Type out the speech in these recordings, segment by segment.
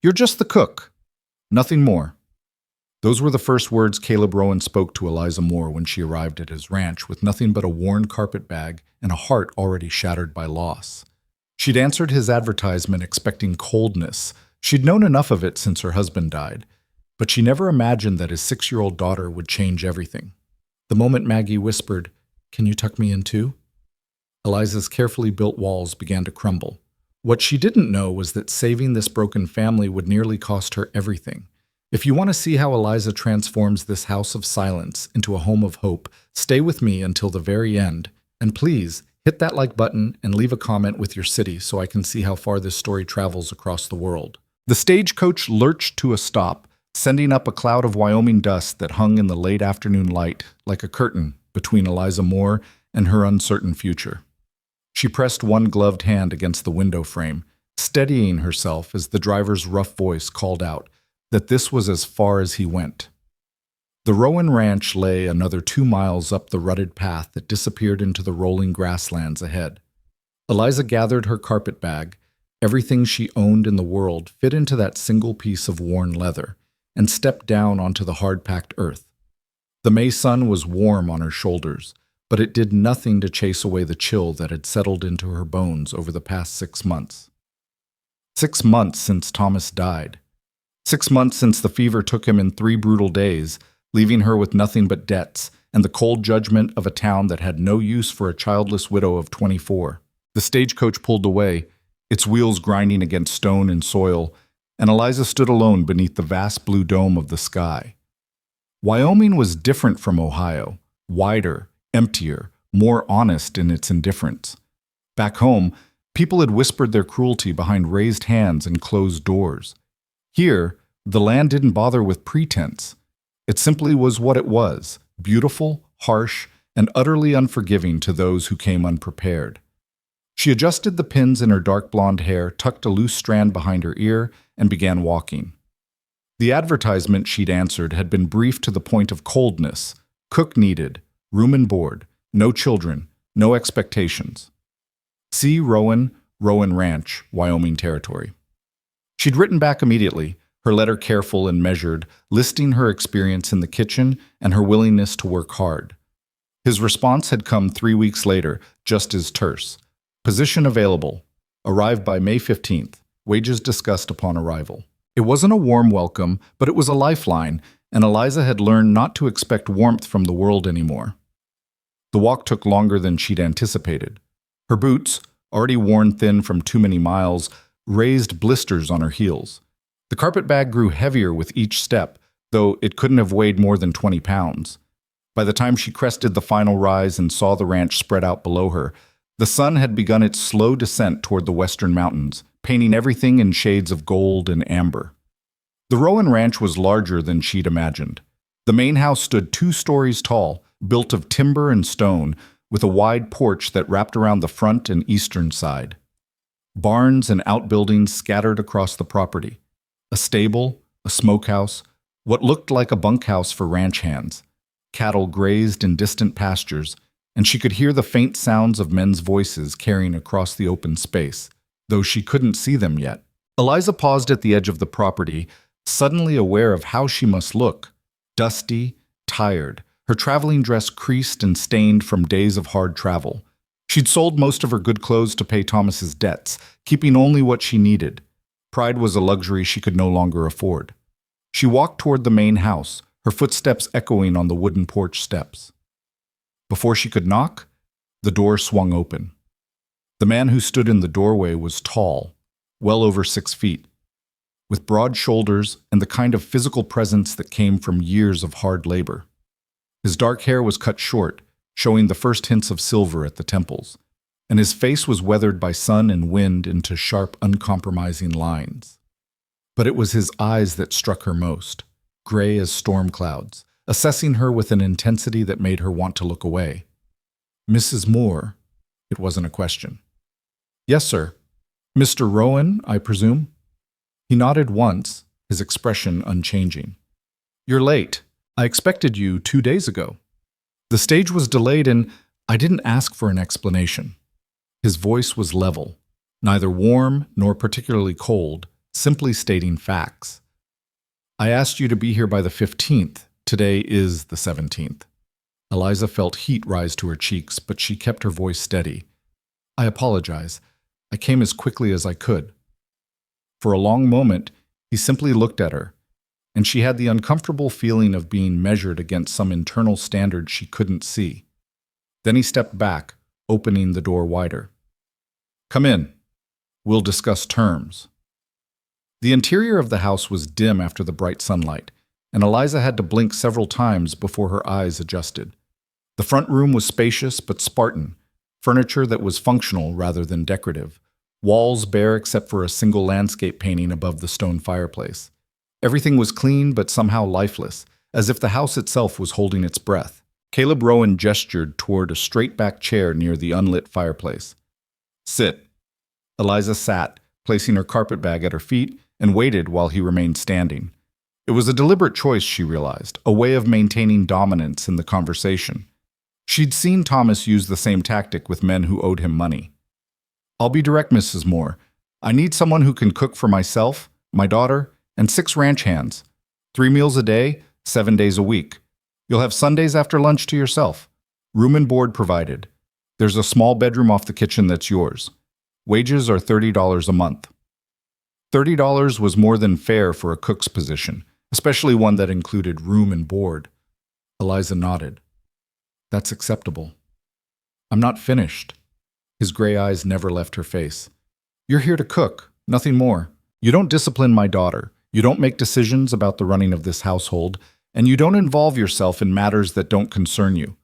You're just the cook. Nothing more. Those were the first words Caleb Rowan spoke to Eliza Moore when she arrived at his ranch with nothing but a worn carpet bag and a heart already shattered by loss. She'd answered his advertisement expecting coldness. She'd known enough of it since her husband died, but she never imagined that his 6-year-old daughter would change everything. The moment Maggie whispered, "Can you tuck me in too?" Eliza's carefully built walls began to crumble. What she didn't know was that saving this broken family would nearly cost her everything. If you want to see how Eliza transforms this house of silence into a home of hope, stay with me until the very end. And please, hit that like button and leave a comment with your city so I can see how far this story travels across the world. The stagecoach lurched to a stop, sending up a cloud of Wyoming dust that hung in the late afternoon light like a curtain between Eliza Moore and her uncertain future. She pressed one gloved hand against the window frame, steadying herself as the driver's rough voice called out that this was as far as he went. The Rowan Ranch lay another 2 miles up the rutted path that disappeared into the rolling grasslands ahead. Eliza gathered her carpet bag. Everything she owned in the world fit into that single piece of worn leather, and stepped down onto the hard-packed earth. The May sun was warm on her shoulders, but it did nothing to chase away the chill that had settled into her bones over the past 6 months. 6 months since Thomas died. 6 months since the fever took him in 3 brutal days, leaving her with nothing but debts and the cold judgment of a town that had no use for a childless widow of 24. The stagecoach pulled away, its wheels grinding against stone and soil, and Eliza stood alone beneath the vast blue dome of the sky. Wyoming was different from Ohio, wider, emptier, more honest in its indifference. Back home, people had whispered their cruelty behind raised hands and closed doors. Here, the land didn't bother with pretense. It simply was what it was, beautiful, harsh, and utterly unforgiving to those who came unprepared. She adjusted the pins in her dark blonde hair, tucked a loose strand behind her ear, and began walking. The advertisement she'd answered had been brief to the point of coldness. Cook needed, room and board, no children, no expectations. See Rowan Ranch, Wyoming Territory. She'd written back immediately, her letter careful and measured, listing her experience in the kitchen and her willingness to work hard. His response had come 3 weeks later, just as terse. Position available. Arrived by May 15th. Wages discussed upon arrival. It wasn't a warm welcome, but it was a lifeline, and Eliza had learned not to expect warmth from the world anymore. The walk took longer than she'd anticipated. Her boots, already worn thin from too many miles, raised blisters on her heels. The carpet bag grew heavier with each step, though it couldn't have weighed more than 20 pounds. By the time she crested the final rise and saw the ranch spread out below her, the sun had begun its slow descent toward the western mountains, painting everything in shades of gold and amber. The Rowan Ranch was larger than she'd imagined. The main house stood 2 stories tall, built of timber and stone, with a wide porch that wrapped around the front and eastern side. Barns and outbuildings scattered across the property. A stable, a smokehouse, what looked like a bunkhouse for ranch hands. Cattle grazed in distant pastures, and she could hear the faint sounds of men's voices carrying across the open space, though she couldn't see them yet. Eliza paused at the edge of the property, suddenly aware of how she must look. Dusty, tired, her traveling dress creased and stained from days of hard travel. She'd sold most of her good clothes to pay Thomas's debts, keeping only what she needed. Pride was a luxury she could no longer afford. She walked toward the main house, her footsteps echoing on the wooden porch steps. Before she could knock, the door swung open. The man who stood in the doorway was tall, well over 6 feet, with broad shoulders and the kind of physical presence that came from years of hard labor. His dark hair was cut short, showing the first hints of silver at the temples, and his face was weathered by sun and wind into sharp, uncompromising lines. But it was his eyes that struck her most, gray as storm clouds, assessing her with an intensity that made her want to look away. "Mrs. Moore?" It wasn't a question. "Yes, sir. Mr. Rowan, I presume?" He nodded once, his expression unchanging. "You're late. I expected you 2 days ago. The stage was delayed and I didn't ask for an explanation." His voice was level, neither warm nor particularly cold, simply stating facts. I asked you to be here by the 15th. Today is the 17th. Eliza felt heat rise to her cheeks, but she kept her voice steady. I apologize. I came as quickly as I could. For a long moment, he simply looked at her, and she had the uncomfortable feeling of being measured against some internal standard she couldn't see. Then he stepped back, opening the door wider. Come in. We'll discuss terms. The interior of the house was dim after the bright sunlight, and Eliza had to blink several times before her eyes adjusted. The front room was spacious but Spartan, furniture that was functional rather than decorative, walls bare except for a single landscape painting above the stone fireplace. Everything was clean but somehow lifeless, as if the house itself was holding its breath. Caleb Rowan gestured toward a straight-back chair near the unlit fireplace. Sit. Eliza sat, placing her carpetbag at her feet, and waited while he remained standing. It was a deliberate choice, she realized, a way of maintaining dominance in the conversation. She'd seen Thomas use the same tactic with men who owed him money. I'll be direct, Mrs. Moore. I need someone who can cook for myself, my daughter, and 6 ranch hands. 3 meals a day, 7 days a week. You'll have Sundays after lunch to yourself. Room and board provided. There's a small bedroom off the kitchen that's yours. Wages are $30 a month. $30 was more than fair for a cook's position, especially one that included room and board. Eliza nodded. That's acceptable. I'm not finished. His gray eyes never left her face. You're here to cook, nothing more. You don't discipline my daughter. You don't make decisions about the running of this household, and you don't involve yourself in matters that don't concern you.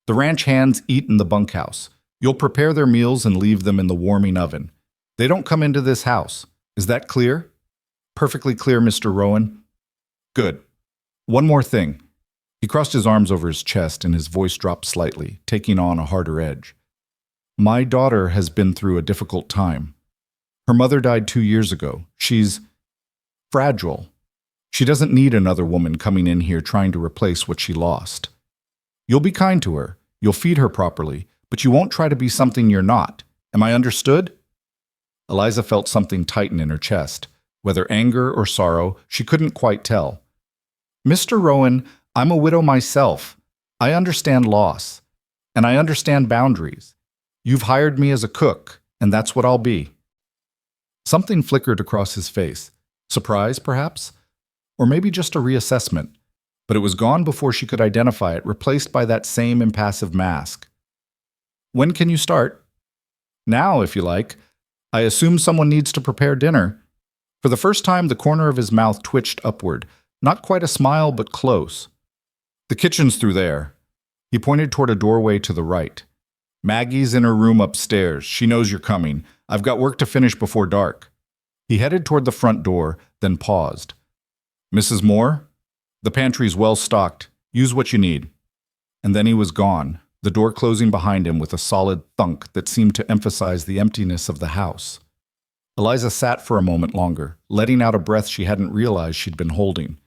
The ranch hands eat in the bunkhouse. You'll prepare their meals and leave them in the warming oven. They don't come into this house. Is that clear? Perfectly clear, Mr. Rowan. Good. One more thing. He crossed his arms over his chest and his voice dropped slightly, taking on a harder edge. My daughter has been through a difficult time. Her mother died 2 years ago. She's fragile. She doesn't need another woman coming in here trying to replace what she lost. You'll be kind to her. You'll feed her properly, but you won't try to be something you're not. Am I understood? Eliza felt something tighten in her chest. Whether anger or sorrow, she couldn't quite tell. Mr. Rowan, I'm a widow myself. I understand loss, and I understand boundaries. You've hired me as a cook, and that's what I'll be. Something flickered across his face. Surprise, perhaps? Or maybe just a reassessment. But it was gone before she could identify it, replaced by that same impassive mask. When can you start? Now, if you like. I assume someone needs to prepare dinner. For the first time, the corner of his mouth twitched upward. Not quite a smile, but close. The kitchen's through there. He pointed toward a doorway to the right. Maggie's in her room upstairs. She knows you're coming. I've got work to finish before dark. He headed toward the front door, then paused. Mrs. Moore? The pantry's well stocked. Use what you need. And then he was gone, the door closing behind him with a solid thunk that seemed to emphasize the emptiness of the house. Eliza sat for a moment longer, letting out a breath she hadn't realized she'd been holding.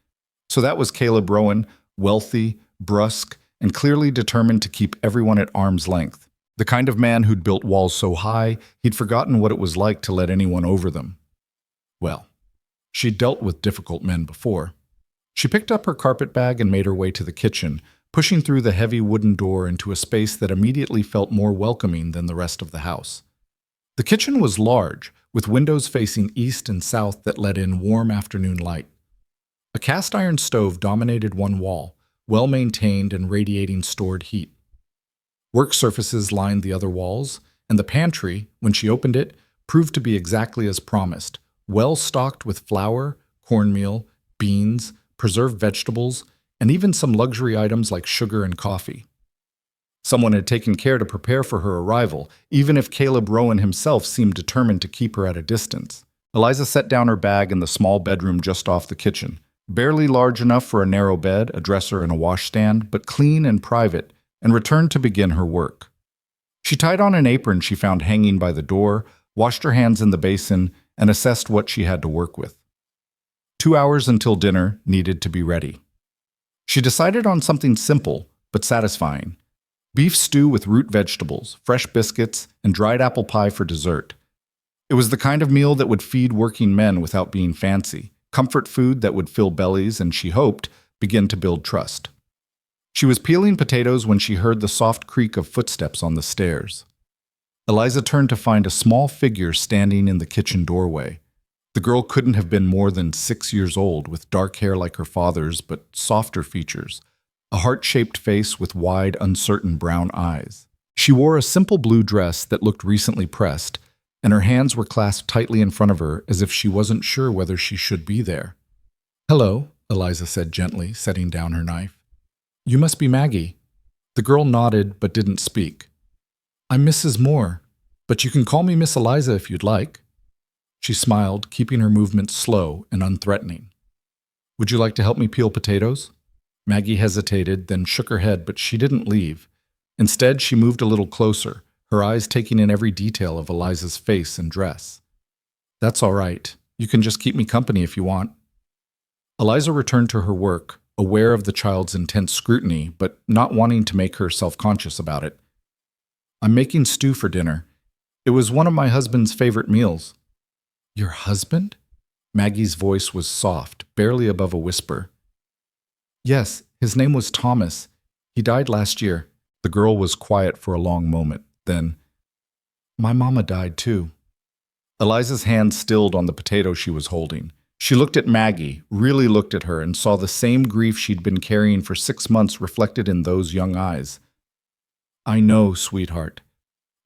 So that was Caleb Rowan, wealthy, brusque, and clearly determined to keep everyone at arm's length. The kind of man who'd built walls so high, he'd forgotten what it was like to let anyone over them. Well, she'd dealt with difficult men before. She picked up her carpetbag and made her way to the kitchen, pushing through the heavy wooden door into a space that immediately felt more welcoming than the rest of the house. The kitchen was large, with windows facing east and south that let in warm afternoon light. A cast-iron stove dominated one wall, well-maintained and radiating stored heat. Work surfaces lined the other walls, and the pantry, when she opened it, proved to be exactly as promised, well-stocked with flour, cornmeal, beans, preserved vegetables, and even some luxury items like sugar and coffee. Someone had taken care to prepare for her arrival, even if Caleb Rowan himself seemed determined to keep her at a distance. Eliza set down her bag in the small bedroom just off the kitchen, barely large enough for a narrow bed, a dresser, and a washstand, but clean and private, and returned to begin her work. She tied on an apron she found hanging by the door, washed her hands in the basin, and assessed what she had to work with. 2 hours until dinner needed to be ready. She decided on something simple but satisfying. Beef stew with root vegetables, fresh biscuits, and dried apple pie for dessert. It was the kind of meal that would feed working men without being fancy, comfort food that would fill bellies and, she hoped, begin to build trust. She was peeling potatoes when she heard the soft creak of footsteps on the stairs. Eliza turned to find a small figure standing in the kitchen doorway. The girl couldn't have been more than 6 years old, with dark hair like her father's, but softer features, a heart-shaped face with wide, uncertain brown eyes. She wore a simple blue dress that looked recently pressed, and her hands were clasped tightly in front of her as if she wasn't sure whether she should be there. "Hello," Eliza said gently, setting down her knife. "You must be Maggie." The girl nodded but didn't speak. "I'm Mrs. Moore, but you can call me Miss Eliza if you'd like." She smiled, keeping her movements slow and unthreatening. "Would you like to help me peel potatoes?" Maggie hesitated, then shook her head, but she didn't leave. Instead, she moved a little closer, her eyes taking in every detail of Eliza's face and dress. "That's all right. You can just keep me company if you want." Eliza returned to her work, aware of the child's intense scrutiny, but not wanting to make her self-conscious about it. "I'm making stew for dinner. It was one of my husband's favorite meals." "Your husband?" Maggie's voice was soft, barely above a whisper. "Yes, his name was Thomas. He died last year." The girl was quiet for a long moment. Then, "My mama died too." Eliza's hand stilled on the potato she was holding. She looked at Maggie, really looked at her, and saw the same grief she'd been carrying for 6 months reflected in those young eyes. "I know, sweetheart.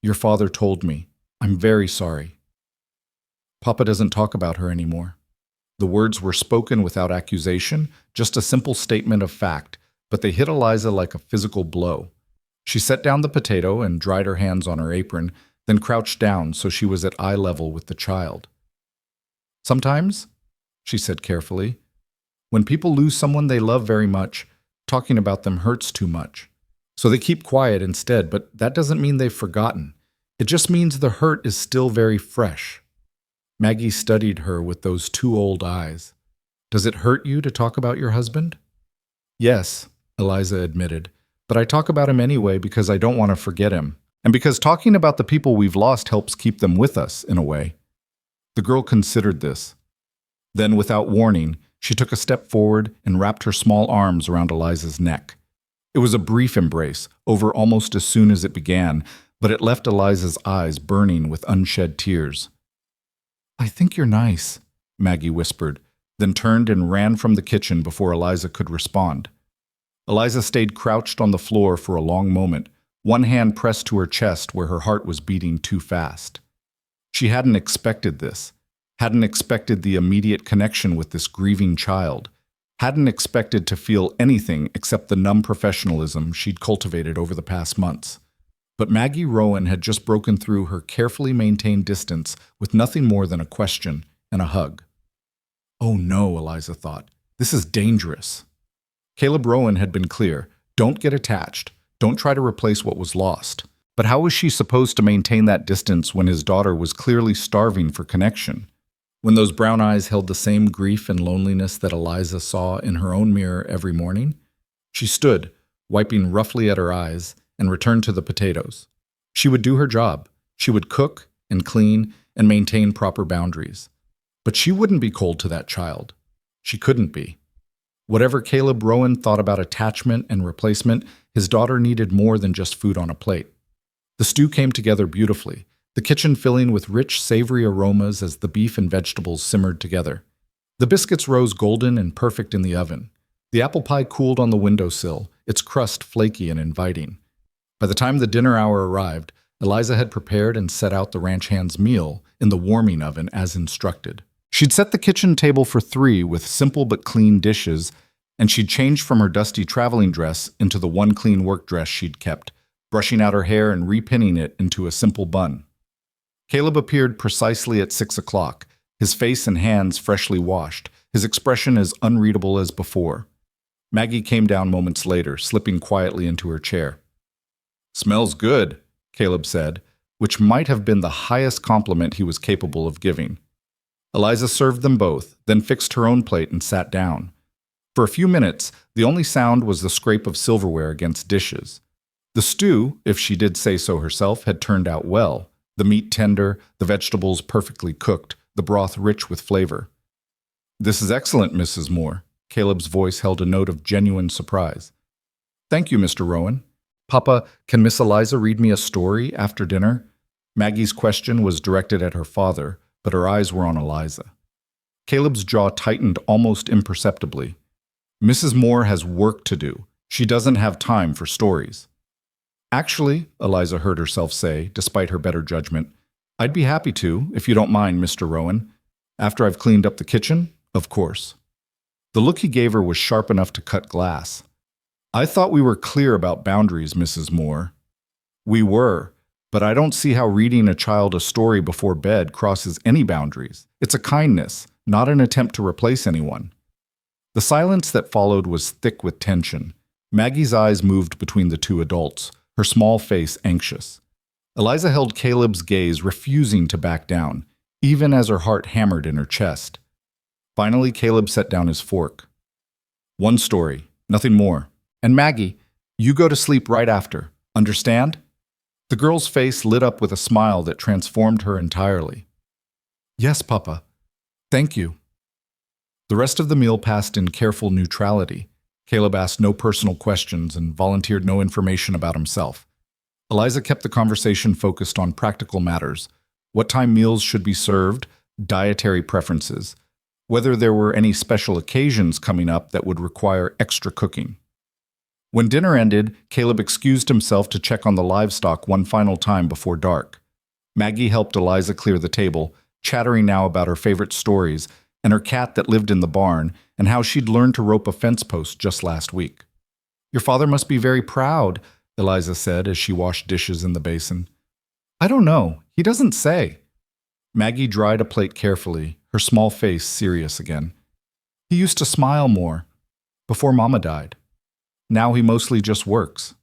Your father told me. I'm very sorry." "Papa doesn't talk about her anymore." The words were spoken without accusation, just a simple statement of fact, but they hit Eliza like a physical blow. She set down the potato and dried her hands on her apron, then crouched down so she was at eye level with the child. "Sometimes," she said carefully, "when people lose someone they love very much, talking about them hurts too much. So they keep quiet instead, but that doesn't mean they've forgotten. It just means the hurt is still very fresh." Maggie studied her with those two old eyes. "Does it hurt you to talk about your husband?" "Yes," Eliza admitted, "but I talk about him anyway because I don't want to forget him, and because talking about the people we've lost helps keep them with us, in a way." The girl considered this. Then, without warning, she took a step forward and wrapped her small arms around Eliza's neck. It was a brief embrace, over almost as soon as it began, but it left Eliza's eyes burning with unshed tears. "I think you're nice," Maggie whispered, then turned and ran from the kitchen before Eliza could respond. Eliza stayed crouched on the floor for a long moment, one hand pressed to her chest where her heart was beating too fast. She hadn't expected this, hadn't expected the immediate connection with this grieving child, hadn't expected to feel anything except the numb professionalism she'd cultivated over the past months. But Maggie Rowan had just broken through her carefully maintained distance with nothing more than a question and a hug. "Oh no," Eliza thought. "This is dangerous." Caleb Rowan had been clear. Don't get attached. Don't try to replace what was lost. But how was she supposed to maintain that distance when his daughter was clearly starving for connection? When those brown eyes held the same grief and loneliness that Eliza saw in her own mirror every morning? She stood, wiping roughly at her eyes, and returned to the potatoes. She would do her job. She would cook and clean and maintain proper boundaries. But she wouldn't be cold to that child. She couldn't be. Whatever Caleb Rowan thought about attachment and replacement, his daughter needed more than just food on a plate. The stew came together beautifully, the kitchen filling with rich, savory aromas as the beef and vegetables simmered together. The biscuits rose golden and perfect in the oven. The apple pie cooled on the windowsill, its crust flaky and inviting. By the time the dinner hour arrived, Eliza had prepared and set out the ranch hand's meal in the warming oven as instructed. She'd set the kitchen table for 3 with simple but clean dishes, and she'd changed from her dusty traveling dress into the one clean work dress she'd kept, brushing out her hair and repinning it into a simple bun. Caleb appeared precisely at 6 o'clock, his face and hands freshly washed, his expression as unreadable as before. Maggie came down moments later, slipping quietly into her chair. "Smells good," Caleb said, which might have been the highest compliment he was capable of giving. Eliza served them both, then fixed her own plate and sat down. For a few minutes, the only sound was the scrape of silverware against dishes. The stew, if she did say so herself, had turned out well, The meat tender, the vegetables perfectly cooked, the broth rich with flavor. "This is excellent, Mrs. Moore." Caleb's voice held a note of genuine surprise. "Thank you, Mr. Rowan. Papa, can Miss Eliza read me a story after dinner?" Maggie's question was directed at her father, but her eyes were on Eliza. Caleb's jaw tightened almost imperceptibly. "Mrs. Moore has work to do. She doesn't have time for stories." "Actually," Eliza heard herself say, despite her better judgment, "I'd be happy to, if you don't mind, Mr. Rowan. After I've cleaned up the kitchen, of course." The look he gave her was sharp enough to cut glass. "I thought we were clear about boundaries, Mrs. Moore." "We were, but I don't see how reading a child a story before bed crosses any boundaries. It's a kindness, not an attempt to replace anyone." The silence that followed was thick with tension. Maggie's eyes moved between the two adults, her small face anxious. Eliza held Caleb's gaze, refusing to back down, even as her heart hammered in her chest. Finally, Caleb set down his fork. "One story, nothing more. And Maggie, you go to sleep right after. Understand?" The girl's face lit up with a smile that transformed her entirely. "Yes, Papa. Thank you." The rest of the meal passed in careful neutrality. Caleb asked no personal questions and volunteered no information about himself. Eliza kept the conversation focused on practical matters: what time meals should be served, dietary preferences, whether there were any special occasions coming up that would require extra cooking. When dinner ended, Caleb excused himself to check on the livestock one final time before dark. Maggie helped Eliza clear the table, chattering now about her favorite stories and her cat that lived in the barn and how she'd learned to rope a fence post just last week. "Your father must be very proud," Eliza said as she washed dishes in the basin. "I don't know. He doesn't say." Maggie dried a plate carefully, her small face serious again. "He used to smile more before Mama died. Now he mostly just works."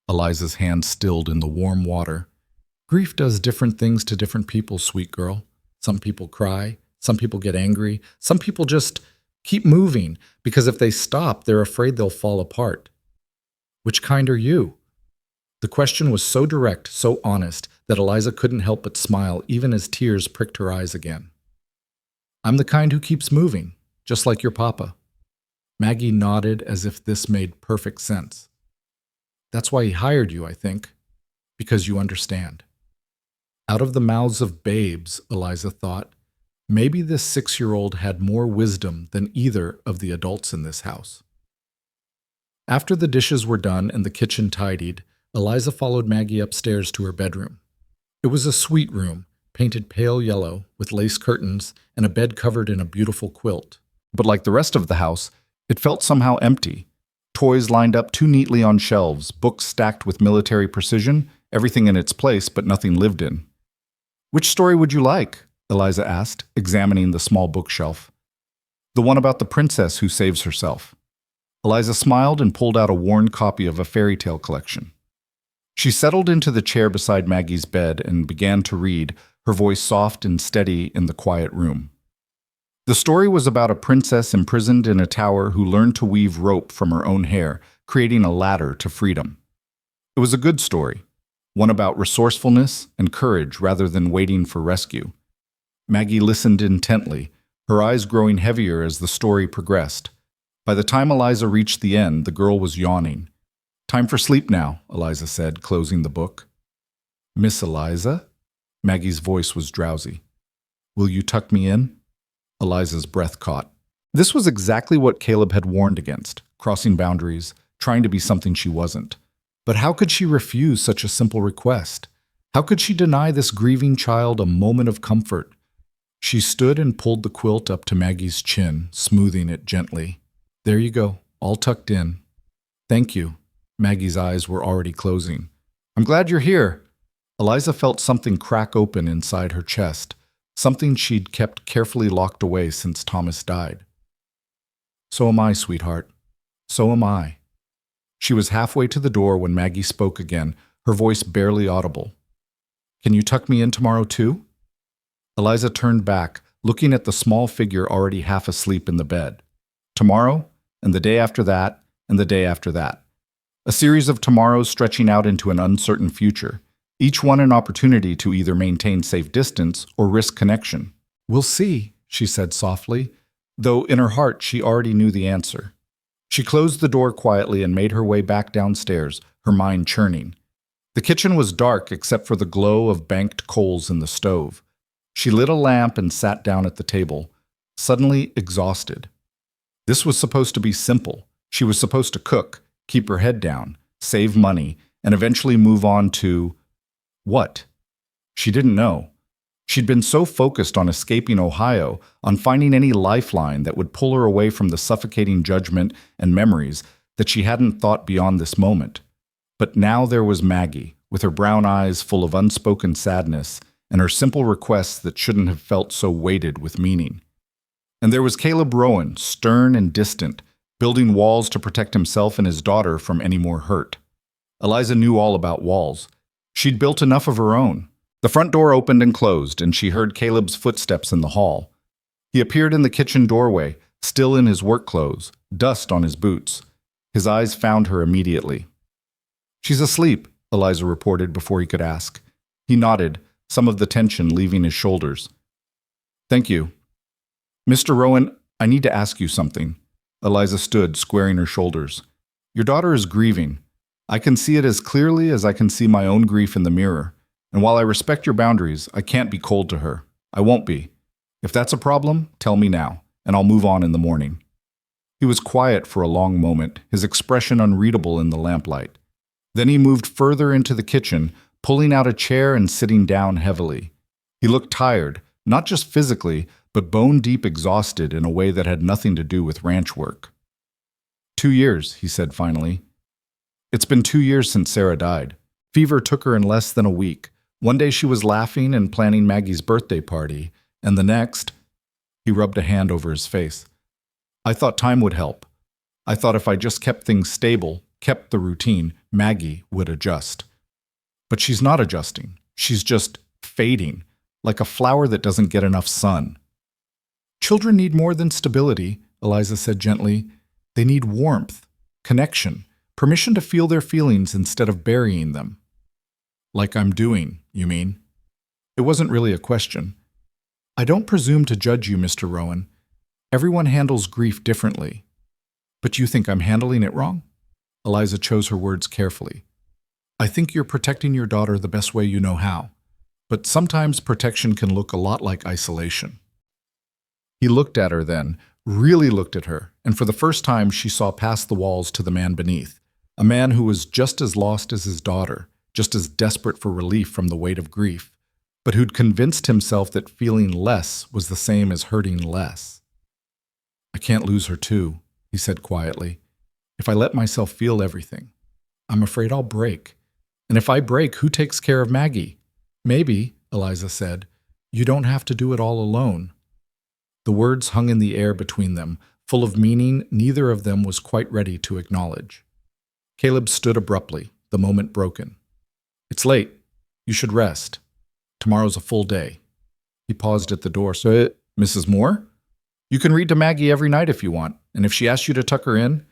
Eliza's hand stilled in the warm water. "Grief does different things to different people, sweet girl. Some people cry, some people get angry, some people just keep moving because if they stop, they're afraid they'll fall apart. Which kind are you?" The question was so direct, so honest, that Eliza couldn't help but smile even as tears pricked her eyes again. "I'm the kind who keeps moving, just like your papa." Maggie nodded as if this made perfect sense. "That's why he hired you, I think. Because you understand." Out of the mouths of babes, Eliza thought, maybe this 6-year-old had more wisdom than either of the adults in this house. After the dishes were done and the kitchen tidied, Eliza followed Maggie upstairs to her bedroom. It was a sweet room, painted pale yellow, with lace curtains and a bed covered in a beautiful quilt. But like the rest of the house, it felt somehow empty. Toys lined up too neatly on shelves, books stacked with military precision, everything in its place but nothing lived in. "Which story would you like?" Eliza asked, examining the small bookshelf. "The one about the princess who saves herself." Eliza smiled and pulled out a worn copy of a fairy tale collection. She settled into the chair beside Maggie's bed and began to read, her voice soft and steady in the quiet room. The story was about a princess imprisoned in a tower who learned to weave rope from her own hair, creating a ladder to freedom. It was a good story, one about resourcefulness and courage rather than waiting for rescue. Maggie listened intently, her eyes growing heavier as the story progressed. By the time Eliza reached the end, the girl was yawning. "Time for sleep now," Eliza said, closing the book. "Miss Eliza?" Maggie's voice was drowsy. "Will you tuck me in?" Eliza's breath caught. This was exactly what Caleb had warned against, crossing boundaries, trying to be something she wasn't. But how could she refuse such a simple request? How could she deny this grieving child a moment of comfort? She stood and pulled the quilt up to Maggie's chin, smoothing it gently. "There you go, all tucked in." "Thank you." Maggie's eyes were already closing. "I'm glad you're here." Eliza felt something crack open inside her chest, something she'd kept carefully locked away since Thomas died. "So am I, sweetheart. So am I." She was halfway to the door when Maggie spoke again, her voice barely audible. "Can you tuck me in tomorrow too?" Eliza turned back, looking at the small figure already half asleep in the bed. Tomorrow, and the day after that, and the day after that. A series of tomorrows stretching out into an uncertain future. each one an opportunity to either maintain safe distance or risk connection. "We'll see," she said softly, though in her heart she already knew the answer. She closed the door quietly and made her way back downstairs, her mind churning. The kitchen was dark except for the glow of banked coals in the stove. She lit a lamp and sat down at the table, suddenly exhausted. This was supposed to be simple. She was supposed to cook, keep her head down, save money, and eventually move on to what? She didn't know. She'd been so focused on escaping Ohio, on finding any lifeline that would pull her away from the suffocating judgment and memories, that she hadn't thought beyond this moment. But now there was Maggie, with her brown eyes full of unspoken sadness, and her simple requests that shouldn't have felt so weighted with meaning. And there was Caleb Rowan, stern and distant, building walls to protect himself and his daughter from any more hurt. Eliza knew all about walls. She'd built enough of her own. The front door opened and closed, and she heard Caleb's footsteps in the hall. He appeared in the kitchen doorway, still in his work clothes, dust on his boots. His eyes found her immediately. "She's asleep," Eliza reported before he could ask. He nodded, some of the tension leaving his shoulders. "Thank you." "Mr. Rowan, I need to ask you something." Eliza stood, squaring her shoulders. "Your daughter is grieving. I can see it as clearly as I can see my own grief in the mirror. And while I respect your boundaries, I can't be cold to her. I won't be. If that's a problem, tell me now, and I'll move on in the morning." He was quiet for a long moment, his expression unreadable in the lamplight. Then he moved further into the kitchen, pulling out a chair and sitting down heavily. He looked tired, not just physically, but bone-deep exhausted in a way that had nothing to do with ranch work. 2 years, he said finally. "It's been 2 years since Sarah died. Fever took her in less than a week. One day she was laughing and planning Maggie's birthday party, and the next—" He rubbed a hand over his face. "I thought time would help. I thought if I just kept things stable, kept the routine, Maggie would adjust. But she's not adjusting. She's just fading, like a flower that doesn't get enough sun." "Children need more than stability," Eliza said gently. "They need warmth, connection, permission to feel their feelings instead of burying them." "Like I'm doing, you mean?" It wasn't really a question. "I don't presume to judge you, Mr. Rowan. Everyone handles grief differently. But you think I'm handling it wrong?" Eliza chose her words carefully. "I think you're protecting your daughter the best way you know how. But sometimes protection can look a lot like isolation." He looked at her then, really looked at her, and for the first time she saw past the walls to the man beneath, a man who was just as lost as his daughter, just as desperate for relief from the weight of grief, but who'd convinced himself that feeling less was the same as hurting less. "I can't lose her too," he said quietly. "If I let myself feel everything, I'm afraid I'll break. And if I break, who takes care of Maggie? Maybe," Eliza said, "you don't have to do it all alone." The words hung in the air between them, full of meaning neither of them was quite ready to acknowledge. Caleb stood abruptly, the moment broken. "It's late. You should rest. Tomorrow's a full day." He paused at the door. "So, Mrs. Moore? You can read to Maggie every night if you want, and if she asks you to tuck her in—"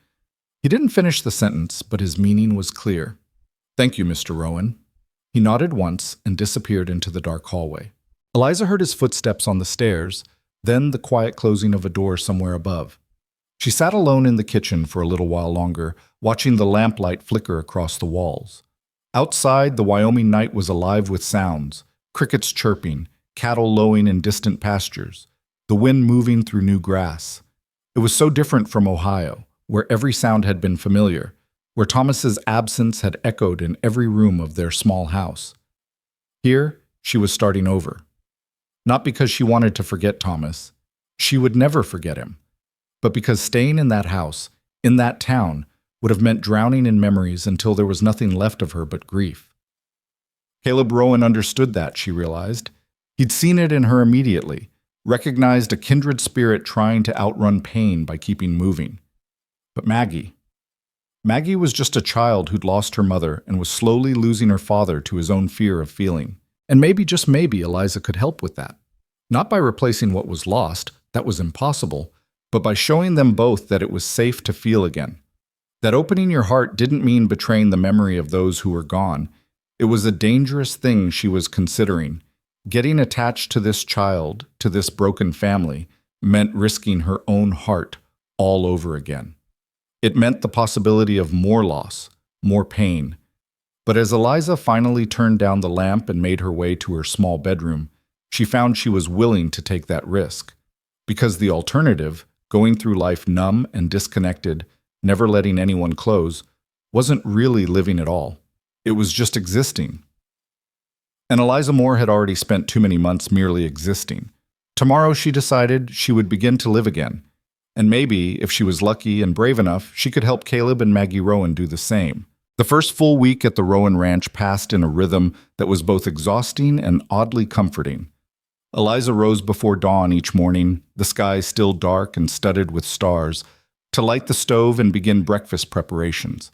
He didn't finish the sentence, but his meaning was clear. "Thank you, Mr. Rowan." He nodded once and disappeared into the dark hallway. Eliza heard his footsteps on the stairs, then the quiet closing of a door somewhere above. She sat alone in the kitchen for a little while longer, watching the lamplight flicker across the walls. Outside, the Wyoming night was alive with sounds, crickets chirping, cattle lowing in distant pastures, the wind moving through new grass. It was so different from Ohio, where every sound had been familiar, where Thomas's absence had echoed in every room of their small house. Here, she was starting over. Not because she wanted to forget Thomas. She would never forget him. But because staying in that house, in that town, would have meant drowning in memories until there was nothing left of her but grief. Caleb Rowan understood that, she realized. He'd seen it in her immediately, recognized a kindred spirit trying to outrun pain by keeping moving. But Maggie was just a child who'd lost her mother and was slowly losing her father to his own fear of feeling. And maybe, just maybe, Eliza could help with that. Not by replacing what was lost, that was impossible, but by showing them both that it was safe to feel again. That opening your heart didn't mean betraying the memory of those who were gone. It was a dangerous thing she was considering. Getting attached to this child, to this broken family, meant risking her own heart all over again. It meant the possibility of more loss, more pain. But as Eliza finally turned down the lamp and made her way to her small bedroom, she found she was willing to take that risk. Because the alternative, going through life numb and disconnected, never letting anyone close, wasn't really living at all. It was just existing. And Eliza Moore had already spent too many months merely existing. Tomorrow, she decided, she would begin to live again. And maybe, if she was lucky and brave enough, she could help Caleb and Maggie Rowan do the same. The first full week at the Rowan Ranch passed in a rhythm that was both exhausting and oddly comforting. Eliza rose before dawn each morning, the sky still dark and studded with stars, to light the stove and begin breakfast preparations.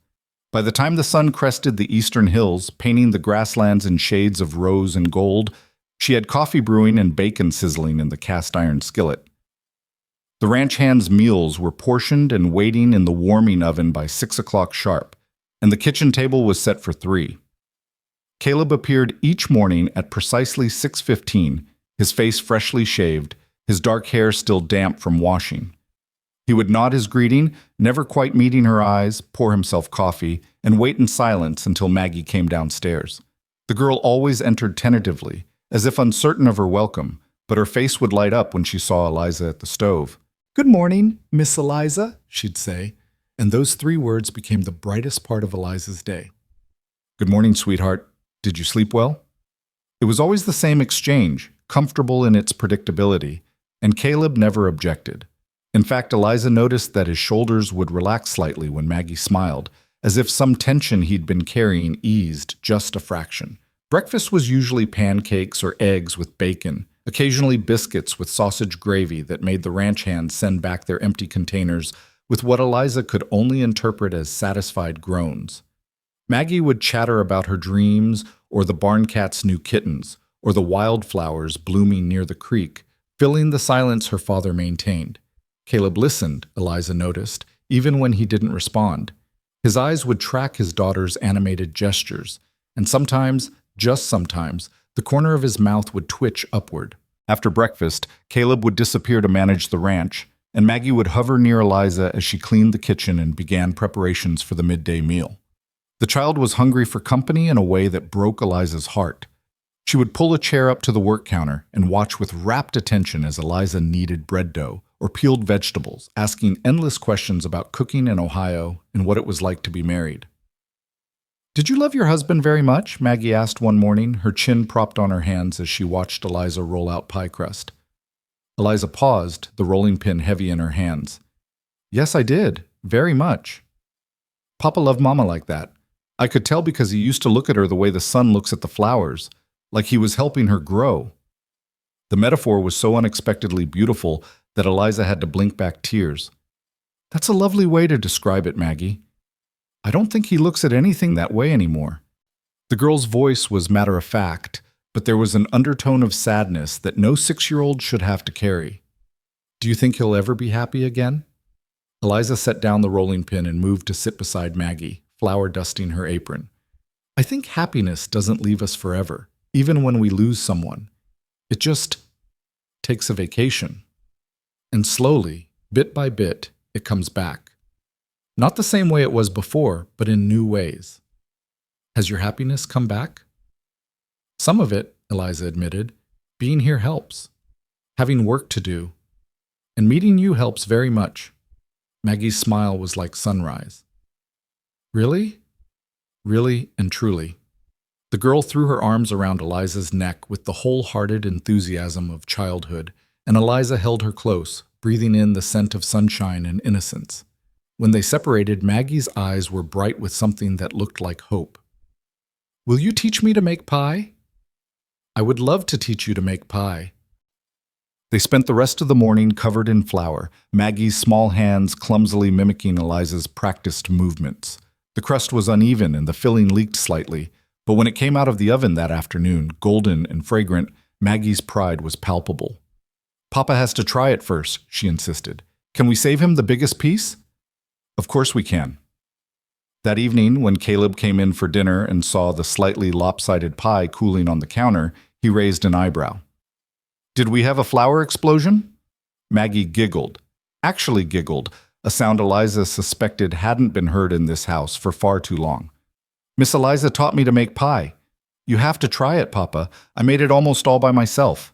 By the time the sun crested the eastern hills, painting the grasslands in shades of rose and gold, she had coffee brewing and bacon sizzling in the cast-iron skillet. The ranch hand's meals were portioned and waiting in the warming oven by 6 o'clock sharp, and the kitchen table was set for 3. Caleb appeared each morning at precisely 6:15, his face freshly shaved, his dark hair still damp from washing. He would nod his greeting, never quite meeting her eyes, pour himself coffee, and wait in silence until Maggie came downstairs. The girl always entered tentatively, as if uncertain of her welcome, but her face would light up when she saw Eliza at the stove. "Good morning, Miss Eliza," she'd say, and those 3 words became the brightest part of Eliza's day. "Good morning, sweetheart. Did you sleep well?" It was always the same exchange, comfortable in its predictability, and Caleb never objected. In fact, Eliza noticed that his shoulders would relax slightly when Maggie smiled, as if some tension he'd been carrying eased just a fraction. Breakfast was usually pancakes or eggs with bacon, occasionally biscuits with sausage gravy that made the ranch hands send back their empty containers with what Eliza could only interpret as satisfied groans. Maggie would chatter about her dreams, or the barn cat's new kittens, or the wildflowers blooming near the creek, filling the silence her father maintained. Caleb listened, Eliza noticed, even when he didn't respond. His eyes would track his daughter's animated gestures, and sometimes, just sometimes, the corner of his mouth would twitch upward. After breakfast, Caleb would disappear to manage the ranch, and Maggie would hover near Eliza as she cleaned the kitchen and began preparations for the midday meal. The child was hungry for company in a way that broke Eliza's heart. She would pull a chair up to the work counter and watch with rapt attention as Eliza kneaded bread dough or peeled vegetables, asking endless questions about cooking in Ohio and what it was like to be married. "Did you love your husband very much?" Maggie asked one morning, her chin propped on her hands as she watched Eliza roll out pie crust. Eliza paused, the rolling pin heavy in her hands. "Yes, I did. Very much. Papa loved Mama like that. I could tell because he used to look at her the way the sun looks at the flowers, like he was helping her grow." The metaphor was so unexpectedly beautiful that Eliza had to blink back tears. "That's a lovely way to describe it, Maggie. I don't think he looks at anything that way anymore." The girl's voice was matter-of-fact, but there was an undertone of sadness that no 6-year-old should have to carry. "Do you think he'll ever be happy again?" Eliza set down the rolling pin and moved to sit beside Maggie, flour dusting her apron. "I think happiness doesn't leave us forever, even when we lose someone. It just takes a vacation. And slowly, bit by bit, it comes back. Not the same way it was before, but in new ways. Has your happiness come back?" "Some of it," Eliza admitted. "Being here helps. Having work to do. And meeting you helps very much." Maggie's smile was like sunrise. "Really? Really and truly." The girl threw her arms around Eliza's neck with the wholehearted enthusiasm of childhood, and Eliza held her close, breathing in the scent of sunshine and innocence. When they separated, Maggie's eyes were bright with something that looked like hope. "Will you teach me to make pie?" "I would love to teach you to make pie." They spent the rest of the morning covered in flour, Maggie's small hands clumsily mimicking Eliza's practiced movements. The crust was uneven and the filling leaked slightly, but when it came out of the oven that afternoon, golden and fragrant, Maggie's pride was palpable. "Papa has to try it first," she insisted. "Can we save him the biggest piece?" "Of course we can." That evening, when Caleb came in for dinner and saw the slightly lopsided pie cooling on the counter, he raised an eyebrow. "Did we have a flower explosion?" Maggie giggled. Actually giggled, a sound Eliza suspected hadn't been heard in this house for far too long. "Miss Eliza taught me to make pie. You have to try it, Papa. I made it almost all by myself."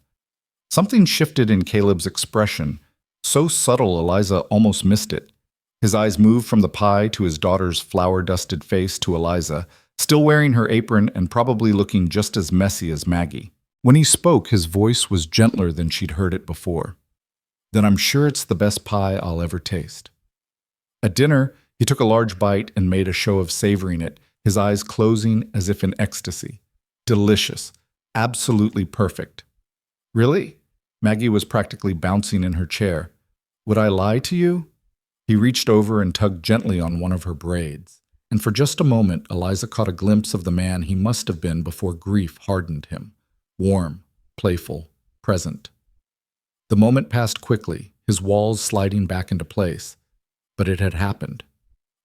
Something shifted in Caleb's expression, so subtle Eliza almost missed it. His eyes moved from the pie to his daughter's flour-dusted face to Eliza, still wearing her apron and probably looking just as messy as Maggie. When he spoke, his voice was gentler than she'd heard it before. "Then I'm sure it's the best pie I'll ever taste." At dinner, he took a large bite and made a show of savoring it, his eyes closing as if in ecstasy. Delicious. Absolutely perfect. "Really?" Maggie was practically bouncing in her chair. "Would I lie to you?" He reached over and tugged gently on one of her braids, and for just a moment Eliza caught a glimpse of the man he must have been before grief hardened him. Warm, playful, present. The moment passed quickly, his walls sliding back into place, but it had happened,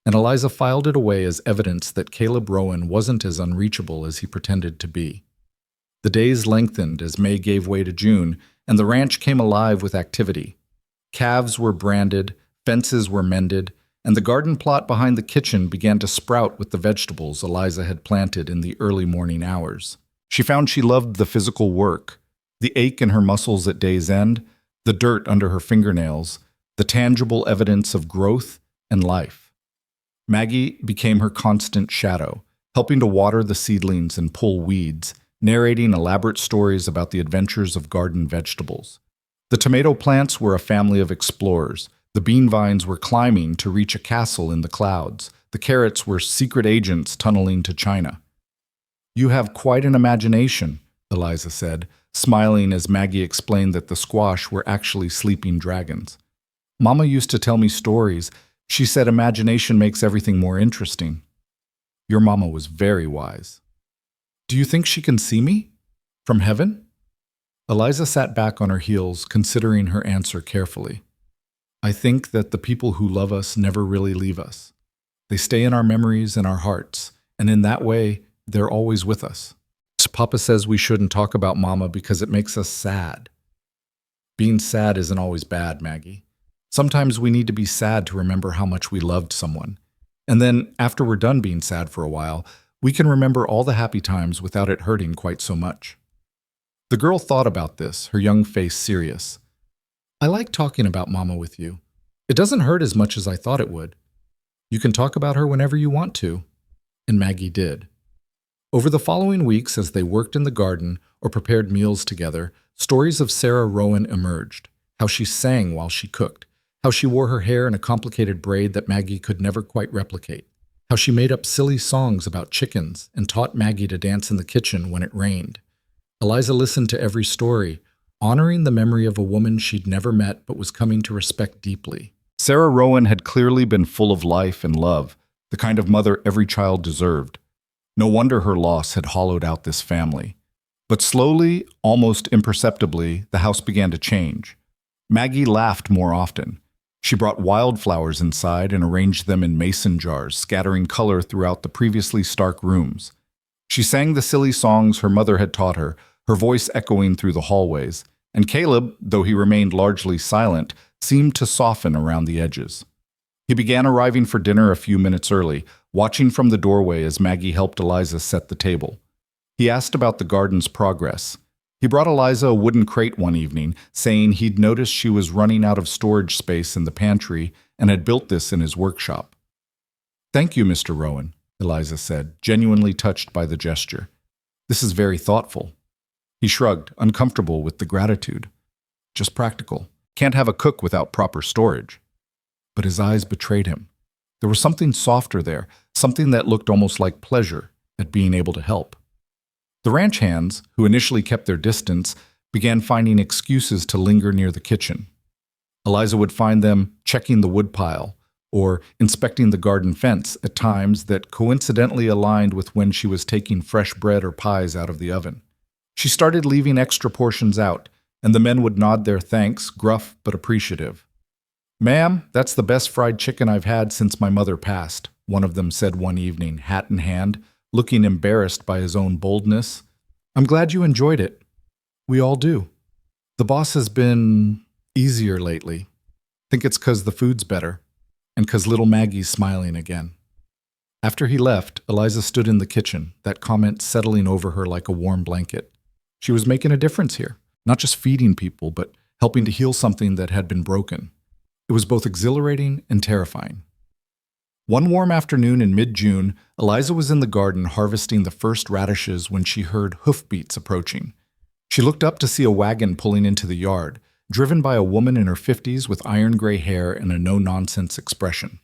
and Eliza filed it away as evidence that Caleb Rowan wasn't as unreachable as he pretended to be. The days lengthened as May gave way to June, and the ranch came alive with activity. Calves were branded, fences were mended, and the garden plot behind the kitchen began to sprout with the vegetables Eliza had planted in the early morning hours. She found she loved the physical work, the ache in her muscles at day's end, the dirt under her fingernails, the tangible evidence of growth and life. Maggie became her constant shadow, helping to water the seedlings and pull weeds, narrating elaborate stories about the adventures of garden vegetables. The tomato plants were a family of explorers. The bean vines were climbing to reach a castle in the clouds. The carrots were secret agents tunneling to China. "You have quite an imagination," Eliza said, smiling as Maggie explained that the squash were actually sleeping dragons. "Mama used to tell me stories. She said imagination makes everything more interesting." "Your mama was very wise." "Do you think she can see me? From heaven?" Eliza sat back on her heels, considering her answer carefully. "I think that the people who love us never really leave us. They stay in our memories and our hearts, and in that way, they're always with us. Papa says we shouldn't talk about Mama because it makes us sad." "Being sad isn't always bad, Maggie. Sometimes we need to be sad to remember how much we loved someone. And then, after we're done being sad for a while, we can remember all the happy times without it hurting quite so much." The girl thought about this, her young face serious. "I like talking about Mama with you. It doesn't hurt as much as I thought it would. You can talk about her whenever you want to." And Maggie did. Over the following weeks, as they worked in the garden or prepared meals together, stories of Sarah Rowan emerged. How she sang while she cooked. How she wore her hair in a complicated braid that Maggie could never quite replicate. How she made up silly songs about chickens and taught Maggie to dance in the kitchen when it rained. Eliza listened to every story, honoring the memory of a woman she'd never met but was coming to respect deeply. Sarah Rowan had clearly been full of life and love, the kind of mother every child deserved. No wonder her loss had hollowed out this family. But slowly, almost imperceptibly, the house began to change. Maggie laughed more often. She brought wildflowers inside and arranged them in mason jars, scattering color throughout the previously stark rooms. She sang the silly songs her mother had taught her, her voice echoing through the hallways, and Caleb, though he remained largely silent, seemed to soften around the edges. He began arriving for dinner a few minutes early, watching from the doorway as Maggie helped Eliza set the table. He asked about the garden's progress. He brought Eliza a wooden crate one evening, saying he'd noticed she was running out of storage space in the pantry and had built this in his workshop. "Thank you, Mr. Rowan," Eliza said, genuinely touched by the gesture. "This is very thoughtful." He shrugged, uncomfortable with the gratitude. "Just practical. Can't have a cook without proper storage." But his eyes betrayed him. There was something softer there, something that looked almost like pleasure at being able to help. The ranch hands, who initially kept their distance, began finding excuses to linger near the kitchen. Eliza would find them checking the woodpile or inspecting the garden fence at times that coincidentally aligned with when she was taking fresh bread or pies out of the oven. She started leaving extra portions out, and the men would nod their thanks, gruff but appreciative. "Ma'am, that's the best fried chicken I've had since my mother passed." one of them said one evening, hat in hand, looking embarrassed by his own boldness. I'm glad you enjoyed it. We all do. The boss has been easier lately. Think it's 'cause the food's better, and 'cause little Maggie's smiling again. After he left, Eliza stood in the kitchen, that comment settling over her like a warm blanket. She was making a difference here, not just feeding people, but helping to heal something that had been broken. It was both exhilarating and terrifying. One warm afternoon in mid-June, Eliza was in the garden harvesting the first radishes when she heard hoofbeats approaching. She looked up to see a wagon pulling into the yard, driven by a woman in her 50s with iron-gray hair and a no-nonsense expression.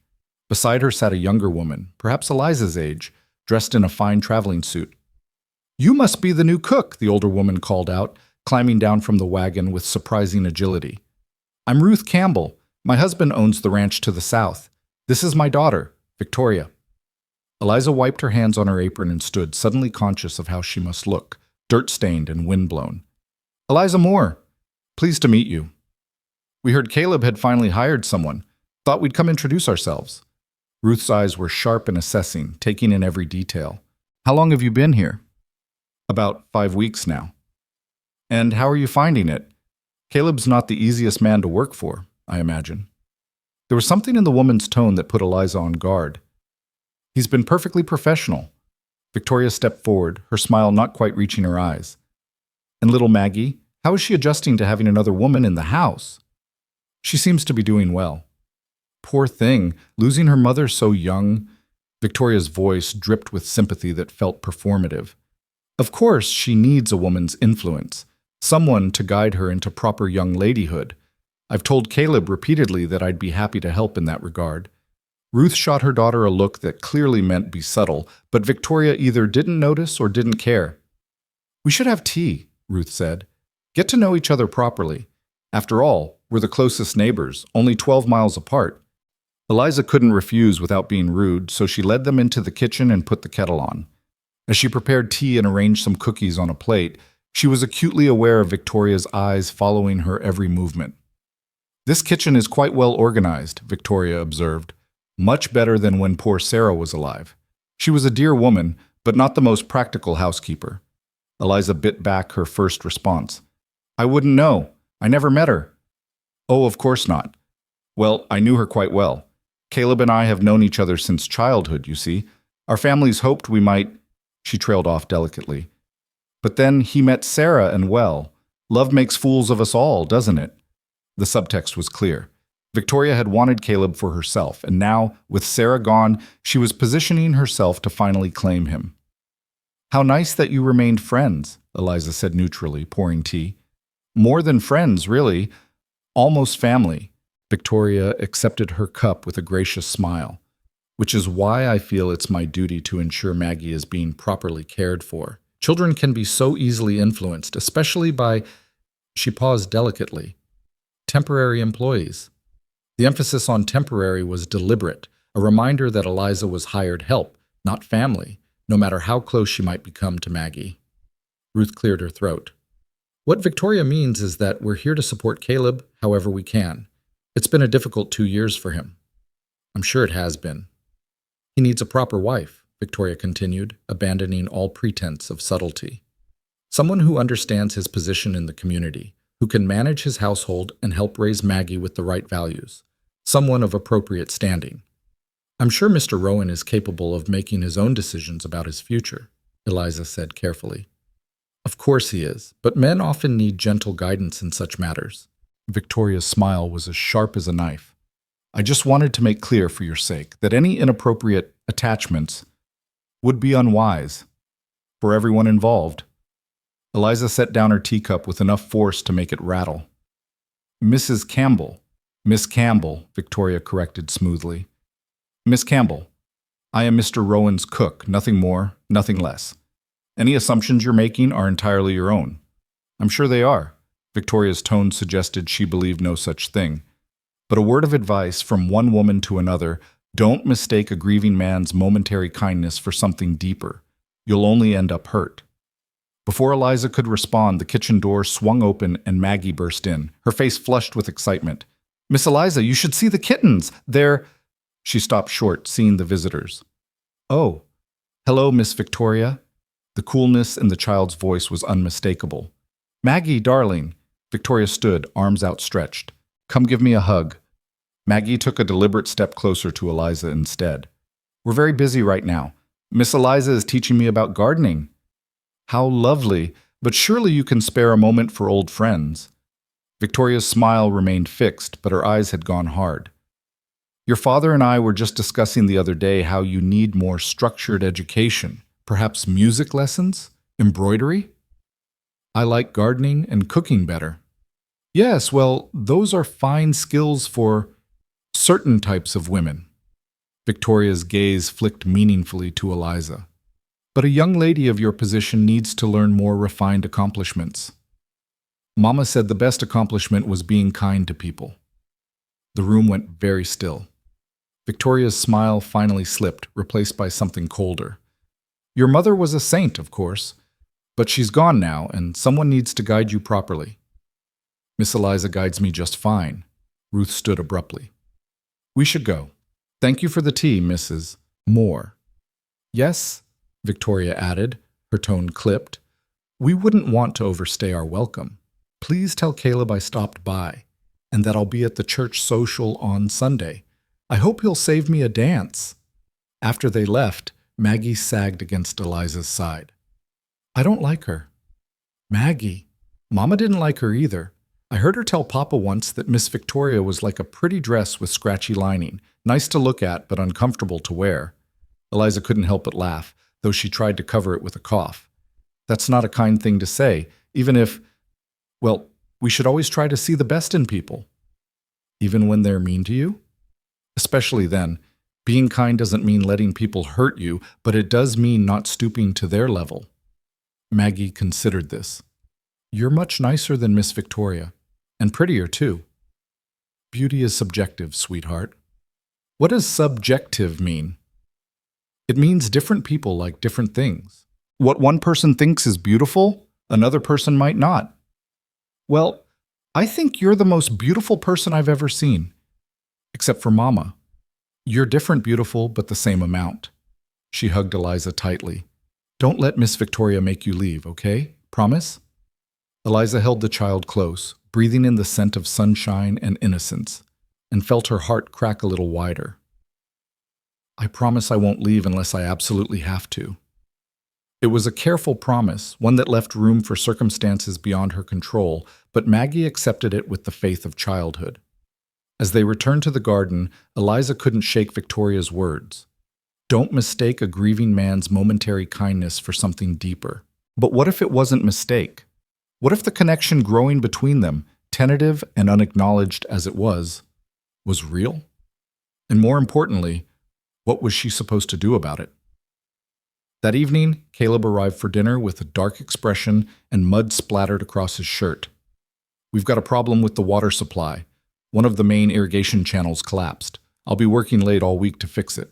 Beside her sat a younger woman, perhaps Eliza's age, dressed in a fine traveling suit. "You must be the new cook," the older woman called out, climbing down from the wagon with surprising agility. "I'm Ruth Campbell. My husband owns the ranch to the south. This is my daughter, Victoria." Eliza wiped her hands on her apron and stood, suddenly conscious of how she must look, dirt-stained and wind-blown. "Eliza Moore. Pleased to meet you. We heard Caleb had finally hired someone. Thought we'd come introduce ourselves." Ruth's eyes were sharp and assessing, taking in every detail. "How long have you been here?" "About 5 weeks now." "And how are you finding it? Caleb's not the easiest man to work for, I imagine." There was something in the woman's tone that put Eliza on guard. "He's been perfectly professional." Victoria stepped forward, her smile not quite reaching her eyes. "And little Maggie, how is she adjusting to having another woman in the house?" "She seems to be doing well." "Poor thing, losing her mother so young." Victoria's voice dripped with sympathy that felt performative. "Of course, she needs a woman's influence, someone to guide her into proper young ladyhood. I've told Caleb repeatedly that I'd be happy to help in that regard." Ruth shot her daughter a look that clearly meant be subtle, but Victoria either didn't notice or didn't care. "We should have tea," Ruth said. "Get to know each other properly. After all, we're the closest neighbors, only 12 miles apart." Eliza couldn't refuse without being rude, so she led them into the kitchen and put the kettle on. As she prepared tea and arranged some cookies on a plate, she was acutely aware of Victoria's eyes following her every movement. "This kitchen is quite well organized," Victoria observed. "Much better than when poor Sarah was alive. She was a dear woman, but not the most practical housekeeper." Eliza bit back her first response. "I wouldn't know. I never met her." "Oh, of course not. Well, I knew her quite well. Caleb and I have known each other since childhood, you see. Our families hoped we might—" She trailed off delicately. "But then he met Sarah and well, love makes fools of us all, doesn't it?" The subtext was clear. Victoria had wanted Caleb for herself, and now, with Sarah gone, she was positioning herself to finally claim him. "How nice that you remained friends," Eliza said neutrally, pouring tea. "More than friends, really. Almost family." Victoria accepted her cup with a gracious smile. "Which is why I feel it's my duty to ensure Maggie is being properly cared for. Children can be so easily influenced, especially by—" She paused delicately. "Temporary employees." The emphasis on temporary was deliberate, a reminder that Eliza was hired help, not family, no matter how close she might become to Maggie. Ruth cleared her throat. "What Victoria means is that we're here to support Caleb however we can. It's been a difficult 2 years for him." "I'm sure it has been." "He needs a proper wife," Victoria continued, abandoning all pretense of subtlety. "Someone who understands his position in the community, who can manage his household and help raise Maggie with the right values. Someone of appropriate standing." "I'm sure Mr. Rowan is capable of making his own decisions about his future," Eliza said carefully. "Of course he is, but men often need gentle guidance in such matters." Victoria's smile was as sharp as a knife. "I just wanted to make clear for your sake that any inappropriate attachments would be unwise for everyone involved." Eliza set down her teacup with enough force to make it rattle. "Mrs. Campbell." "Miss Campbell," Victoria corrected smoothly. "Miss Campbell, I am Mr. Rowan's cook, nothing more, nothing less. Any assumptions you're making are entirely your own." "I'm sure they are." Victoria's tone suggested she believed no such thing. But a word of advice from one woman to another: don't mistake a grieving man's momentary kindness for something deeper. You'll only end up hurt. Before Eliza could respond, the kitchen door swung open and Maggie burst in, her face flushed with excitement. "Miss Eliza, you should see the kittens! They're—" She stopped short, seeing the visitors. "Oh, hello, Miss Victoria." The coolness in the child's voice was unmistakable. "Maggie, darling." Victoria stood, arms outstretched. "Come give me a hug." Maggie took a deliberate step closer to Eliza instead. "We're very busy right now. Miss Eliza is teaching me about gardening." "How lovely, but surely you can spare a moment for old friends." Victoria's smile remained fixed, but her eyes had gone hard. "Your father and I were just discussing the other day how you need more structured education. Perhaps music lessons? Embroidery?" "I like gardening and cooking better." "Yes, well, those are fine skills for certain types of women." Victoria's gaze flicked meaningfully to Eliza. "But a young lady of your position needs to learn more refined accomplishments." Mama said the best accomplishment was being kind to people. The room went very still. Victoria's smile finally slipped, replaced by something colder. "Your mother was a saint, of course, but she's gone now, and someone needs to guide you properly." "Miss Eliza guides me just fine." Ruth stood abruptly. "We should go. Thank you for the tea, Mrs. Moore." "Yes," Victoria added, her tone clipped. "We wouldn't want to overstay our welcome. Please tell Caleb I stopped by, and that I'll be at the church social on Sunday. I hope he'll save me a dance." After they left, Maggie sagged against Eliza's side. "I don't like her." "Maggie, Mama didn't like her either. I heard her tell Papa once that Miss Victoria was like a pretty dress with scratchy lining, nice to look at but uncomfortable to wear." Eliza couldn't help but laugh, though she tried to cover it with a cough. "That's not a kind thing to say, even if, well, we should always try to see the best in people." "Even when they're mean to you?" "Especially then. Being kind doesn't mean letting people hurt you, but it does mean not stooping to their level." Maggie considered this. "You're much nicer than Miss Victoria, and prettier too." "Beauty is subjective, sweetheart." "What does subjective mean?" "It means different people like different things. What one person thinks is beautiful, another person might not." "Well, I think you're the most beautiful person I've ever seen. Except for Mama. You're different beautiful, but the same amount." She hugged Eliza tightly. "Don't let Miss Victoria make you leave, okay? Promise?" Eliza held the child close, breathing in the scent of sunshine and innocence, and felt her heart crack a little wider. "I promise I won't leave unless I absolutely have to." It was a careful promise, one that left room for circumstances beyond her control, but Maggie accepted it with the faith of childhood. As they returned to the garden, Eliza couldn't shake Victoria's words. Don't mistake a grieving man's momentary kindness for something deeper. But what if it wasn't mistake? What if the connection growing between them, tentative and unacknowledged as it was real? And more importantly, what was she supposed to do about it? That evening, Caleb arrived for dinner with a dark expression and mud splattered across his shirt. "We've got a problem with the water supply. One of the main irrigation channels collapsed. I'll be working late all week to fix it."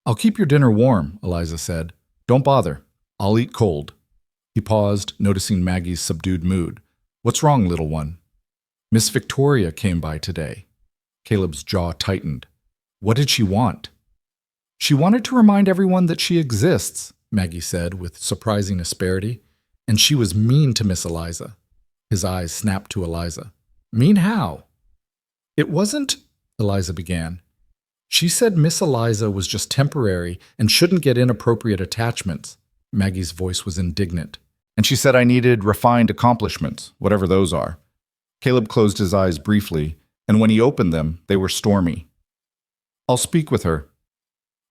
"I'll keep your dinner warm," Eliza said. "Don't bother. I'll eat cold." He paused, noticing Maggie's subdued mood. "What's wrong, little one?" "Miss Victoria came by today." Caleb's jaw tightened. "What did she want?" "She wanted to remind everyone that she exists," Maggie said with surprising asperity. "And she was mean to Miss Eliza." His eyes snapped to Eliza. "Mean how?" "It wasn't," Eliza began. "She said Miss Eliza was just temporary and shouldn't get inappropriate attachments." Maggie's voice was indignant. "And she said I needed refined accomplishments, whatever those are." Caleb closed his eyes briefly, and when he opened them, they were stormy. "I'll speak with her."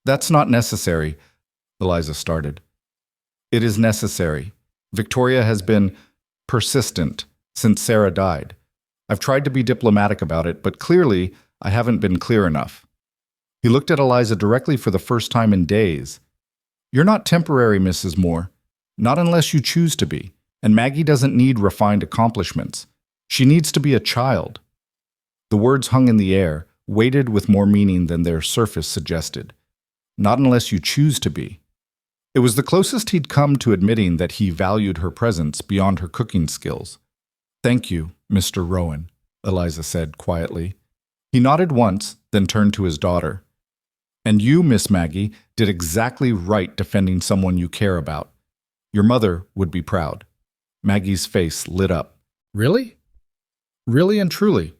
"That's not necessary," Eliza started. "It is necessary. Victoria has been persistent since Sarah died. I've tried to be diplomatic about it, but clearly I haven't been clear enough." He looked at Eliza directly for the first time in days. "You're not temporary, Mrs. Moore. Not unless you choose to be. And Maggie doesn't need refined accomplishments. She needs to be a child." The words hung in the air, weighted with more meaning than their surface suggested. Not unless you choose to be. It was the closest he'd come to admitting that he valued her presence beyond her cooking skills. "Thank you, Mr. Rowan," Eliza said quietly. He nodded once, then turned to his daughter. And you, Miss Maggie, did exactly right defending someone you care about. Your mother would be proud. Maggie's face lit up. Really? Really and truly.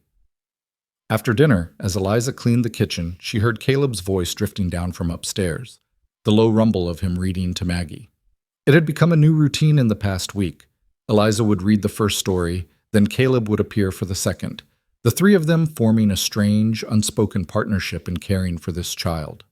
After dinner, as Eliza cleaned the kitchen, she heard Caleb's voice drifting down from upstairs, the low rumble of him reading to Maggie. It had become a new routine in the past week. Eliza would read the first story, then Caleb would appear for the second, the three of them forming a strange, unspoken partnership in caring for this child.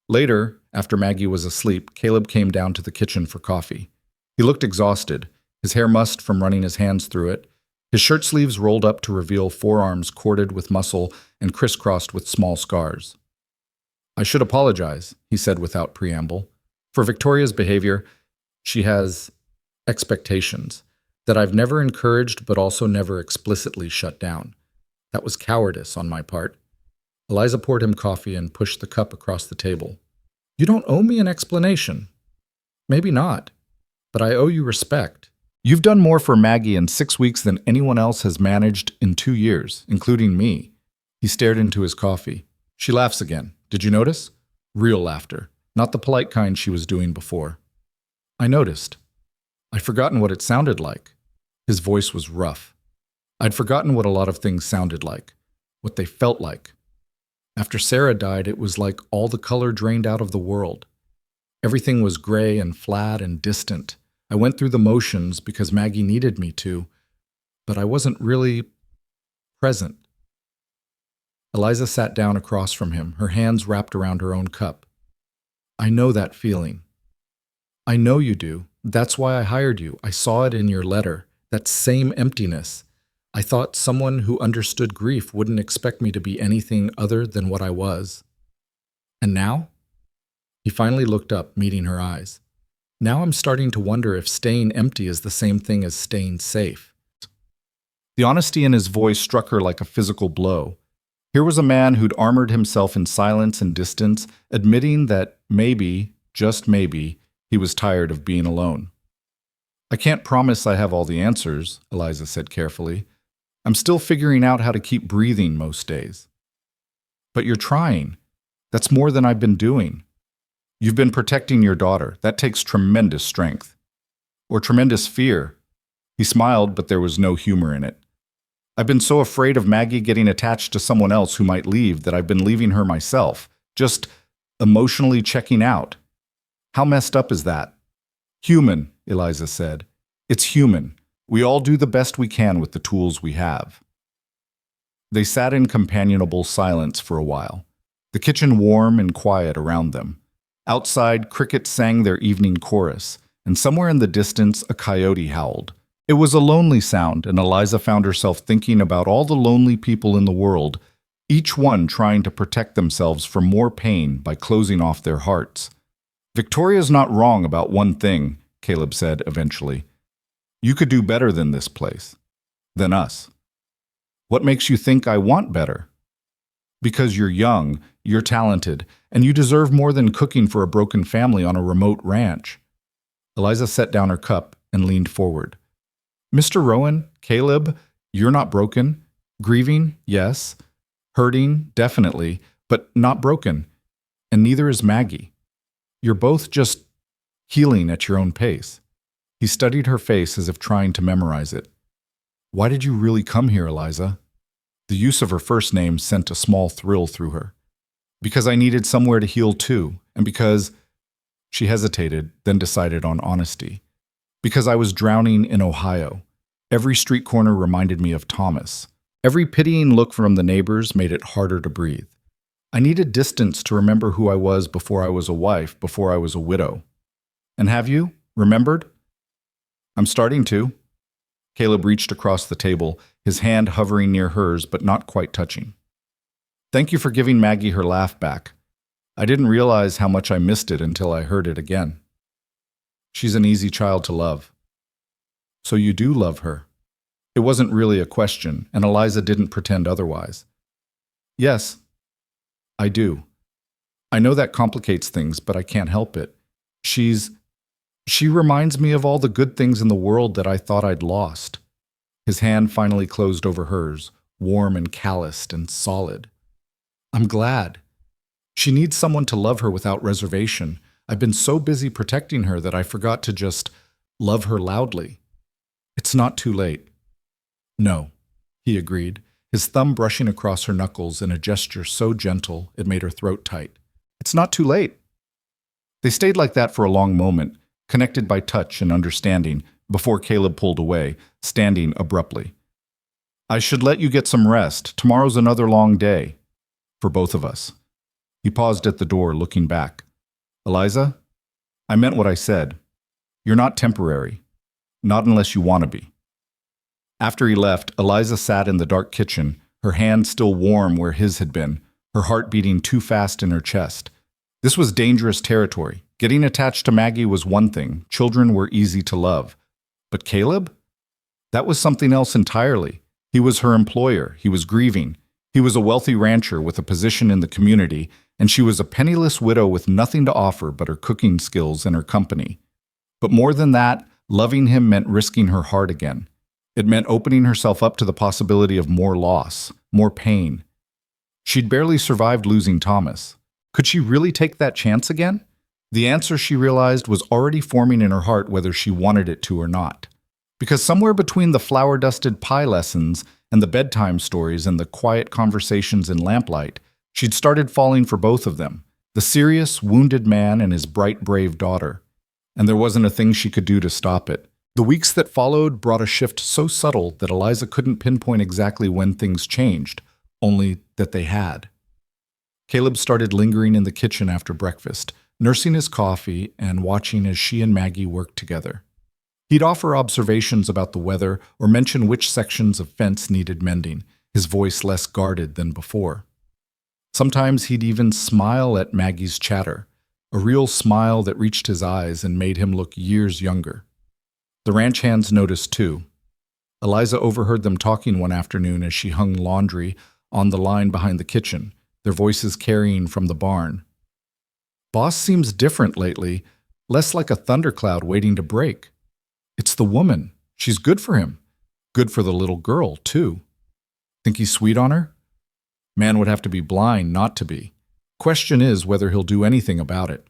Later, after Maggie was asleep, Caleb came down to the kitchen for coffee. He looked exhausted, his hair mussed from running his hands through it, his shirt sleeves rolled up to reveal forearms corded with muscle and crisscrossed with small scars. I should apologize, he said without preamble. For Victoria's behavior, she has expectations that I've never encouraged but also never explicitly shut down. That was cowardice on my part. Eliza poured him coffee and pushed the cup across the table. You don't owe me an explanation. Maybe not, but I owe you respect. You've done more for Maggie in 6 weeks than anyone else has managed in 2 years, including me. He stared into his coffee. She laughs again. Did you notice? Real laughter, not the polite kind she was doing before. I noticed. I'd forgotten what it sounded like. His voice was rough. I'd forgotten what a lot of things sounded like, what they felt like. After Sarah died, it was like all the color drained out of the world. Everything was gray and flat and distant. I went through the motions because Maggie needed me to, but I wasn't really present. Eliza sat down across from him, her hands wrapped around her own cup. I know that feeling. I know you do. That's why I hired you. I saw it in your letter, that same emptiness. I thought someone who understood grief wouldn't expect me to be anything other than what I was. And now? He finally looked up, meeting her eyes. Now I'm starting to wonder if staying empty is the same thing as staying safe. The honesty in his voice struck her like a physical blow. Here was a man who'd armored himself in silence and distance, admitting that maybe, just maybe, he was tired of being alone. I can't promise I have all the answers, Eliza said carefully. I'm still figuring out how to keep breathing most days. But you're trying. That's more than I've been doing. You've been protecting your daughter. That takes tremendous strength. Or tremendous fear. He smiled, but there was no humor in it. I've been so afraid of Maggie getting attached to someone else who might leave that I've been leaving her myself, just emotionally checking out. How messed up is that? Human, Eliza said. It's human. We all do the best we can with the tools we have. They sat in companionable silence for a while, the kitchen warm and quiet around them. Outside, crickets sang their evening chorus, and somewhere in the distance, a coyote howled. It was a lonely sound, and Eliza found herself thinking about all the lonely people in the world, each one trying to protect themselves from more pain by closing off their hearts. Victoria's not wrong about one thing, Caleb said eventually. You could do better than this place, than us. What makes you think I want better? Because you're young, you're talented, and you deserve more than cooking for a broken family on a remote ranch. Eliza set down her cup and leaned forward. Mr. Rowan, Caleb, you're not broken. Grieving, yes. Hurting, definitely, but not broken. And neither is Maggie. You're both just healing at your own pace. He studied her face as if trying to memorize it. Why did you really come here, Eliza? The use of her first name sent a small thrill through her. Because I needed somewhere to heal too, and because... She hesitated, then decided on honesty. Because I was drowning in Ohio. Every street corner reminded me of Thomas. Every pitying look from the neighbors made it harder to breathe. I needed distance to remember who I was before I was a wife, before I was a widow. And have you remembered? I'm starting to. Caleb reached across the table, his hand hovering near hers but not quite touching. Thank you for giving Maggie her laugh back. I didn't realize how much I missed it until I heard it again. She's an easy child to love. So you do love her? It wasn't really a question, and Eliza didn't pretend otherwise. Yes, I do. I know that complicates things, but I can't help it. She reminds me of all the good things in the world that I thought I'd lost. His hand finally closed over hers, warm and calloused and solid. I'm glad. She needs someone to love her without reservation. I've been so busy protecting her that I forgot to just love her loudly. It's not too late. No, he agreed, his thumb brushing across her knuckles in a gesture so gentle it made her throat tight. It's not too late. They stayed like that for a long moment, connected by touch and understanding, before Caleb pulled away, standing abruptly. I should let you get some rest. Tomorrow's another long day. For both of us. He paused at the door, looking back. Eliza, I meant what I said. You're not temporary. Not unless you want to be. After he left, Eliza sat in the dark kitchen, her hand still warm where his had been, her heart beating too fast in her chest. This was dangerous territory. Getting attached to Maggie was one thing. Children were easy to love. But Caleb? That was something else entirely. He was her employer. He was grieving. He was a wealthy rancher with a position in the community, and she was a penniless widow with nothing to offer but her cooking skills and her company. But more than that, loving him meant risking her heart again. It meant opening herself up to the possibility of more loss, more pain. She'd barely survived losing Thomas. Could she really take that chance again? The answer, she realized, was already forming in her heart whether she wanted it to or not. Because somewhere between the flower-dusted pie lessons and the bedtime stories and the quiet conversations in lamplight, she'd started falling for both of them, the serious, wounded man and his bright, brave daughter. And there wasn't a thing she could do to stop it. The weeks that followed brought a shift so subtle that Eliza couldn't pinpoint exactly when things changed, only that they had. Caleb started lingering in the kitchen after breakfast, nursing his coffee and watching as she and Maggie worked together. He'd offer observations about the weather or mention which sections of fence needed mending, his voice less guarded than before. Sometimes he'd even smile at Maggie's chatter, a real smile that reached his eyes and made him look years younger. The ranch hands noticed too. Eliza overheard them talking one afternoon as she hung laundry on the line behind the kitchen, their voices carrying from the barn. Boss seems different lately, less like a thundercloud waiting to break. It's the woman. She's good for him. Good for the little girl, too. Think he's sweet on her? Man would have to be blind not to be. Question is whether he'll do anything about it.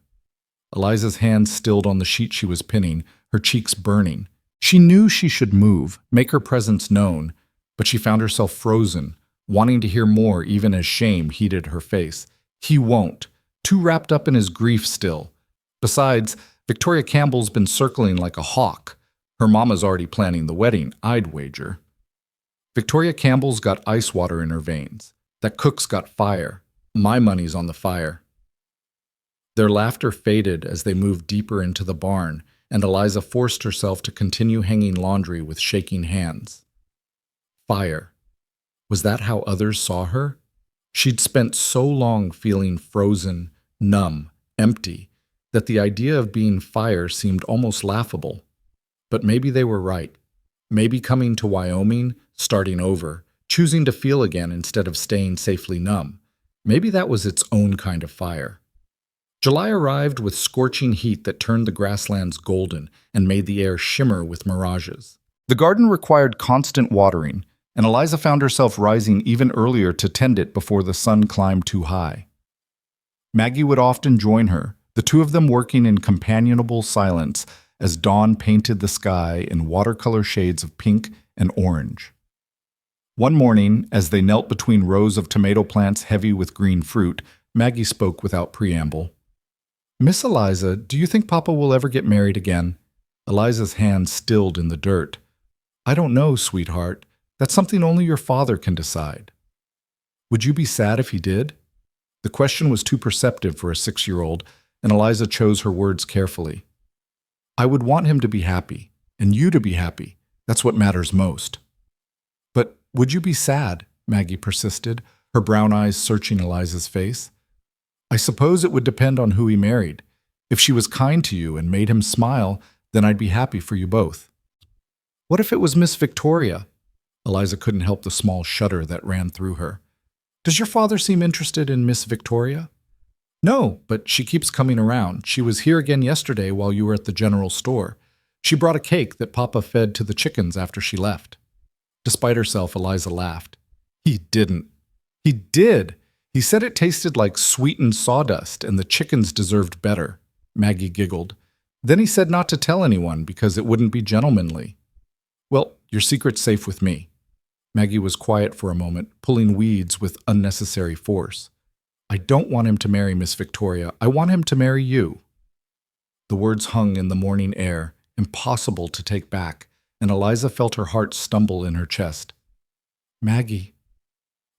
Eliza's hands stilled on the sheet she was pinning, her cheeks burning. She knew she should move, make her presence known, but she found herself frozen, wanting to hear more even as shame heated her face. He won't. Too wrapped up in his grief still. Besides, Victoria Campbell's been circling like a hawk. Her mama's already planning the wedding, I'd wager. Victoria Campbell's got ice water in her veins. That cook's got fire. My money's on the fire. Their laughter faded as they moved deeper into the barn, and Eliza forced herself to continue hanging laundry with shaking hands. Fire. Was that how others saw her? She'd spent so long feeling frozen, numb, empty, that the idea of being fire seemed almost laughable. But maybe they were right. Maybe coming to Wyoming, starting over, choosing to feel again instead of staying safely numb. Maybe that was its own kind of fire. July arrived with scorching heat that turned the grasslands golden and made the air shimmer with mirages. The garden required constant watering, and Eliza found herself rising even earlier to tend it before the sun climbed too high. Maggie would often join her, the two of them working in companionable silence as dawn painted the sky in watercolor shades of pink and orange. One morning, as they knelt between rows of tomato plants heavy with green fruit, Maggie spoke without preamble. Miss Eliza, do you think Papa will ever get married again? Eliza's hand stilled in the dirt. I don't know, sweetheart. That's something only your father can decide. Would you be sad if he did? The question was too perceptive for a 6-year-old, and Eliza chose her words carefully. I would want him to be happy, and you to be happy. That's what matters most. But would you be sad? Maggie persisted, her brown eyes searching Eliza's face. I suppose it would depend on who he married. If she was kind to you and made him smile, then I'd be happy for you both. What if it was Miss Victoria? Eliza couldn't help the small shudder that ran through her. Does your father seem interested in Miss Victoria? No, but she keeps coming around. She was here again yesterday while you were at the general store. She brought a cake that Papa fed to the chickens after she left. Despite herself, Eliza laughed. He didn't. He did. He said it tasted like sweetened sawdust and the chickens deserved better, Maggie giggled. Then he said not to tell anyone because it wouldn't be gentlemanly. Well, your secret's safe with me. Maggie was quiet for a moment, pulling weeds with unnecessary force. I don't want him to marry Miss Victoria. I want him to marry you. The words hung in the morning air, impossible to take back, and Eliza felt her heart stumble in her chest. Maggie,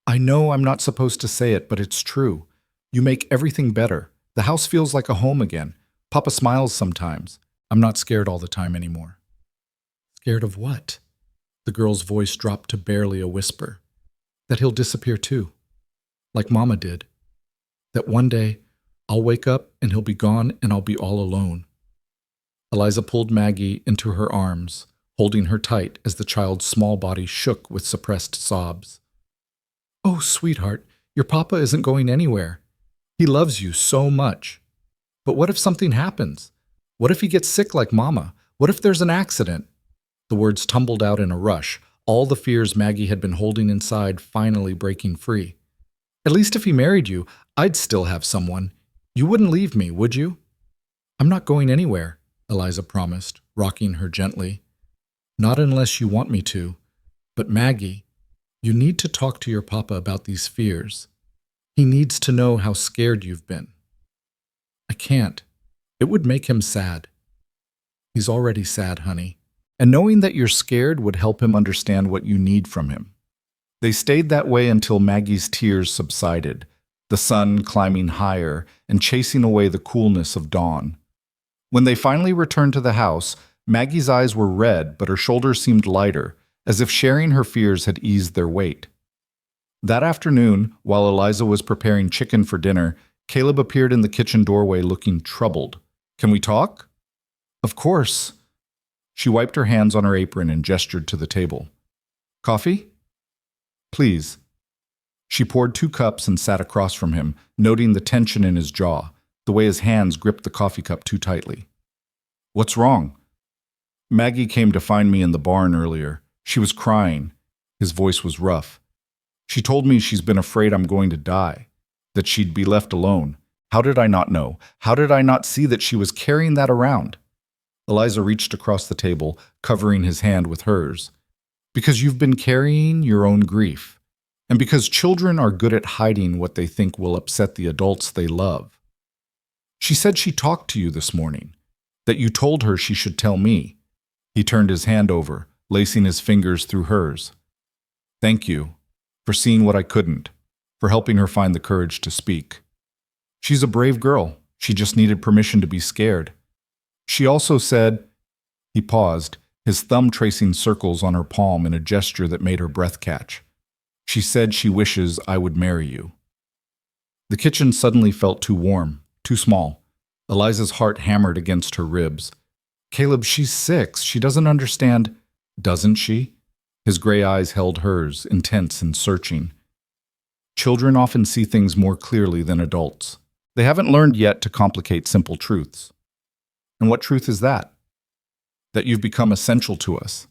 I know I'm not supposed to say it, but it's true. You make everything better. The house feels like a home again. Papa smiles sometimes. I'm not scared all the time anymore. Scared of what? The girl's voice dropped to barely a whisper. That he'll disappear too, like Mama did. That one day I'll wake up and he'll be gone and I'll be all alone. Eliza pulled Maggie into her arms, holding her tight as the child's small body shook with suppressed sobs. Oh, sweetheart, your papa isn't going anywhere. He loves you so much. But what if something happens? What if he gets sick like Mama? What if there's an accident? The words tumbled out in a rush, all the fears Maggie had been holding inside finally breaking free. At least if he married you, I'd still have someone. You wouldn't leave me, would you? I'm not going anywhere, Eliza promised, rocking her gently. Not unless you want me to. But Maggie, you need to talk to your papa about these fears. He needs to know how scared you've been. I can't. It would make him sad. He's already sad, honey. And knowing that you're scared would help him understand what you need from him. They stayed that way until Maggie's tears subsided, the sun climbing higher and chasing away the coolness of dawn. When they finally returned to the house, Maggie's eyes were red, but her shoulders seemed lighter, as if sharing her fears had eased their weight. That afternoon, while Eliza was preparing chicken for dinner, Caleb appeared in the kitchen doorway looking troubled. Can we talk? Of course. She wiped her hands on her apron and gestured to the table. Coffee? Please. She poured 2 cups and sat across from him, noting the tension in his jaw, the way his hands gripped the coffee cup too tightly. What's wrong? Maggie came to find me in the barn earlier. She was crying. His voice was rough. She told me she's been afraid I'm going to die, that she'd be left alone. How did I not know? How did I not see that she was carrying that around? Eliza reached across the table, covering his hand with hers. Because you've been carrying your own grief, and because children are good at hiding what they think will upset the adults they love. She said she talked to you this morning, that you told her she should tell me. He turned his hand over, lacing his fingers through hers. Thank you for seeing what I couldn't, for helping her find the courage to speak. She's a brave girl. She just needed permission to be scared. She also said, he paused, his thumb tracing circles on her palm in a gesture that made her breath catch. She said she wishes I would marry you. The kitchen suddenly felt too warm, too small. Eliza's heart hammered against her ribs. Caleb, she's 6. She doesn't understand. Doesn't she? His gray eyes held hers, intense and searching. Children often see things more clearly than adults. They haven't learned yet to complicate simple truths. And what truth is that? That you've become essential to us.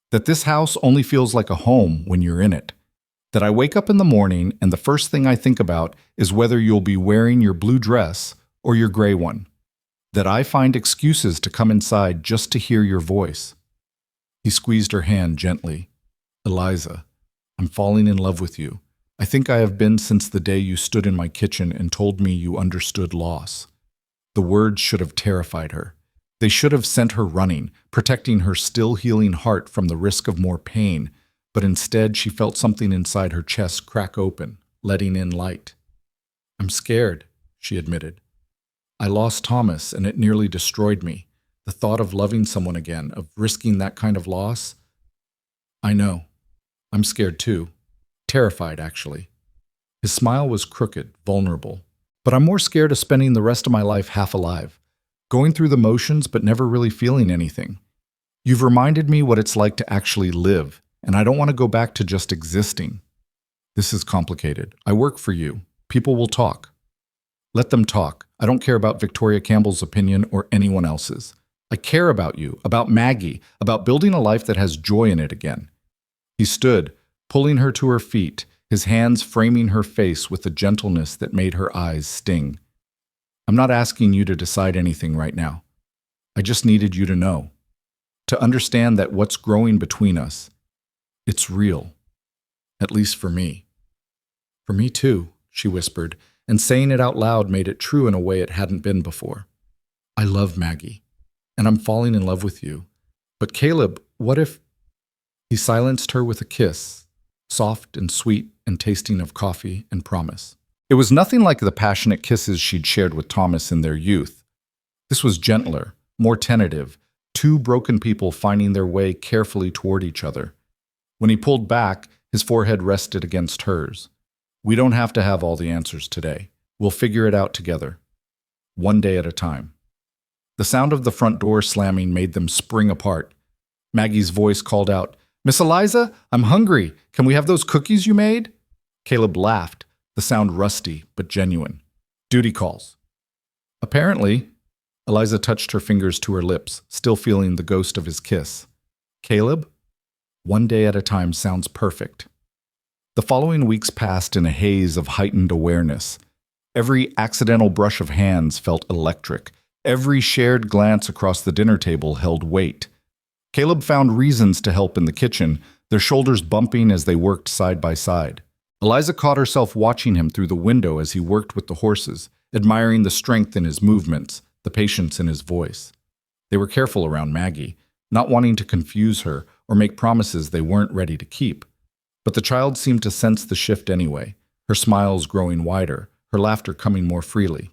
That this house only feels like a home when you're in it. That I wake up in the morning and the first thing I think about is whether you'll be wearing your blue dress or your gray one. That I find excuses to come inside just to hear your voice. He squeezed her hand gently. Eliza, I'm falling in love with you. I think I have been since the day you stood in my kitchen and told me you understood loss. The words should have terrified her. They should have sent her running, protecting her still healing heart from the risk of more pain, but instead she felt something inside her chest crack open, letting in light. I'm scared, she admitted. I lost Thomas and it nearly destroyed me. The thought of loving someone again, of risking that kind of loss. I know. I'm scared too. Terrified, actually. His smile was crooked, vulnerable. But I'm more scared of spending the rest of my life half alive, going through the motions but never really feeling anything. You've reminded me what it's like to actually live, and I don't want to go back to just existing. This is complicated. I work for you. People will talk. Let them talk. I don't care about Victoria Campbell's opinion or anyone else's. I care about you, about Maggie, about building a life that has joy in it again. He stood, pulling her to her feet, his hands framing her face with a gentleness that made her eyes sting. I'm not asking you to decide anything right now. I just needed you to know, to understand that what's growing between us, it's real, at least for me. For me too, she whispered, and saying it out loud made it true in a way it hadn't been before. I love Maggie, and I'm falling in love with you. But Caleb, what if... He silenced her with a kiss, soft and sweet and tasting of coffee and promise. It was nothing like the passionate kisses she'd shared with Thomas in their youth. This was gentler, more tentative, two broken people finding their way carefully toward each other. When he pulled back, his forehead rested against hers. We don't have to have all the answers today. We'll figure it out together, one day at a time. The sound of the front door slamming made them spring apart. Maggie's voice called out, Miss Eliza, I'm hungry. Can we have those cookies you made? Caleb laughed, the sound rusty but genuine. Duty calls. Apparently, Eliza touched her fingers to her lips, still feeling the ghost of his kiss. Caleb, one day at a time sounds perfect. The following weeks passed in a haze of heightened awareness. Every accidental brush of hands felt electric. Every shared glance across the dinner table held weight. Caleb found reasons to help in the kitchen, their shoulders bumping as they worked side by side. Eliza caught herself watching him through the window as he worked with the horses, admiring the strength in his movements, the patience in his voice. They were careful around Maggie, not wanting to confuse her or make promises they weren't ready to keep. But the child seemed to sense the shift anyway, her smiles growing wider, her laughter coming more freely.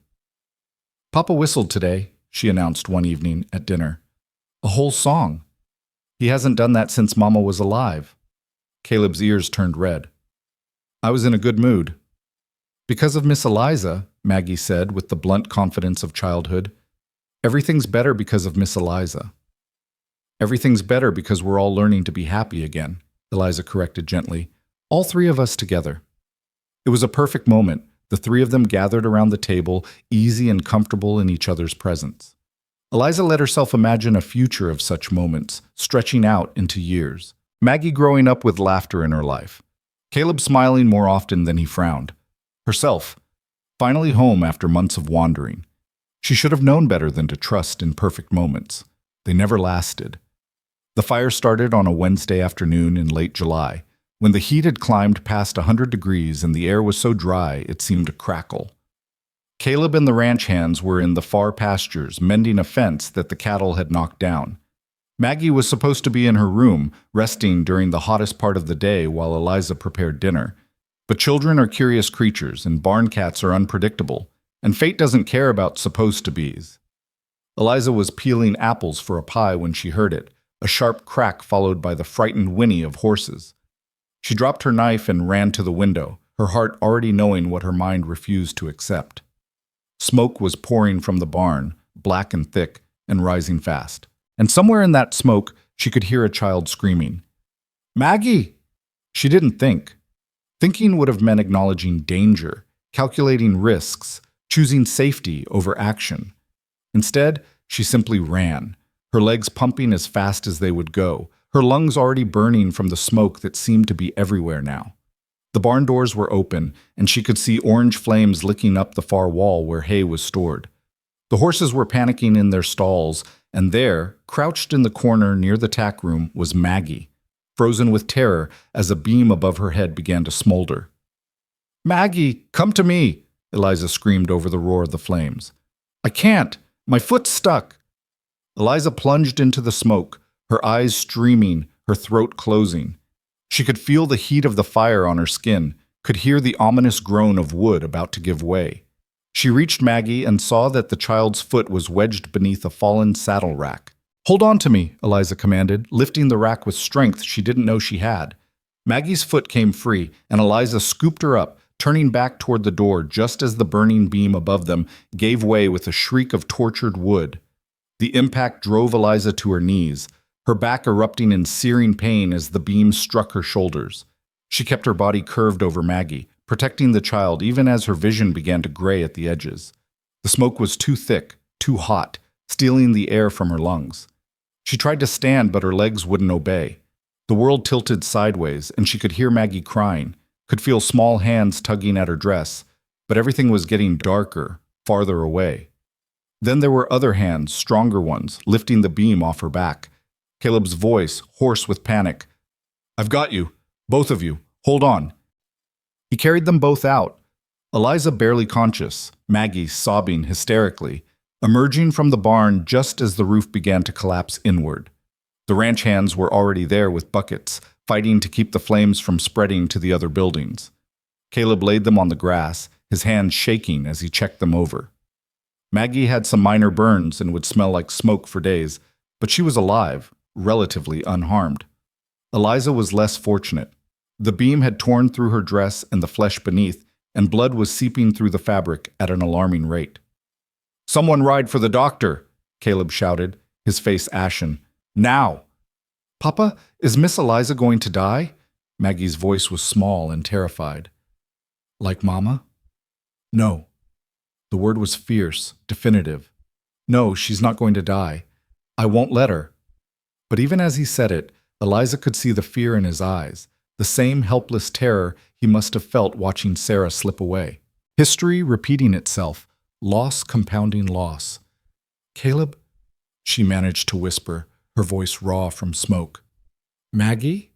Papa whistled today, she announced one evening at dinner. A whole song. He hasn't done that since Mama was alive. Caleb's ears turned red. I was in a good mood. Because of Miss Eliza, Maggie said with the blunt confidence of childhood. Everything's better because of Miss Eliza. Everything's better because we're all learning to be happy again, Eliza corrected gently. All three of us together. It was a perfect moment, the three of them gathered around the table, easy and comfortable in each other's presence. Eliza let herself imagine a future of such moments, stretching out into years. Maggie growing up with laughter in her life. Caleb smiling more often than he frowned. Herself, finally home after months of wandering. She should have known better than to trust in perfect moments. They never lasted. The fire started on a Wednesday afternoon in late July, when the heat had climbed past 100 degrees and the air was so dry it seemed to crackle. Caleb and the ranch hands were in the far pastures, mending a fence that the cattle had knocked down. Maggie was supposed to be in her room, resting during the hottest part of the day while Eliza prepared dinner. But children are curious creatures, and barn cats are unpredictable, and fate doesn't care about supposed-to-bes. Eliza was peeling apples for a pie when she heard it, a sharp crack followed by the frightened whinny of horses. She dropped her knife and ran to the window, her heart already knowing what her mind refused to accept. Smoke was pouring from the barn, black and thick, and rising fast. And somewhere in that smoke, she could hear a child screaming. Maggie! She didn't think. Thinking would have meant acknowledging danger, calculating risks, choosing safety over action. Instead, she simply ran, her legs pumping as fast as they would go, her lungs already burning from the smoke that seemed to be everywhere now. The barn doors were open, and she could see orange flames licking up the far wall where hay was stored. The horses were panicking in their stalls, and there, crouched in the corner near the tack room, was Maggie, frozen with terror as a beam above her head began to smolder. Maggie, come to me, Eliza screamed over the roar of the flames. I can't. My foot's stuck. Eliza plunged into the smoke, her eyes streaming, her throat closing. She could feel the heat of the fire on her skin, could hear the ominous groan of wood about to give way. She reached Maggie and saw that the child's foot was wedged beneath a fallen saddle rack. Hold on to me, Eliza commanded, lifting the rack with strength she didn't know she had. Maggie's foot came free, and Eliza scooped her up, turning back toward the door just as the burning beam above them gave way with a shriek of tortured wood. The impact drove Eliza to her knees, her back erupting in searing pain as the beam struck her shoulders. She kept her body curved over Maggie, protecting the child even as her vision began to gray at the edges. The smoke was too thick, too hot, stealing the air from her lungs. She tried to stand, but her legs wouldn't obey. The world tilted sideways, and she could hear Maggie crying, could feel small hands tugging at her dress, but everything was getting darker, farther away. Then there were other hands, stronger ones, lifting the beam off her back. Caleb's voice, hoarse with panic. "I've got you. Both of you. Hold on." He carried them both out. Eliza barely conscious, Maggie sobbing hysterically, emerging from the barn just as the roof began to collapse inward. The ranch hands were already there with buckets, fighting to keep the flames from spreading to the other buildings. Caleb laid them on the grass, his hands shaking as he checked them over. Maggie had some minor burns and would smell like smoke for days, but she was alive, relatively unharmed. Eliza was less fortunate. The beam had torn through her dress and the flesh beneath, and blood was seeping through the fabric at an alarming rate. "Someone ride for the doctor," Caleb shouted, his face ashen. "Now!" "Papa, is Miss Eliza going to die?" Maggie's voice was small and terrified. "Like Mama?" "No." The word was fierce, definitive. "No, she's not going to die. I won't let her." But even as he said it, Eliza could see the fear in his eyes, the same helpless terror he must have felt watching Sarah slip away. History repeating itself, loss compounding loss. "Caleb?" she managed to whisper, her voice raw from smoke. "Maggie?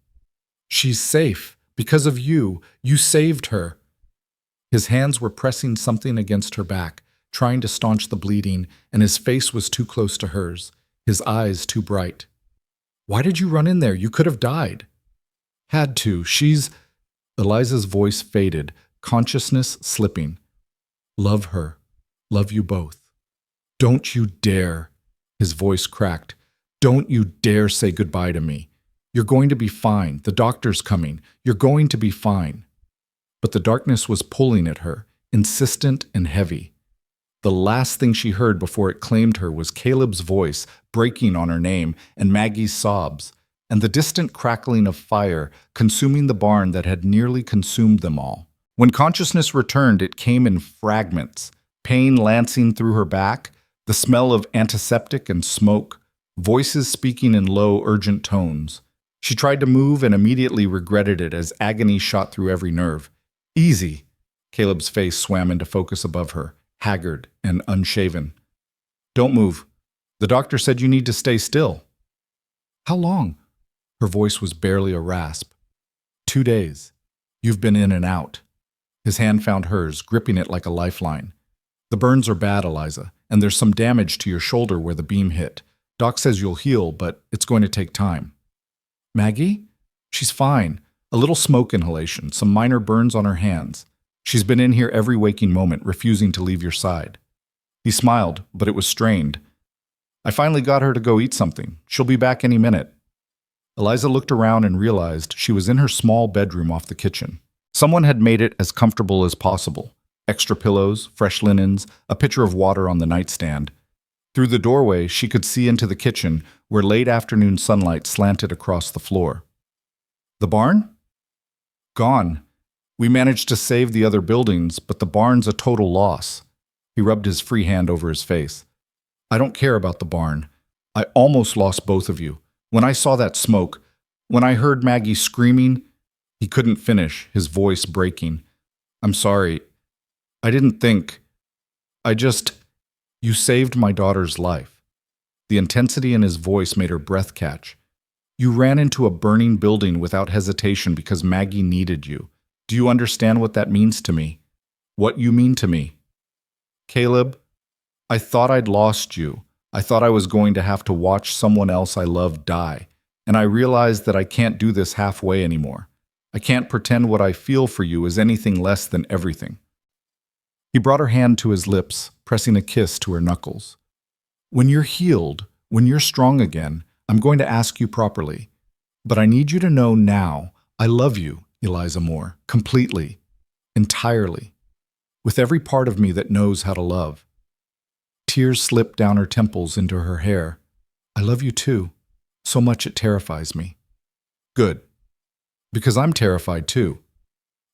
She's safe. Because of you. You saved her." His hands were pressing something against her back, trying to staunch the bleeding, and his face was too close to hers, his eyes too bright. "Why did you run in there? You could have died." "Had to. She's—" Eliza's voice faded, consciousness slipping. "Love her. Love you both. Don't you dare." His voice cracked. "Don't you dare say goodbye to me. You're going to be fine. The doctor's coming. You're going to be fine." But the darkness was pulling at her, insistent and heavy. The last thing she heard before it claimed her was Caleb's voice breaking on her name and Maggie's sobs, and the distant crackling of fire consuming the barn that had nearly consumed them all. When consciousness returned, it came in fragments, pain lancing through her back, the smell of antiseptic and smoke, voices speaking in low, urgent tones. She tried to move and immediately regretted it as agony shot through every nerve. "Easy." Caleb's face swam into focus above her, haggard and unshaven. "Don't move. The doctor said you need to stay still." "How long?" Her voice was barely a rasp. 2 days. You've been in and out." His hand found hers, gripping it like a lifeline. "The burns are bad, Eliza, and there's some damage to your shoulder where the beam hit. Doc says you'll heal, but it's going to take time." "Maggie? She's fine. A little smoke inhalation, some minor burns on her hands. She's been in here every waking moment, refusing to leave your side." He smiled, but it was strained. "I finally got her to go eat something. She'll be back any minute." Eliza looked around and realized she was in her small bedroom off the kitchen. Someone had made it as comfortable as possible. Extra pillows, fresh linens, a pitcher of water on the nightstand. Through the doorway, she could see into the kitchen, where late afternoon sunlight slanted across the floor. "The barn?" "Gone. We managed to save the other buildings, but the barn's a total loss." He rubbed his free hand over his face. "I don't care about the barn. I almost lost both of you. When I saw that smoke, when I heard Maggie screaming—" He couldn't finish, his voice breaking. "I'm sorry. I didn't think. You saved my daughter's life." The intensity in his voice made her breath catch. "You ran into a burning building without hesitation because Maggie needed you. Do you understand what that means to me? What you mean to me?" "Caleb, I thought I'd lost you. I thought I was going to have to watch someone else I loved die. And I realized that I can't do this halfway anymore. I can't pretend what I feel for you is anything less than everything." He brought her hand to his lips, pressing a kiss to her knuckles. "When you're healed, when you're strong again, I'm going to ask you properly. But I need you to know now, I love you, Eliza Moore, completely, entirely, with every part of me that knows how to love." Tears slipped down her temples into her hair. "I love you too, so much it terrifies me." "Good. Because I'm terrified too.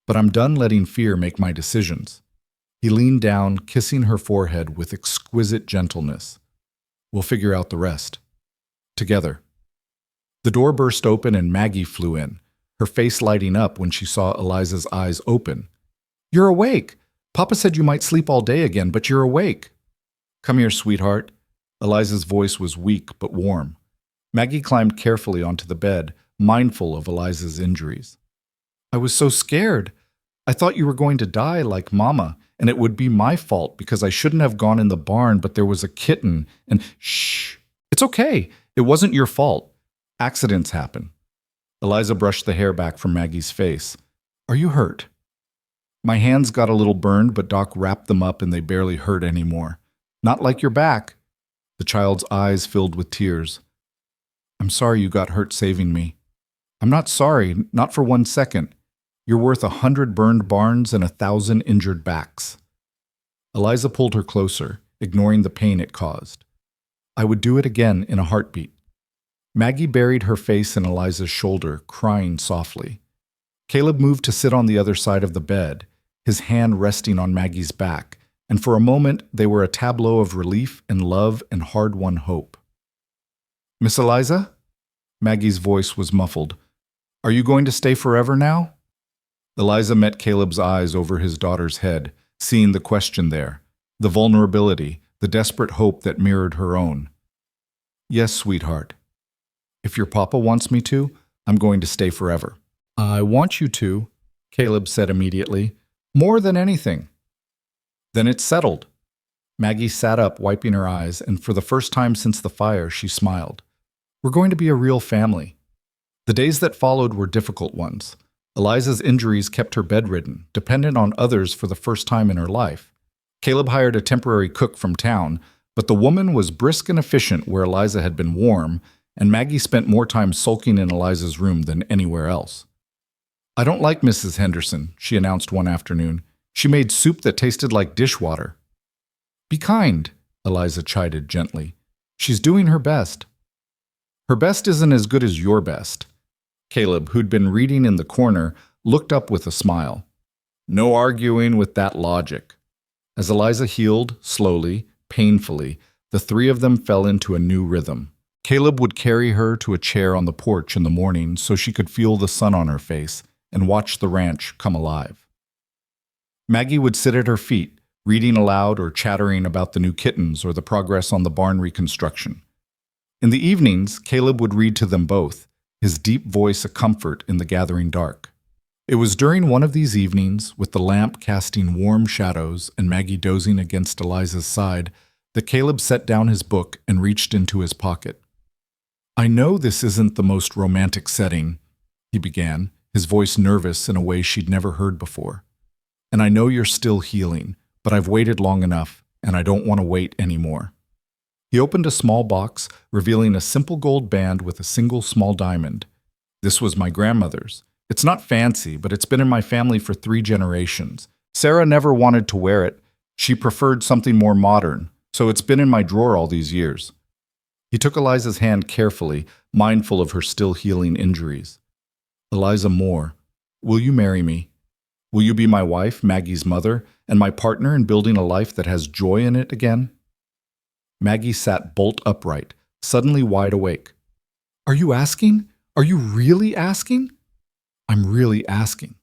But I'm done letting fear make my decisions." He leaned down, kissing her forehead with exquisite gentleness. "We'll figure out the rest. Together." The door burst open and Maggie flew in. her face lighting up when she saw Eliza's eyes open. "You're awake! Papa said you might sleep all day again, but you're awake." "Come here, sweetheart." Eliza's voice was weak but warm. Maggie climbed carefully onto the bed, mindful of Eliza's injuries. "I was so scared. I thought you were going to die like Mama, and it would be my fault because I shouldn't have gone in the barn, but there was a kitten, and shh. It's okay. It wasn't your fault. Accidents happen." Eliza brushed the hair back from Maggie's face. "Are you hurt?" "My hands got a little burned, but Doc wrapped them up and they barely hurt anymore. Not like your back." The child's eyes filled with tears. "I'm sorry you got hurt saving me." "I'm not sorry, not for 1 second. You're worth 100 burned barns and 1,000 injured backs." Eliza pulled her closer, ignoring the pain it caused. "I would do it again in a heartbeat." Maggie buried her face in Eliza's shoulder, crying softly. Caleb moved to sit on the other side of the bed, his hand resting on Maggie's back, and for a moment they were a tableau of relief and love and hard-won hope. "Miss Eliza?" Maggie's voice was muffled. "Are you going to stay forever now?" Eliza met Caleb's eyes over his daughter's head, seeing the question there, the vulnerability, the desperate hope that mirrored her own. "Yes, sweetheart. If your papa wants me to, I'm going to stay forever." "I want you to," Caleb said immediately, "more than anything." "Then it's settled." Maggie sat up, wiping her eyes, and for the first time since the fire, she smiled. "We're going to be a real family." The days that followed were difficult ones. Eliza's injuries kept her bedridden, dependent on others for the first time in her life. Caleb hired a temporary cook from town, but the woman was brisk and efficient where Eliza had been warm, and Maggie spent more time sulking in Eliza's room than anywhere else. "I don't like Mrs. Henderson," she announced one afternoon. "She made soup that tasted like dishwater." "Be kind," Eliza chided gently. "She's doing her best." "Her best isn't as good as your best." Caleb, who'd been reading in the corner, looked up with a smile. "No arguing with that logic." As Eliza healed, slowly, painfully, the three of them fell into a new rhythm. Caleb would carry her to a chair on the porch in the morning so she could feel the sun on her face and watch the ranch come alive. Maggie would sit at her feet, reading aloud or chattering about the new kittens or the progress on the barn reconstruction. In the evenings, Caleb would read to them both, his deep voice a comfort in the gathering dark. It was during one of these evenings, with the lamp casting warm shadows and Maggie dozing against Eliza's side, that Caleb set down his book and reached into his pocket. "I know this isn't the most romantic setting," he began, his voice nervous in a way she'd never heard before. "And I know you're still healing, but I've waited long enough, and I don't want to wait anymore." He opened a small box, revealing a simple gold band with a single small diamond. "This was my grandmother's. It's not fancy, but it's been in my family for 3 generations. Sarah never wanted to wear it. She preferred something more modern, so it's been in my drawer all these years." He took Eliza's hand carefully, mindful of her still healing injuries. "Eliza Moore, will you marry me? Will you be my wife, Maggie's mother, and my partner in building a life that has joy in it again?" Maggie sat bolt upright, suddenly wide awake. "Are you asking? Are you really asking?" "I'm really asking."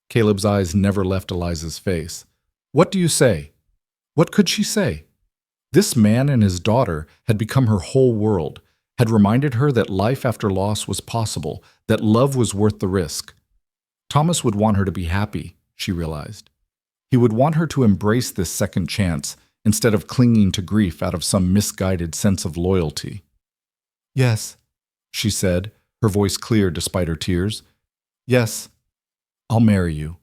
Caleb's eyes never left Eliza's face. "What do you say?" What could she say? This man and his daughter had become her whole world, had reminded her that life after loss was possible, that love was worth the risk. Thomas would want her to be happy, she realized. He would want her to embrace this second chance, instead of clinging to grief out of some misguided sense of loyalty. "Yes," she said, her voice clear despite her tears. "Yes, I'll marry you."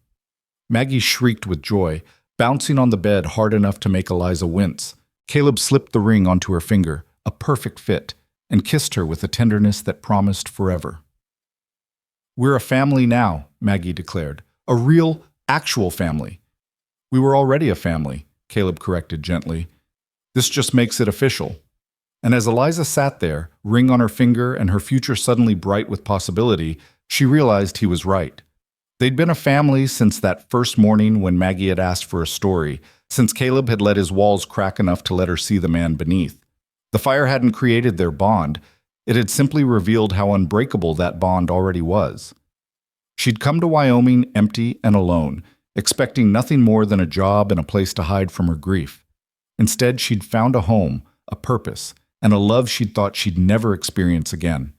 Maggie shrieked with joy, bouncing on the bed hard enough to make Eliza wince. Caleb slipped the ring onto her finger, a perfect fit, and kissed her with a tenderness that promised forever. "We're a family now," Maggie declared. "A real, actual family." "We were already a family," Caleb corrected gently. "This just makes it official." And as Eliza sat there, ring on her finger and her future suddenly bright with possibility, she realized he was right. They'd been a family since that first morning when Maggie had asked for a story, since Caleb had let his walls crack enough to let her see the man beneath. The fire hadn't created their bond. It had simply revealed how unbreakable that bond already was. She'd come to Wyoming empty and alone, expecting nothing more than a job and a place to hide from her grief. Instead, she'd found a home, a purpose, and a love she'd thought she'd never experience again.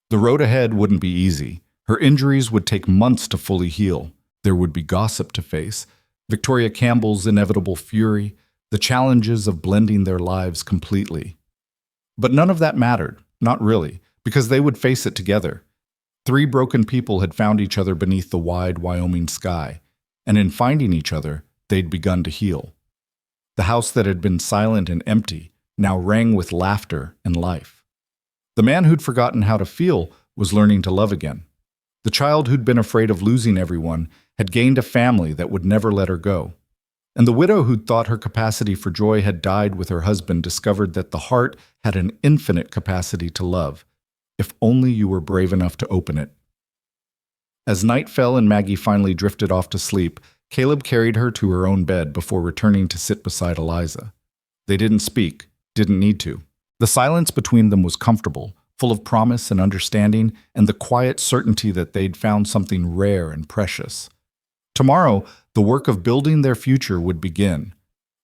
The road ahead wouldn't be easy. Her injuries would take months to fully heal. There would be gossip to face, Victoria Campbell's inevitable fury, the challenges of blending their lives completely. But none of that mattered, not really, because they would face it together. 3 broken people had found each other beneath the wide Wyoming sky, and in finding each other, they'd begun to heal. The house that had been silent and empty now rang with laughter and life. The man who'd forgotten how to feel was learning to love again. The child who'd been afraid of losing everyone had gained a family that would never let her go. And the widow who'd thought her capacity for joy had died with her husband discovered that the heart had an infinite capacity to love, if only you were brave enough to open it. As night fell and Maggie finally drifted off to sleep, Caleb carried her to her own bed before returning to sit beside Eliza. They didn't speak, didn't need to. The silence between them was comfortable, full of promise and understanding, and the quiet certainty that they'd found something rare and precious. Tomorrow, the work of building their future would begin.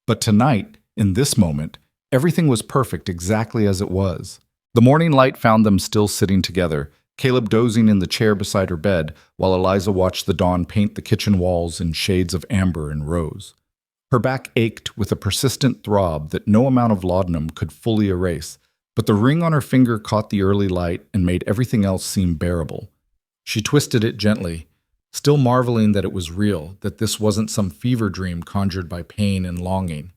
But tonight, in this moment, everything was perfect exactly as it was. The morning light found them still sitting together, Caleb dozing in the chair beside her bed, while Eliza watched the dawn paint the kitchen walls in shades of amber and rose. Her back ached with a persistent throb that no amount of laudanum could fully erase, but the ring on her finger caught the early light and made everything else seem bearable. She twisted it gently, still marveling that it was real, that this wasn't some fever dream conjured by pain and longing.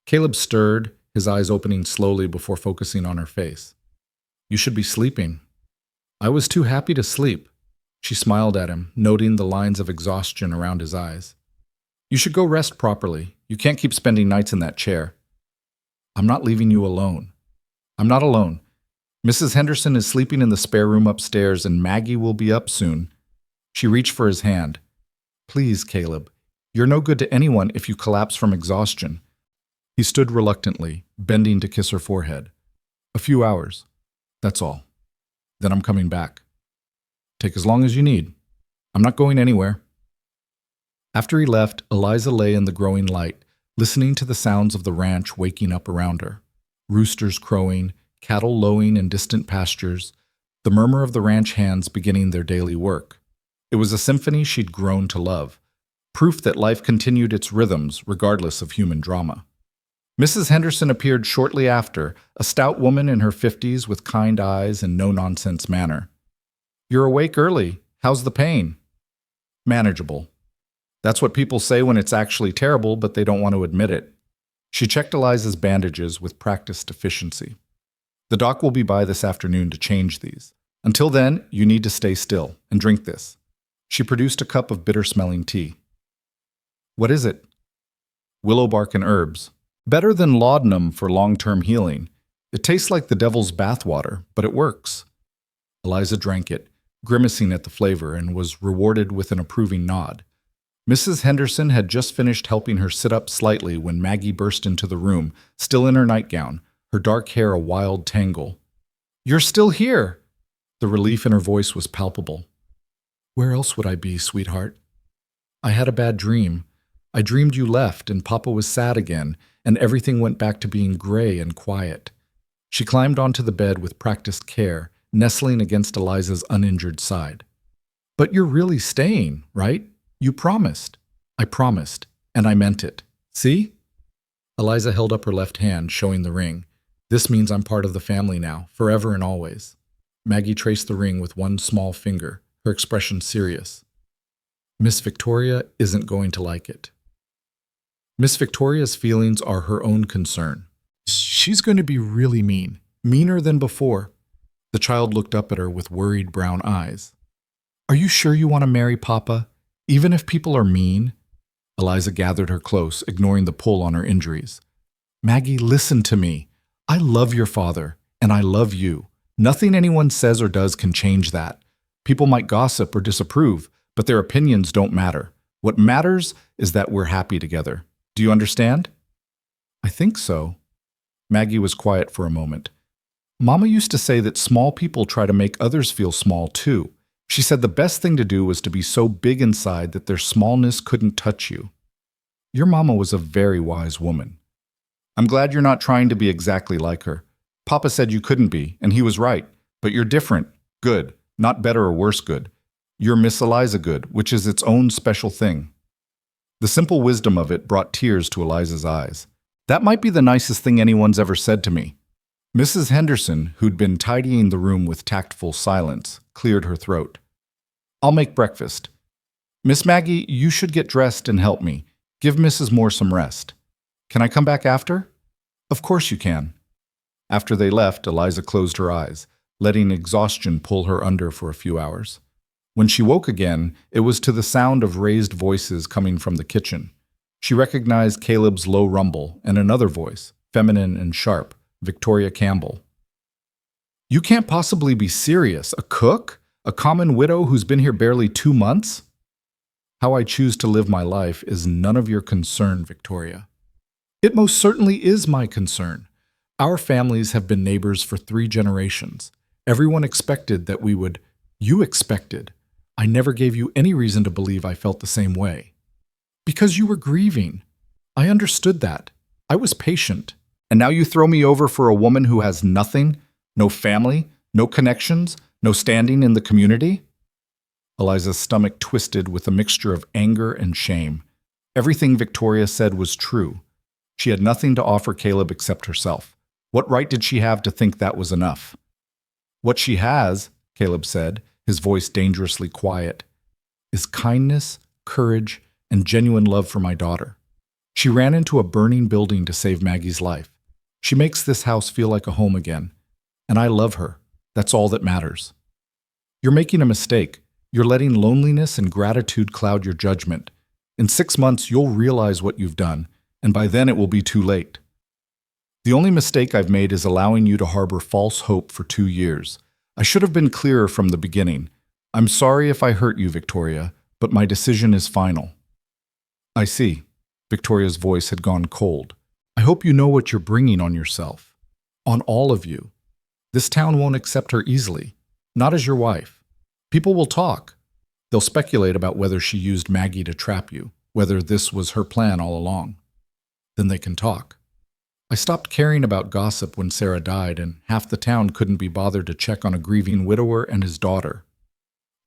Caleb stirred, his eyes opening slowly before focusing on her face. "You should be sleeping." "I was too happy to sleep." She smiled at him, noting the lines of exhaustion around his eyes. "You should go rest properly. You can't keep spending nights in that chair." "I'm not leaving you alone." "I'm not alone. Mrs. Henderson is sleeping in the spare room upstairs, and Maggie will be up soon." She reached for his hand. "Please, Caleb. You're no good to anyone if you collapse from exhaustion." He stood reluctantly, bending to kiss her forehead. "A few hours. That's all. Then I'm coming back. Take as long as you need. I'm not going anywhere." After he left, Eliza lay in the growing light, listening to the sounds of the ranch waking up around her. Roosters crowing, cattle lowing in distant pastures, the murmur of the ranch hands beginning their daily work. It was a symphony she'd grown to love, proof that life continued its rhythms regardless of human drama. Mrs. Henderson appeared shortly after, a stout woman in her 50s with kind eyes and no-nonsense manner. "You're awake early. How's the pain?" "Manageable." That's what people say when it's actually terrible, but they don't want to admit it. She checked Eliza's bandages with practiced efficiency. "The doc will be by this afternoon to change these. Until then, you need to stay still and drink this." She produced a cup of bitter-smelling tea. "What is it?" "Willow bark and herbs. Better than laudanum for long-term healing. It tastes like the devil's bathwater, but it works." Eliza drank it, grimacing at the flavor, and was rewarded with an approving nod. Mrs. Henderson had just finished helping her sit up slightly when Maggie burst into the room, still in her nightgown, her dark hair a wild tangle. "You're still here!" The relief in her voice was palpable. "Where else would I be, sweetheart? I had a bad dream. I dreamed you left, and Papa was sad again, and everything went back to being gray and quiet." She climbed onto the bed with practiced care, nestling against Eliza's uninjured side. "But you're really staying, right? You promised." "I promised, and I meant it. See?" Eliza held up her left hand, showing the ring. "This means I'm part of the family now, forever and always." Maggie traced the ring with one small finger, her expression serious. "Miss Victoria isn't going to like it." Miss Victoria's feelings are her own concern. She's going to be really mean, meaner than before. The child looked up at her with worried brown eyes. "Are you sure you want to marry Papa, even if people are mean?" Eliza gathered her close, ignoring the pull on her injuries. "Maggie, listen to me. I love your father, and I love you. Nothing anyone says or does can change that. People might gossip or disapprove, but their opinions don't matter. What matters is that we're happy together. Do you understand?" "I think so." Maggie was quiet for a moment. "Mama used to say that small people try to make others feel small too, She said the best thing to do was to be so big inside that their smallness couldn't touch you. Your mama was a very wise woman. I'm glad you're not trying to be exactly like her. Papa said you couldn't be, and he was right. But you're different. Good. Not better or worse good. You're Miss Eliza Good, which is its own special thing. The simple wisdom of it brought tears to Eliza's eyes. That might be the nicest thing anyone's ever said to me. Mrs. Henderson, who'd been tidying the room with tactful silence, cleared her throat. I'll make breakfast. Miss Maggie, you should get dressed and help me. Give Mrs. Moore some rest. Can I come back after? Of course you can. After they left, Eliza closed her eyes, letting exhaustion pull her under for a few hours. When she woke again, it was to the sound of raised voices coming from the kitchen. She recognized Caleb's low rumble and another voice, feminine and sharp, Victoria Campbell. You can't possibly be serious. A cook? A common widow who's been here barely 2 months? How I choose to live my life is none of your concern, Victoria. It most certainly is my concern. Our families have been neighbors for 3 generations. Everyone expected that we would. You expected. I never gave you any reason to believe I felt the same way. Because you were grieving. I understood that. I was patient. And now you throw me over for a woman who has nothing, no family, no connections, no standing in the community? Eliza's stomach twisted with a mixture of anger and shame. Everything Victoria said was true. She had nothing to offer Caleb except herself. What right did she have to think that was enough? What she has, Caleb said, his voice dangerously quiet, is kindness, courage, and genuine love for my daughter. She ran into a burning building to save Maggie's life. She makes this house feel like a home again. And I love her. That's all that matters. You're making a mistake. You're letting loneliness and gratitude cloud your judgment. In 6 months, you'll realize what you've done, and by then it will be too late. The only mistake I've made is allowing you to harbor false hope for 2 years. I should have been clearer from the beginning. I'm sorry if I hurt you, Victoria, but my decision is final. I see. Victoria's voice had gone cold. I hope you know what you're bringing on yourself. On all of you. This town won't accept her easily. Not as your wife. People will talk. They'll speculate about whether she used Maggie to trap you, whether this was her plan all along. Then they can talk. I stopped caring about gossip when Sarah died, and half the town couldn't be bothered to check on a grieving widower and his daughter.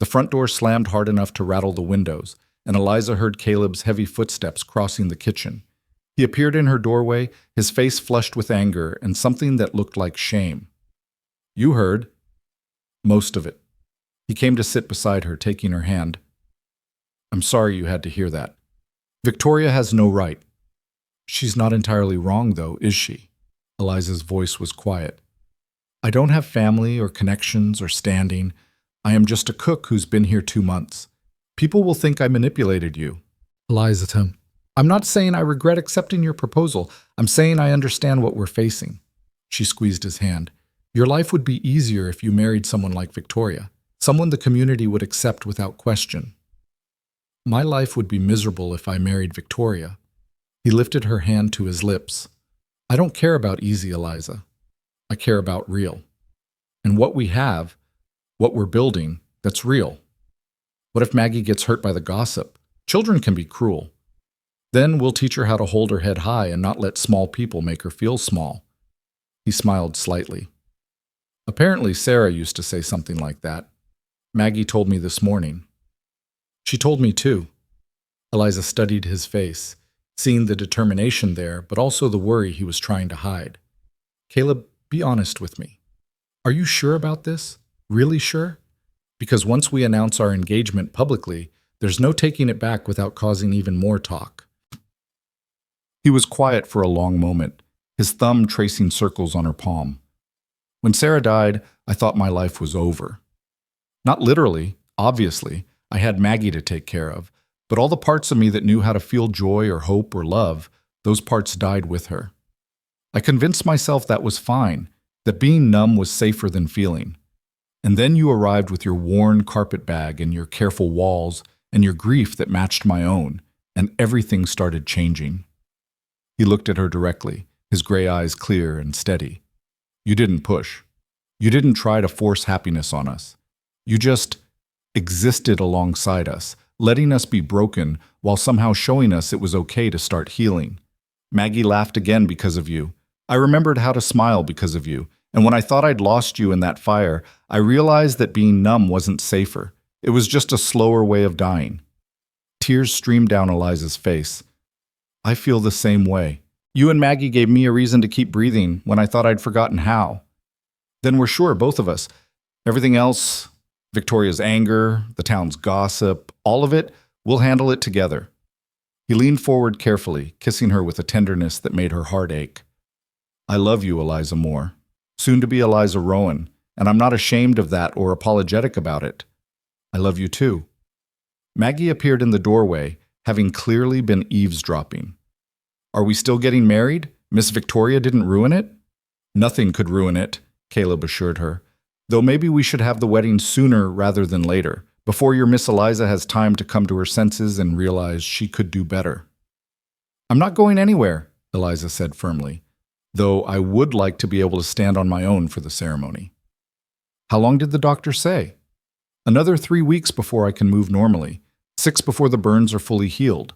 The front door slammed hard enough to rattle the windows, and Eliza heard Caleb's heavy footsteps crossing the kitchen. He appeared in her doorway, his face flushed with anger and something that looked like shame. You heard. Most of it. He came to sit beside her, taking her hand. I'm sorry you had to hear that. Victoria has no right. She's not entirely wrong, though, is she? Eliza's voice was quiet. I don't have family or connections or standing. I am just a cook who's been here 2 months. People will think I manipulated you. Eliza, I'm not saying I regret accepting your proposal. I'm saying I understand what we're facing. She squeezed his hand. Your life would be easier if you married someone like Victoria, someone the community would accept without question. My life would be miserable if I married Victoria. He lifted her hand to his lips. I don't care about easy, Eliza. I care about real. And what we have, what we're building, that's real. What if Maggie gets hurt by the gossip? Children can be cruel. Then we'll teach her how to hold her head high and not let small people make her feel small. He smiled slightly. Apparently Sarah used to say something like that. Maggie told me this morning. She told me too. Eliza studied his face, seeing the determination there, but also the worry he was trying to hide. Caleb, be honest with me. Are you sure about this? Really sure? Because once we announce our engagement publicly, there's no taking it back without causing even more talk. He was quiet for a long moment, his thumb tracing circles on her palm. When Sarah died, I thought my life was over. Not literally, obviously. I had Maggie to take care of, but all the parts of me that knew how to feel joy or hope or love, those parts died with her. I convinced myself that was fine, that being numb was safer than feeling. And then you arrived with your worn carpet bag and your careful walls and your grief that matched my own, and everything started changing. He looked at her directly, his gray eyes clear and steady. You didn't push. You didn't try to force happiness on us. You just existed alongside us, letting us be broken while somehow showing us it was okay to start healing. Maggie laughed again because of you. I remembered how to smile because of you. And when I thought I'd lost you in that fire, I realized that being numb wasn't safer. It was just a slower way of dying. Tears streamed down Eliza's face. I feel the same way. You and Maggie gave me a reason to keep breathing when I thought I'd forgotten how. Then we're sure, both of us. Everything else, Victoria's anger, the town's gossip, all of it, we'll handle it together. He leaned forward carefully, kissing her with a tenderness that made her heart ache. I love you, Eliza Moore. Soon to be Eliza Rowan, and I'm not ashamed of that or apologetic about it. I love you too. Maggie appeared in the doorway, having clearly been eavesdropping. Are we still getting married? Miss Victoria didn't ruin it? Nothing could ruin it, Caleb assured her. Though maybe we should have the wedding sooner rather than later, before your Miss Eliza has time to come to her senses and realize she could do better. I'm not going anywhere, Eliza said firmly, though I would like to be able to stand on my own for the ceremony. How long did the doctor say? Another 3 weeks before I can move normally, 6 before the burns are fully healed.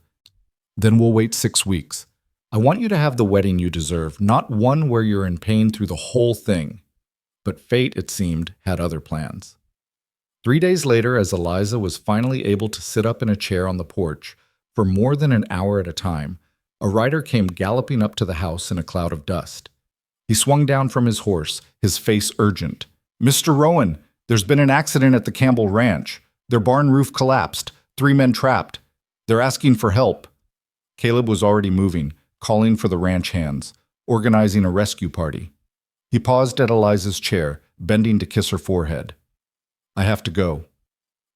Then we'll wait 6 weeks. I want you to have the wedding you deserve, not one where you're in pain through the whole thing. But fate, it seemed, had other plans. 3 days later, as Eliza was finally able to sit up in a chair on the porch for more than an hour at a time, a rider came galloping up to the house in a cloud of dust. He swung down from his horse, his face urgent. Mr. Rowan, there's been an accident at the Campbell Ranch. Their barn roof collapsed. 3 men trapped. They're asking for help. Caleb was already moving, calling for the ranch hands, organizing a rescue party. He paused at Eliza's chair, bending to kiss her forehead. I have to go.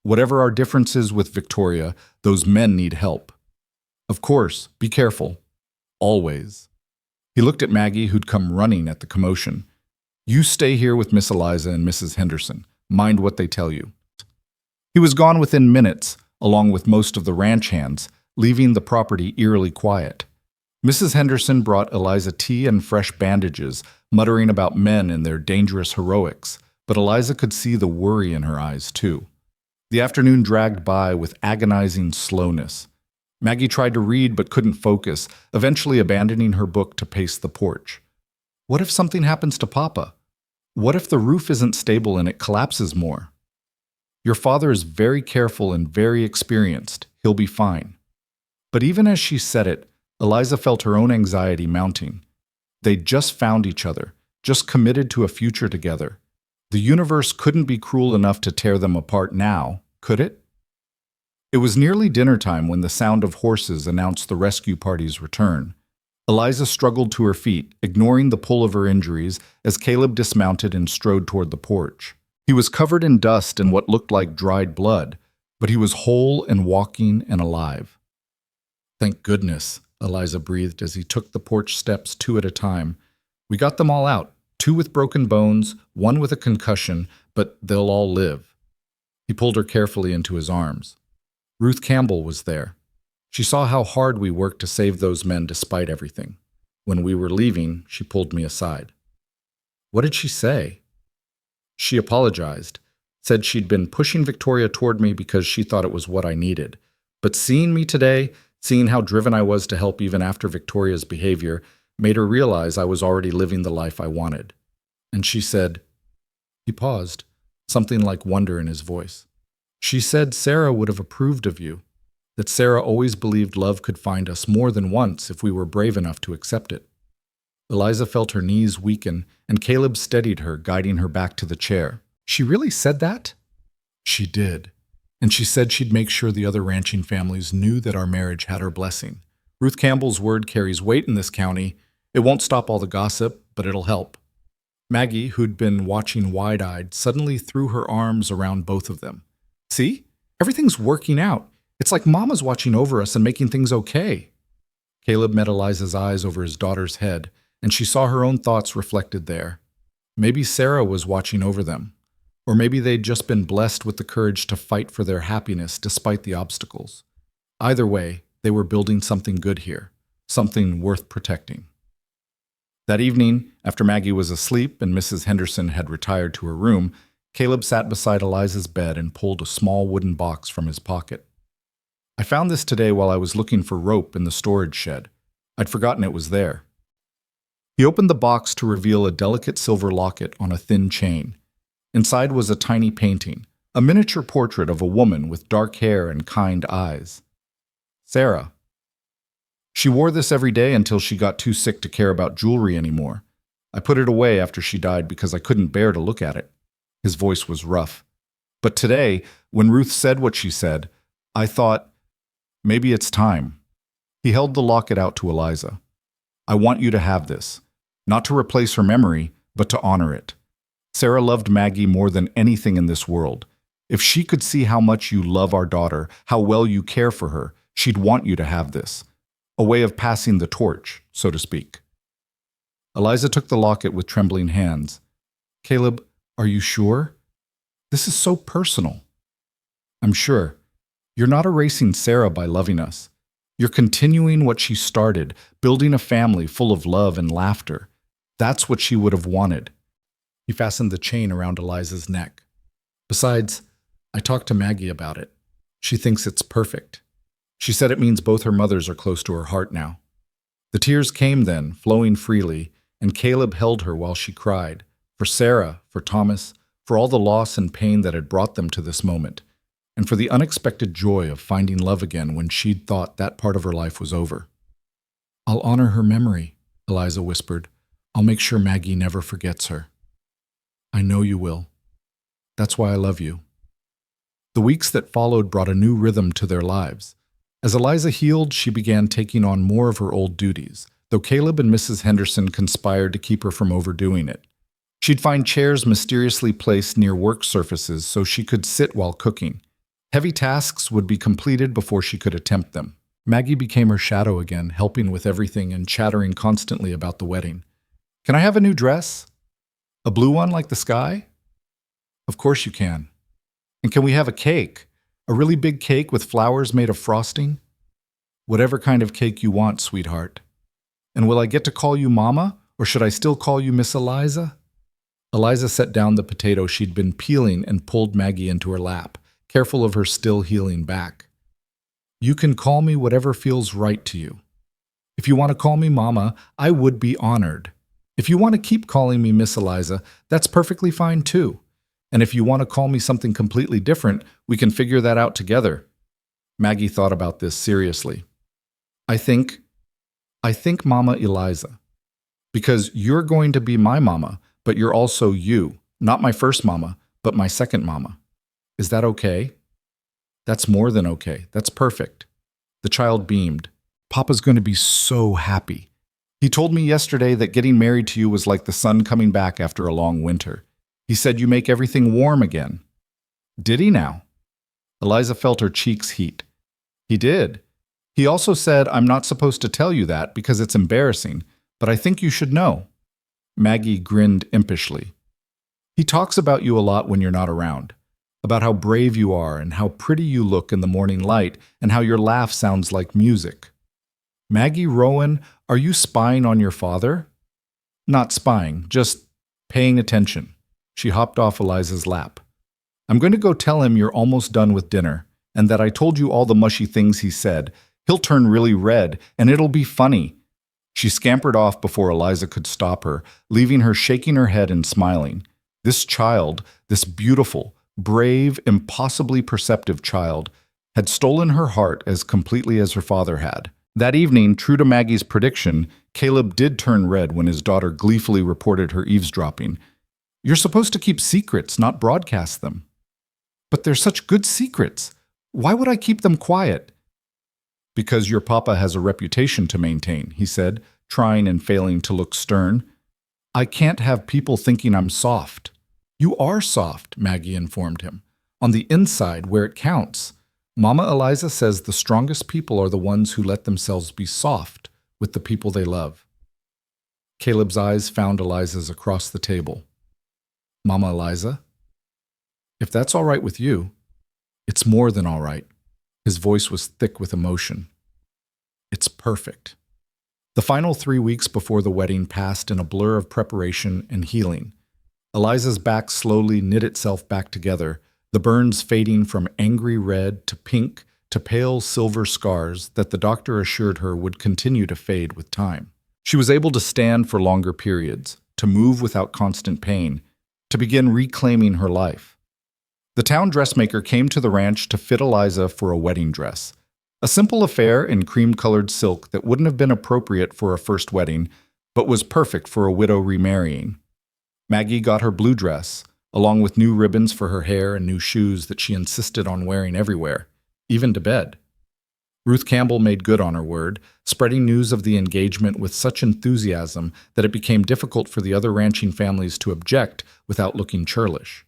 Whatever our differences with Victoria, those men need help. Of course, be careful. Always. He looked at Maggie, who'd come running at the commotion. You stay here with Miss Eliza and Mrs. Henderson. Mind what they tell you. He was gone within minutes, along with most of the ranch hands, leaving the property eerily quiet. Mrs. Henderson brought Eliza tea and fresh bandages, muttering about men and their dangerous heroics, but Eliza could see the worry in her eyes, too. The afternoon dragged by with agonizing slowness. Maggie tried to read but couldn't focus, eventually abandoning her book to pace the porch. What if something happens to Papa? What if the roof isn't stable and it collapses more? Your father is very careful and very experienced. He'll be fine. But even as she said it, Eliza felt her own anxiety mounting. They'd just found each other, just committed to a future together. The universe couldn't be cruel enough to tear them apart now, could it? It was nearly dinner time when the sound of horses announced the rescue party's return. Eliza struggled to her feet, ignoring the pull of her injuries as Caleb dismounted and strode toward the porch. He was covered in dust and what looked like dried blood, but he was whole and walking and alive. Thank goodness, Eliza breathed as he took the porch steps 2 at a time. We got them all out, 2 with broken bones, 1 with a concussion, but they'll all live. He pulled her carefully into his arms. Ruth Campbell was there. She saw how hard we worked to save those men despite everything. When we were leaving, she pulled me aside. What did she say? She apologized, said she'd been pushing Victoria toward me because she thought it was what I needed. But seeing me today, seeing how driven I was to help even after Victoria's behavior, made her realize I was already living the life I wanted. And she said, he paused, something like wonder in his voice. She said Sarah would have approved of you, that Sarah always believed love could find us more than once if we were brave enough to accept it. Eliza felt her knees weaken, and Caleb steadied her, guiding her back to the chair. She really said that? She did. And she said she'd make sure the other ranching families knew that our marriage had her blessing. Ruth Campbell's word carries weight in this county. It won't stop all the gossip, but it'll help. Maggie, who'd been watching wide-eyed, suddenly threw her arms around both of them. See? Everything's working out. It's like Mama's watching over us and making things okay. Caleb met Eliza's eyes over his daughter's head, and she saw her own thoughts reflected there. Maybe Sarah was watching over them. Or maybe they'd just been blessed with the courage to fight for their happiness despite the obstacles. Either way, they were building something good here, something worth protecting. That evening, after Maggie was asleep and Mrs. Henderson had retired to her room, Caleb sat beside Eliza's bed and pulled a small wooden box from his pocket. I found this today while I was looking for rope in the storage shed. I'd forgotten it was there. He opened the box to reveal a delicate silver locket on a thin chain. Inside was a tiny painting, a miniature portrait of a woman with dark hair and kind eyes. Sarah. She wore this every day until she got too sick to care about jewelry anymore. I put it away after she died because I couldn't bear to look at it. His voice was rough. But today, when Ruth said what she said, I thought, maybe it's time. He held the locket out to Eliza. I want you to have this. Not to replace her memory, but to honor it. Sarah loved Maggie more than anything in this world. If she could see how much you love our daughter, how well you care for her, she'd want you to have this. A way of passing the torch, so to speak. Eliza took the locket with trembling hands. Caleb, are you sure? This is so personal. I'm sure. You're not erasing Sarah by loving us. You're continuing what she started, building a family full of love and laughter. That's what she would have wanted. He fastened the chain around Eliza's neck. Besides, I talked to Maggie about it. She thinks it's perfect. She said it means both her mothers are close to her heart now. The tears came then, flowing freely, and Caleb held her while she cried, for Sarah, for Thomas, for all the loss and pain that had brought them to this moment, and for the unexpected joy of finding love again when she'd thought that part of her life was over. I'll honor her memory, Eliza whispered. I'll make sure Maggie never forgets her. I know you will. That's why I love you. The weeks that followed brought a new rhythm to their lives. As Eliza healed, she began taking on more of her old duties, though Caleb and Mrs. Henderson conspired to keep her from overdoing it. She'd find chairs mysteriously placed near work surfaces so she could sit while cooking. Heavy tasks would be completed before she could attempt them. Maggie became her shadow again, helping with everything and chattering constantly about the wedding. Can I have a new dress? A blue one like the sky? Of course you can. And can we have a cake? A really big cake with flowers made of frosting? Whatever kind of cake you want, sweetheart. And will I get to call you Mama, or should I still call you Miss Eliza? Eliza set down the potato she'd been peeling and pulled Maggie into her lap, careful of her still healing back. You can call me whatever feels right to you. If you want to call me Mama, I would be honored. If you want to keep calling me Miss Eliza, that's perfectly fine too. And if you want to call me something completely different, we can figure that out together. Maggie thought about this seriously. I think Mama Eliza. Because you're going to be my mama, but you're also you. Not my first mama, but my second mama. Is that okay? That's more than okay. That's perfect. The child beamed. Papa's going to be so happy. He told me yesterday that getting married to you was like the sun coming back after a long winter. He said you make everything warm again. Did he now? Eliza felt her cheeks heat. He did. He also said, I'm not supposed to tell you that because it's embarrassing, but I think you should know. Maggie grinned impishly. He talks about you a lot when you're not around, about how brave you are and how pretty you look in the morning light and how your laugh sounds like music. Maggie Rowan, are you spying on your father? Not spying, just paying attention. She hopped off Eliza's lap. I'm going to go tell him you're almost done with dinner, and that I told you all the mushy things he said. He'll turn really red, and it'll be funny. She scampered off before Eliza could stop her, leaving her shaking her head and smiling. This child, this beautiful, brave, impossibly perceptive child, had stolen her heart as completely as her father had. That evening, true to Maggie's prediction, Caleb did turn red when his daughter gleefully reported her eavesdropping. You're supposed to keep secrets, not broadcast them. But they're such good secrets. Why would I keep them quiet? Because your papa has a reputation to maintain, he said, trying and failing to look stern. I can't have people thinking I'm soft. You are soft, Maggie informed him. On the inside, where it counts. Mama Eliza says the strongest people are the ones who let themselves be soft with the people they love. Caleb's eyes found Eliza's across the table. Mama Eliza? If that's all right with you, it's more than all right. His voice was thick with emotion. It's perfect. The final 3 weeks before the wedding passed in a blur of preparation and healing. Eliza's back slowly knit itself back together, the burns fading from angry red to pink to pale silver scars that the doctor assured her would continue to fade with time. She was able to stand for longer periods, to move without constant pain, to begin reclaiming her life. The town dressmaker came to the ranch to fit Eliza for a wedding dress. A simple affair in cream-colored silk that wouldn't have been appropriate for a first wedding, but was perfect for a widow remarrying. Maggie got her blue dress, along with new ribbons for her hair and new shoes that she insisted on wearing everywhere, even to bed. Ruth Campbell made good on her word, spreading news of the engagement with such enthusiasm that it became difficult for the other ranching families to object without looking churlish.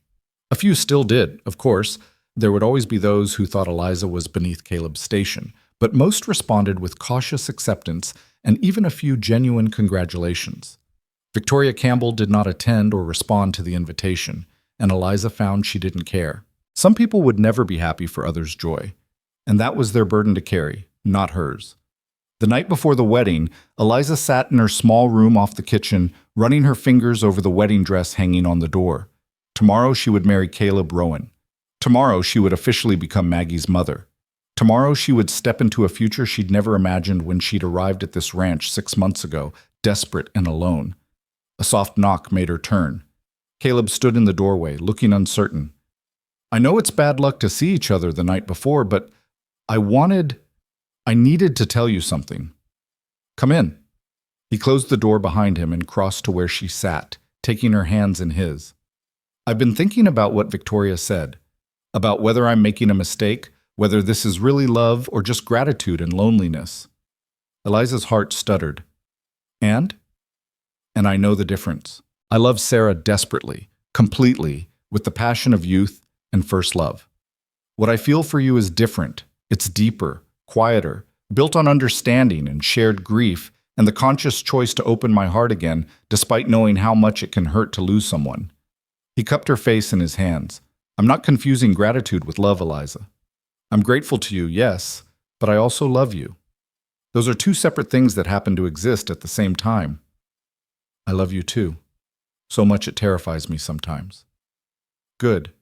A few still did, of course. There would always be those who thought Eliza was beneath Caleb's station, but most responded with cautious acceptance and even a few genuine congratulations. Victoria Campbell did not attend or respond to the invitation, and Eliza found she didn't care. Some people would never be happy for others' joy, and that was their burden to carry, not hers. The night before the wedding, Eliza sat in her small room off the kitchen, running her fingers over the wedding dress hanging on the door. Tomorrow she would marry Caleb Rowan. Tomorrow she would officially become Maggie's mother. Tomorrow she would step into a future she'd never imagined when she'd arrived at this ranch 6 months ago, desperate and alone. A soft knock made her turn. Caleb stood in the doorway, looking uncertain. "I know it's bad luck to see each other the night before, but I needed to tell you something. Come in." He closed the door behind him and crossed to where she sat, taking her hands in his. "I've been thinking about what Victoria said, about whether I'm making a mistake, whether this is really love or just gratitude and loneliness." Eliza's heart stuttered. And I know the difference. I love Sarah desperately, completely, with the passion of youth and first love. What I feel for you is different. It's deeper, quieter, built on understanding and shared grief, and the conscious choice to open my heart again, despite knowing how much it can hurt to lose someone. He cupped her face in his hands. "I'm not confusing gratitude with love, Eliza. I'm grateful to you, yes, but I also love you. Those are two separate things that happen to exist at the same time. I love you too. So much it terrifies me sometimes." "Good.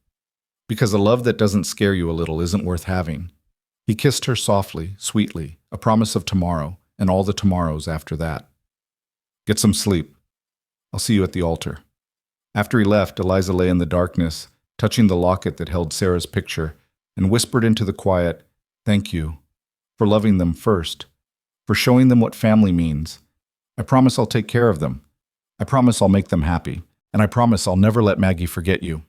Because a love that doesn't scare you a little isn't worth having." He kissed her softly, sweetly, a promise of tomorrow, and all the tomorrows after that. "Get some sleep. I'll see you at the altar." After he left, Eliza lay in the darkness, touching the locket that held Sarah's picture, and whispered into the quiet, "Thank you for loving them first, for showing them what family means. I promise I'll take care of them. I promise I'll make them happy, and I promise I'll never let Maggie forget you."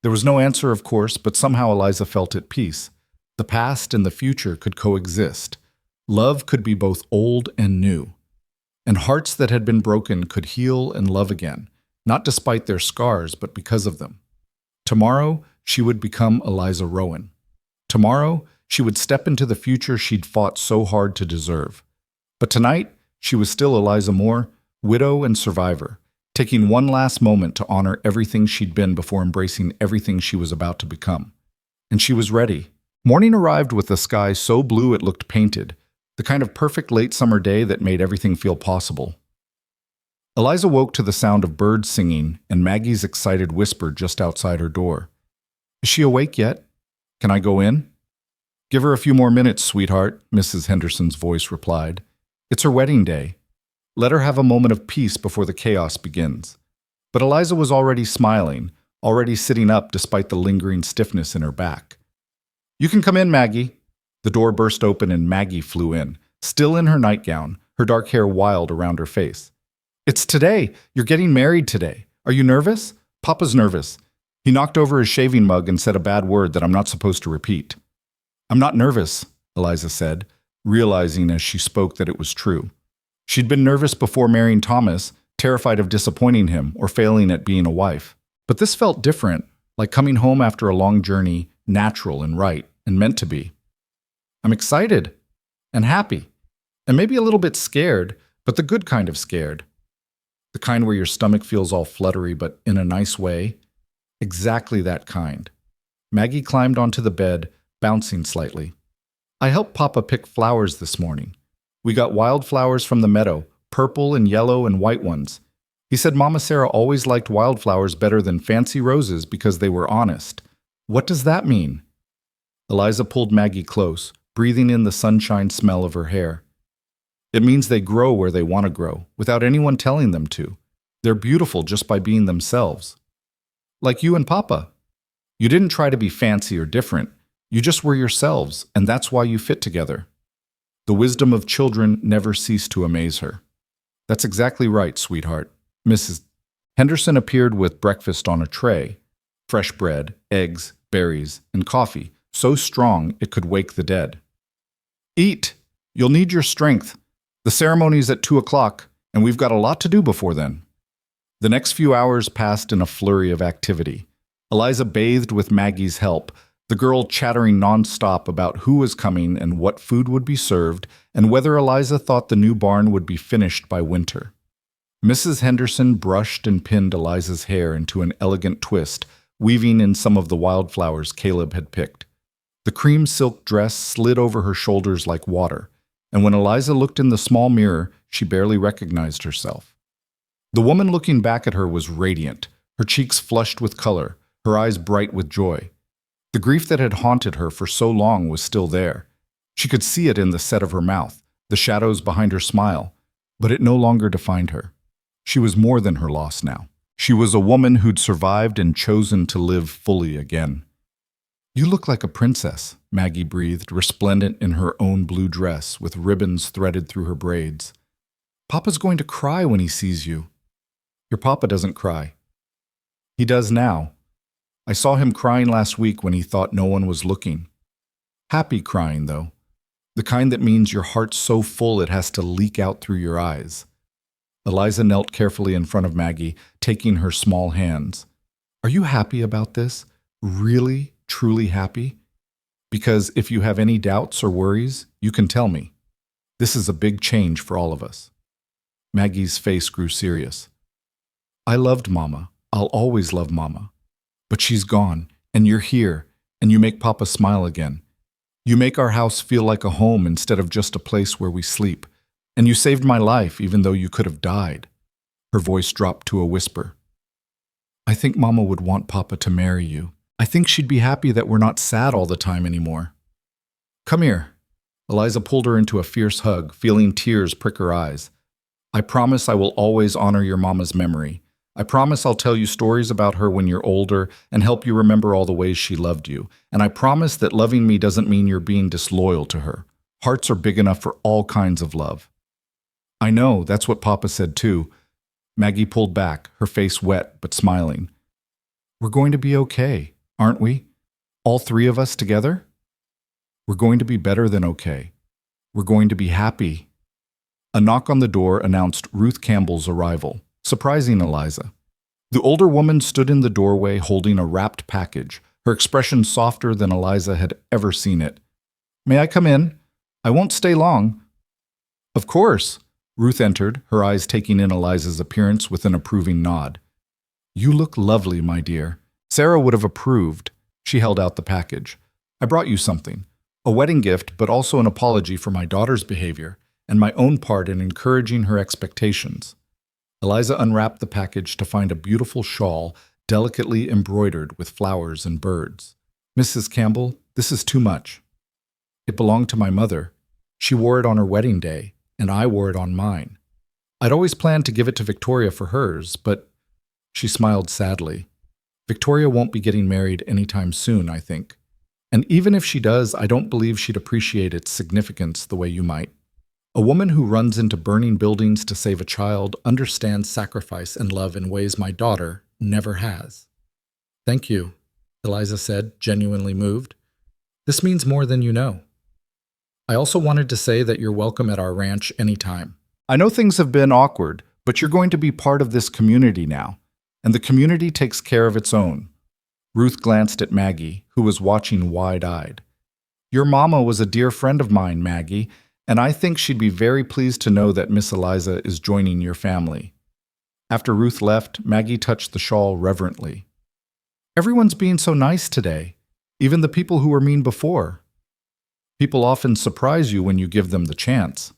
There was no answer, of course, but somehow Eliza felt at peace. The past and the future could coexist. Love could be both old and new. And hearts that had been broken could heal and love again, not despite their scars, but because of them. Tomorrow, she would become Eliza Rowan. Tomorrow, she would step into the future she'd fought so hard to deserve. But tonight, she was still Eliza Moore, widow and survivor, taking one last moment to honor everything she'd been before embracing everything she was about to become. And she was ready. Morning arrived with a sky so blue it looked painted, the kind of perfect late summer day that made everything feel possible. Eliza woke to the sound of birds singing and Maggie's excited whisper just outside her door. "Is she awake yet? Can I go in?" "Give her a few more minutes, sweetheart," Mrs. Henderson's voice replied. "It's her wedding day. Let her have a moment of peace before the chaos begins." But Eliza was already smiling, already sitting up despite the lingering stiffness in her back. "You can come in, Maggie." The door burst open and Maggie flew in, still in her nightgown, her dark hair wild around her face. "It's today. You're getting married today. Are you nervous?" "Papa's nervous." He knocked over his shaving mug and said a bad word that I'm not supposed to repeat. "I'm not nervous," Eliza said, realizing as she spoke that it was true. She'd been nervous before marrying Thomas, terrified of disappointing him or failing at being a wife. But this felt different, like coming home after a long journey, natural and right, and meant to be. "I'm excited and happy, and maybe a little bit scared, but the good kind of scared. The kind where your stomach feels all fluttery, but in a nice way. Exactly that kind." Maggie climbed onto the bed, bouncing slightly. "I helped Papa pick flowers this morning. We got wildflowers from the meadow, purple and yellow and white ones. He said Mama Sarah always liked wildflowers better than fancy roses because they were honest. What does that mean? Eliza pulled Maggie close, breathing in the sunshine smell of her hair. It means they grow where they want to grow, without anyone telling them to. They're beautiful just by being themselves. Like you and Papa. You didn't try to be fancy or different. You just were yourselves, and that's why you fit together. The wisdom of children never ceased to amaze her. That's exactly right, sweetheart. Mrs. Henderson appeared with breakfast on a tray. Fresh bread, eggs, berries, and coffee, so strong it could wake the dead. Eat! You'll need your strength. The ceremony's at 2 o'clock, and we've got a lot to do before then. The next few hours passed in a flurry of activity. Eliza bathed with Maggie's help, the girl chattering nonstop about who was coming and what food would be served, and whether Eliza thought the new barn would be finished by winter. Mrs. Henderson brushed and pinned Eliza's hair into an elegant twist, weaving in some of the wildflowers Caleb had picked. The cream silk dress slid over her shoulders like water, and when Eliza looked in the small mirror, she barely recognized herself. The woman looking back at her was radiant, her cheeks flushed with color, her eyes bright with joy. The grief that had haunted her for so long was still there. She could see it in the set of her mouth, the shadows behind her smile, but it no longer defined her. She was more than her loss now. She was a woman who'd survived and chosen to live fully again. You look like a princess, Maggie breathed, resplendent in her own blue dress with ribbons threaded through her braids. Papa's going to cry when he sees you. Your papa doesn't cry. He does now. I saw him crying last week when he thought no one was looking. Happy crying, though. The kind that means your heart's so full it has to leak out through your eyes. Eliza knelt carefully in front of Maggie, taking her small hands. Are you happy about this? Really, truly happy? Because if you have any doubts or worries, you can tell me. This is a big change for all of us. Maggie's face grew serious. I loved Mama. I'll always love Mama. But she's gone, and you're here, and you make Papa smile again. You make our house feel like a home instead of just a place where we sleep. And you saved my life even though you could have died. Her voice dropped to a whisper. I think Mama would want Papa to marry you. I think she'd be happy that we're not sad all the time anymore. Come here. Eliza pulled her into a fierce hug, feeling tears prick her eyes. I promise I will always honor your Mama's memory. I promise I'll tell you stories about her when you're older and help you remember all the ways she loved you. And I promise that loving me doesn't mean you're being disloyal to her. Hearts are big enough for all kinds of love. I know, that's what Papa said too. Maggie pulled back, her face wet but smiling. We're going to be okay, aren't we? All three of us together? We're going to be better than okay. We're going to be happy. A knock on the door announced Ruth Campbell's arrival, surprising Eliza. The older woman stood in the doorway holding a wrapped package, her expression softer than Eliza had ever seen it. May I come in? I won't stay long. Of course. Ruth entered, her eyes taking in Eliza's appearance with an approving nod. You look lovely, my dear. Sarah would have approved. She held out the package. I brought you something. A wedding gift, but also an apology for my daughter's behavior and my own part in encouraging her expectations. Eliza unwrapped the package to find a beautiful shawl, delicately embroidered with flowers and birds. Mrs. Campbell, this is too much. It belonged to my mother. She wore it on her wedding day, and I wore it on mine. I'd always planned to give it to Victoria for hers, but she smiled sadly. Victoria won't be getting married anytime soon, I think. And even if she does, I don't believe she'd appreciate its significance the way you might. A woman who runs into burning buildings to save a child understands sacrifice and love in ways my daughter never has. Thank you, Eliza said, genuinely moved. This means more than you know. I also wanted to say that you're welcome at our ranch anytime. I know things have been awkward, but you're going to be part of this community now, and the community takes care of its own. Ruth glanced at Maggie, who was watching wide-eyed. Your mama was a dear friend of mine, Maggie, and I think she'd be very pleased to know that Miss Eliza is joining your family. After Ruth left, Maggie touched the shawl reverently. Everyone's being so nice today, even the people who were mean before. People often surprise you when you give them the chance.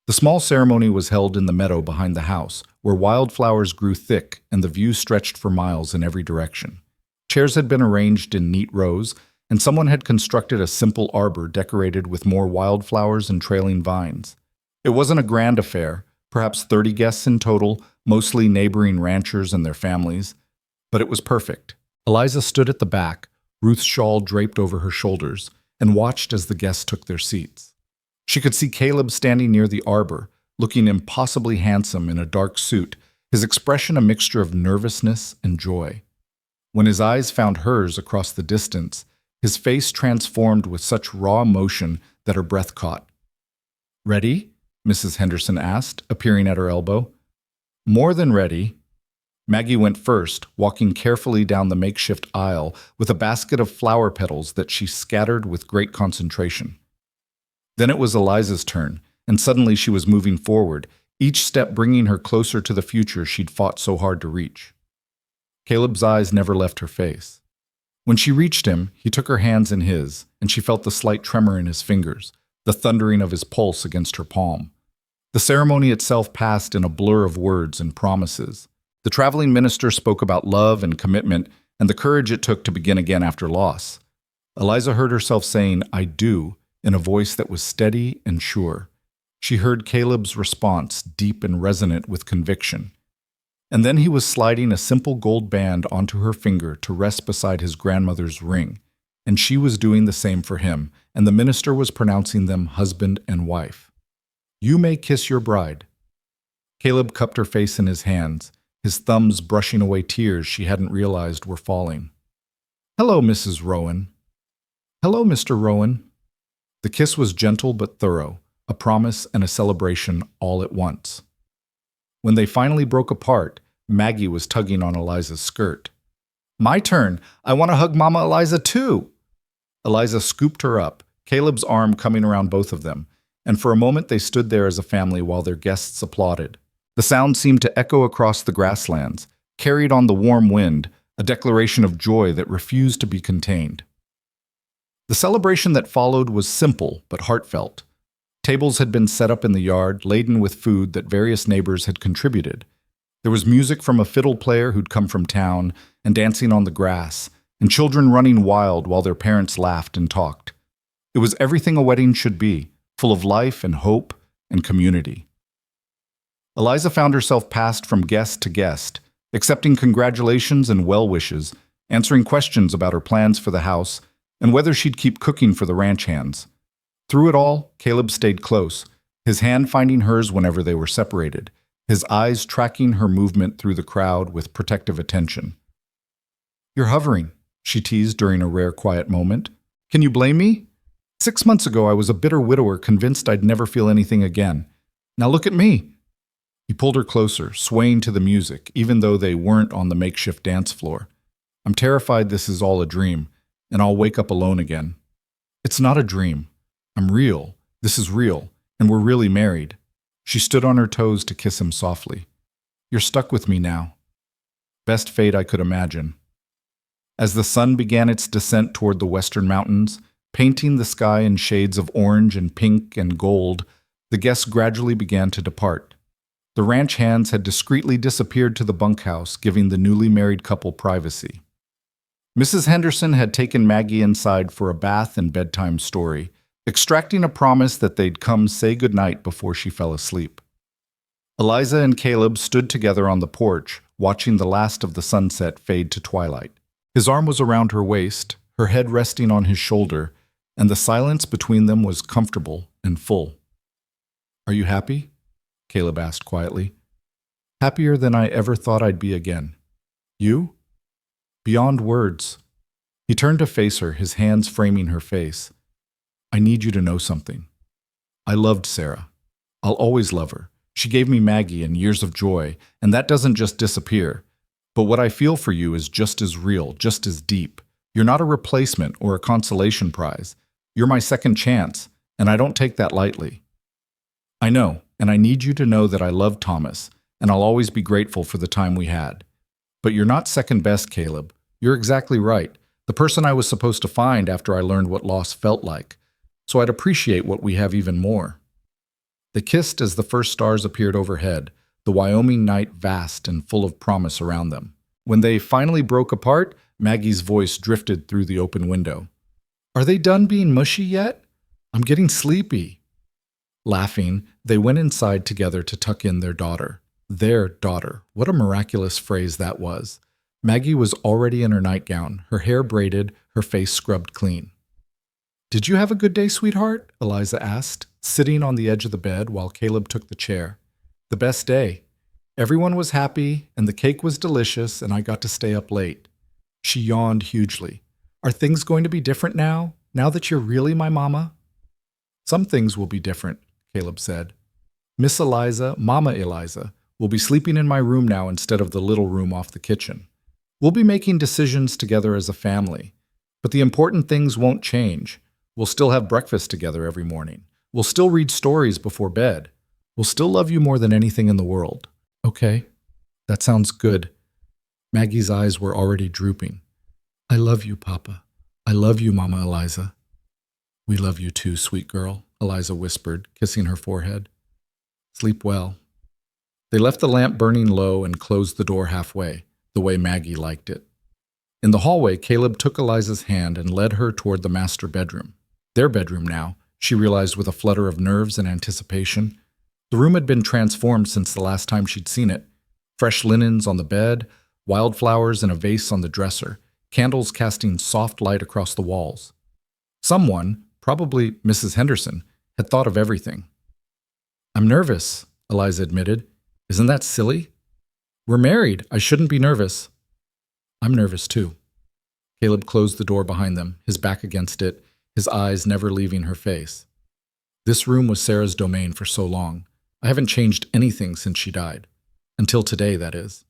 The small ceremony was held in the meadow behind the house, where wildflowers grew thick and the view stretched for miles in every direction. Chairs had been arranged in neat rows, and someone had constructed a simple arbor decorated with more wildflowers and trailing vines. It wasn't a grand affair, perhaps 30 guests in total, mostly neighboring ranchers and their families, but it was perfect. Eliza stood at the back, Ruth's shawl draped over her shoulders, and watched as the guests took their seats. She could see Caleb standing near the arbor, looking impossibly handsome in a dark suit, his expression a mixture of nervousness and joy. When his eyes found hers across the distance, his face transformed with such raw emotion that her breath caught. "Ready?" Mrs. Henderson asked, appearing at her elbow. "More than ready." Maggie went first, walking carefully down the makeshift aisle with a basket of flower petals that she scattered with great concentration. Then it was Eliza's turn, and suddenly she was moving forward, each step bringing her closer to the future she'd fought so hard to reach. Caleb's eyes never left her face. When she reached him, he took her hands in his, and she felt the slight tremor in his fingers, the thundering of his pulse against her palm. The ceremony itself passed in a blur of words and promises. The traveling minister spoke about love and commitment and the courage it took to begin again after loss. Eliza heard herself saying, "I do," in a voice that was steady and sure. She heard Caleb's response, deep and resonant with conviction. And then he was sliding a simple gold band onto her finger to rest beside his grandmother's ring, and she was doing the same for him, and the minister was pronouncing them husband and wife. "You may kiss your bride." Caleb cupped her face in his hands, his thumbs brushing away tears she hadn't realized were falling. "Hello, Mrs. Rowan." "Hello, Mr. Rowan." The kiss was gentle but thorough, a promise and a celebration all at once. When they finally broke apart, Maggie was tugging on Eliza's skirt. "My turn. I want to hug Mama Eliza too." Eliza scooped her up, Caleb's arm coming around both of them, and for a moment they stood there as a family while their guests applauded. The sound seemed to echo across the grasslands, carried on the warm wind, a declaration of joy that refused to be contained. The celebration that followed was simple but heartfelt. Tables had been set up in the yard, laden with food that various neighbors had contributed. There was music from a fiddle player who'd come from town, and dancing on the grass, and children running wild while their parents laughed and talked. It was everything a wedding should be, full of life and hope and community. Eliza found herself passed from guest to guest, accepting congratulations and well wishes, answering questions about her plans for the house, and whether she'd keep cooking for the ranch hands. Through it all, Caleb stayed close, his hand finding hers whenever they were separated, his eyes tracking her movement through the crowd with protective attention. "You're hovering," she teased during a rare quiet moment. "Can you blame me? 6 months ago, I was a bitter widower convinced I'd never feel anything again. Now look at me." He pulled her closer, swaying to the music, even though they weren't on the makeshift dance floor. "I'm terrified this is all a dream, and I'll wake up alone again." "It's not a dream. I'm real. This is real, and we're really married." She stood on her toes to kiss him softly. "You're stuck with me now." Best fate I could imagine. As the sun began its descent toward the western mountains, painting the sky in shades of orange and pink and gold, the guests gradually began to depart. The ranch hands had discreetly disappeared to the bunkhouse, giving the newly married couple privacy. Mrs. Henderson had taken Maggie inside for a bath and bedtime story, extracting a promise that they'd come say goodnight before she fell asleep. Eliza and Caleb stood together on the porch, watching the last of the sunset fade to twilight. His arm was around her waist, her head resting on his shoulder, and the silence between them was comfortable and full. "Are you happy?" Caleb asked quietly. "Happier than I ever thought I'd be again." "You?" "Beyond words." He turned to face her, his hands framing her face. "I need you to know something. I loved Sarah. I'll always love her. She gave me Maggie and years of joy, and that doesn't just disappear. But what I feel for you is just as real, just as deep. You're not a replacement or a consolation prize. You're my second chance, and I don't take that lightly. I know, and I need you to know that I love Thomas, and I'll always be grateful for the time we had. But you're not second best, Caleb. You're exactly right. The person I was supposed to find after I learned what loss felt like. So I'd appreciate what we have even more." They kissed as the first stars appeared overhead, the Wyoming night vast and full of promise around them. When they finally broke apart, Maggie's voice drifted through the open window. "Are they done being mushy yet? I'm getting sleepy." Laughing, they went inside together to tuck in their daughter. Their daughter. What a miraculous phrase that was. Maggie was already in her nightgown, her hair braided, her face scrubbed clean. "Did you have a good day, sweetheart?" Eliza asked, sitting on the edge of the bed while Caleb took the chair. "The best day. Everyone was happy, and the cake was delicious, and I got to stay up late." She yawned hugely. "Are things going to be different now that you're really my mama?" "Some things will be different," Caleb said. "Miss Eliza, Mama Eliza, will be sleeping in my room now instead of the little room off the kitchen. We'll be making decisions together as a family, but the important things won't change. We'll still have breakfast together every morning. We'll still read stories before bed. We'll still love you more than anything in the world." "Okay, that sounds good." Maggie's eyes were already drooping. "I love you, Papa. I love you, Mama Eliza." "We love you too, sweet girl," Eliza whispered, kissing her forehead. "Sleep well." They left the lamp burning low and closed the door halfway, the way Maggie liked it. In the hallway, Caleb took Eliza's hand and led her toward the master bedroom. Their bedroom now, she realized with a flutter of nerves and anticipation. The room had been transformed since the last time she'd seen it. Fresh linens on the bed, wildflowers in a vase on the dresser, candles casting soft light across the walls. Someone, probably Mrs. Henderson, had thought of everything. "I'm nervous," Eliza admitted. "Isn't that silly? We're married. I shouldn't be nervous." "I'm nervous too." Caleb closed the door behind them, his back against it, his eyes never leaving her face. "This room was Sarah's domain for so long. I haven't changed anything since she died. Until today, that is.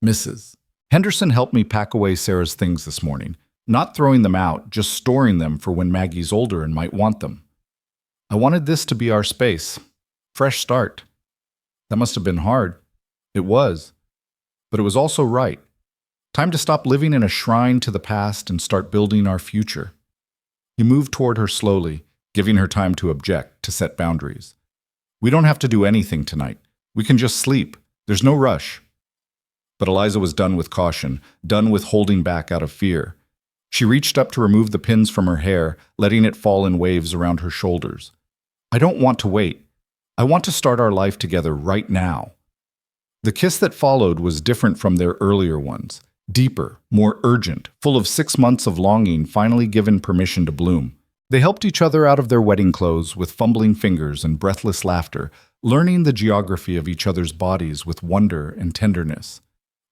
Mrs. Henderson helped me pack away Sarah's things this morning, not throwing them out, just storing them for when Maggie's older and might want them. I wanted this to be our space. Fresh start. That must have been hard. It was. But it was also right. Time to stop living in a shrine to the past and start building our future." He moved toward her slowly, giving her time to object, to set boundaries. "We don't have to do anything tonight. We can just sleep. There's no rush." But Eliza was done with caution, done with holding back out of fear. She reached up to remove the pins from her hair, letting it fall in waves around her shoulders. "I don't want to wait. I want to start our life together right now." The kiss that followed was different from their earlier ones. Deeper, more urgent, full of 6 months of longing finally given permission to bloom. They helped each other out of their wedding clothes with fumbling fingers and breathless laughter, learning the geography of each other's bodies with wonder and tenderness.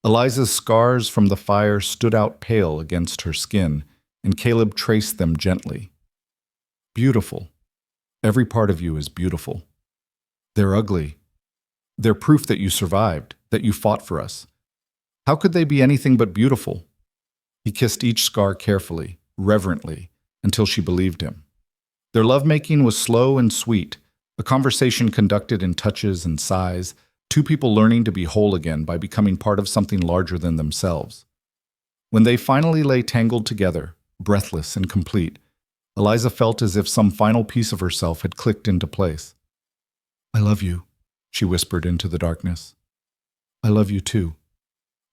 Eliza's scars from the fire stood out pale against her skin, and Caleb traced them gently. "Beautiful. Every part of you is beautiful. They're ugly. They're proof that you survived, that you fought for us. How could they be anything but beautiful?" He kissed each scar carefully, reverently, until she believed him. Their lovemaking was slow and sweet, a conversation conducted in touches and sighs, two people learning to be whole again by becoming part of something larger than themselves. When they finally lay tangled together, breathless and complete, Eliza felt as if some final piece of herself had clicked into place. "I love you," she whispered into the darkness. "I love you too.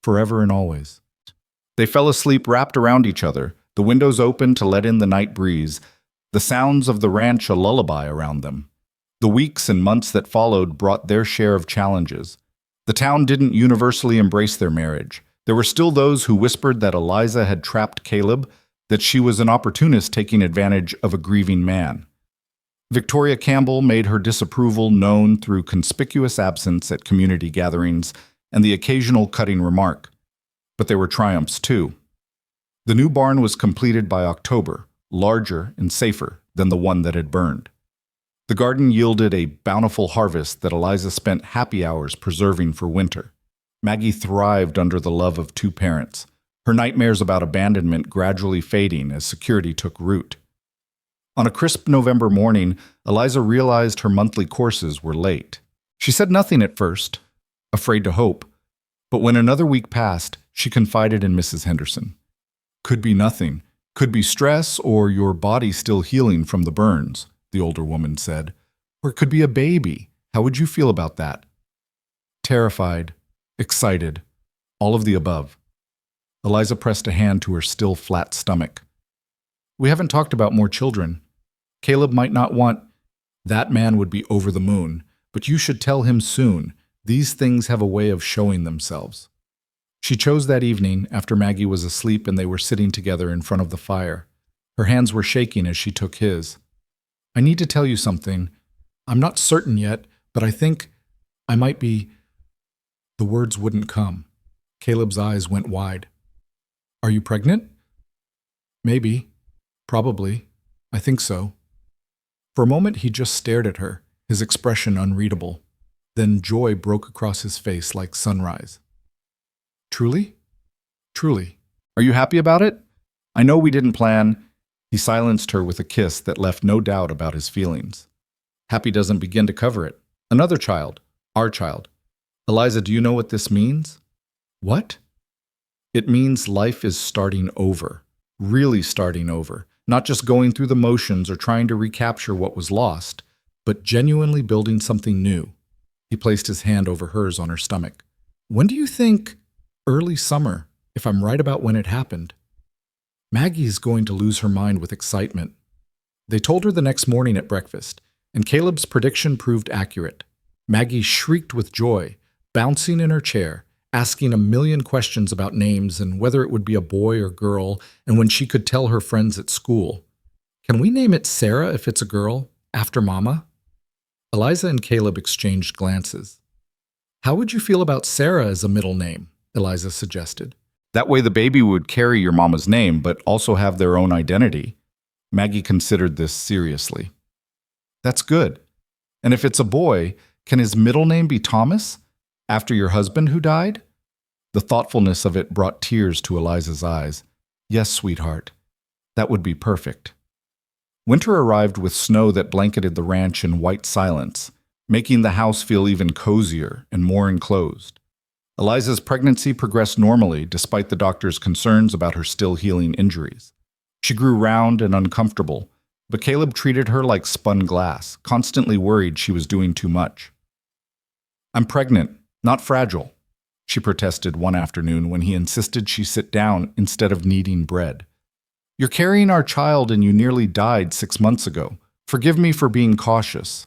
Forever and always." They fell asleep wrapped around each other, the windows open to let in the night breeze, the sounds of the ranch a lullaby around them. The weeks and months that followed brought their share of challenges. The town didn't universally embrace their marriage. There were still those who whispered that Eliza had trapped Caleb, that she was an opportunist taking advantage of a grieving man. Victoria Campbell made her disapproval known through conspicuous absence at community gatherings and the occasional cutting remark. But there were triumphs too. The new barn was completed by October, larger and safer than the one that had burned. The garden yielded a bountiful harvest that Eliza spent happy hours preserving for winter. Maggie thrived under the love of two parents, her nightmares about abandonment gradually fading as security took root. On a crisp November morning, Eliza realized her monthly courses were late. She said nothing at first, afraid to hope, but when another week passed, she confided in Mrs. Henderson. "Could be nothing. Could be stress or your body still healing from the burns," the older woman said. "Or it could be a baby. How would you feel about that? Terrified, excited, all of the above. Eliza pressed a hand to her still flat stomach. We haven't talked about more children. Caleb might not want. That man would be over the moon, but you should tell him soon. These things have a way of showing themselves. She chose that evening after Maggie was asleep and they were sitting together in front of the fire. Her hands were shaking as she took his. I need to tell you something. I'm not certain yet, but I think I might be. The words wouldn't come. Caleb's eyes went wide. Are you pregnant? Maybe. Probably. I think so. For a moment he just stared at her, his expression unreadable. Then joy broke across his face like sunrise. Truly? Truly. Are you happy about it? I know we didn't plan. He silenced her with a kiss that left no doubt about his feelings. Happy doesn't begin to cover it. Another child. Our child. Eliza, do you know what this means? What? It means life is starting over. Really starting over. Not just going through the motions or trying to recapture what was lost, but genuinely building something new. He placed his hand over hers on her stomach. When do you think? Early summer, if I'm right about when it happened. Maggie's going to lose her mind with excitement. They told her the next morning at breakfast, and Caleb's prediction proved accurate. Maggie shrieked with joy, bouncing in her chair, asking a million questions about names and whether it would be a boy or girl, and when she could tell her friends at school. Can we name it Sarah if it's a girl, after Mama? Eliza and Caleb exchanged glances. How would you feel about Sarah as a middle name? Eliza suggested. That way the baby would carry your mama's name, but also have their own identity. Maggie considered this seriously. That's good. And if it's a boy, can his middle name be Thomas? After your husband who died? The thoughtfulness of it brought tears to Eliza's eyes. Yes, sweetheart. That would be perfect. Winter arrived with snow that blanketed the ranch in white silence, making the house feel even cozier and more enclosed. Eliza's pregnancy progressed normally despite the doctor's concerns about her still healing injuries. She grew round and uncomfortable, but Caleb treated her like spun glass, constantly worried she was doing too much. I'm pregnant, not fragile, she protested one afternoon when he insisted she sit down instead of kneading bread. You're carrying our child and you nearly died 6 months ago. Forgive me for being cautious.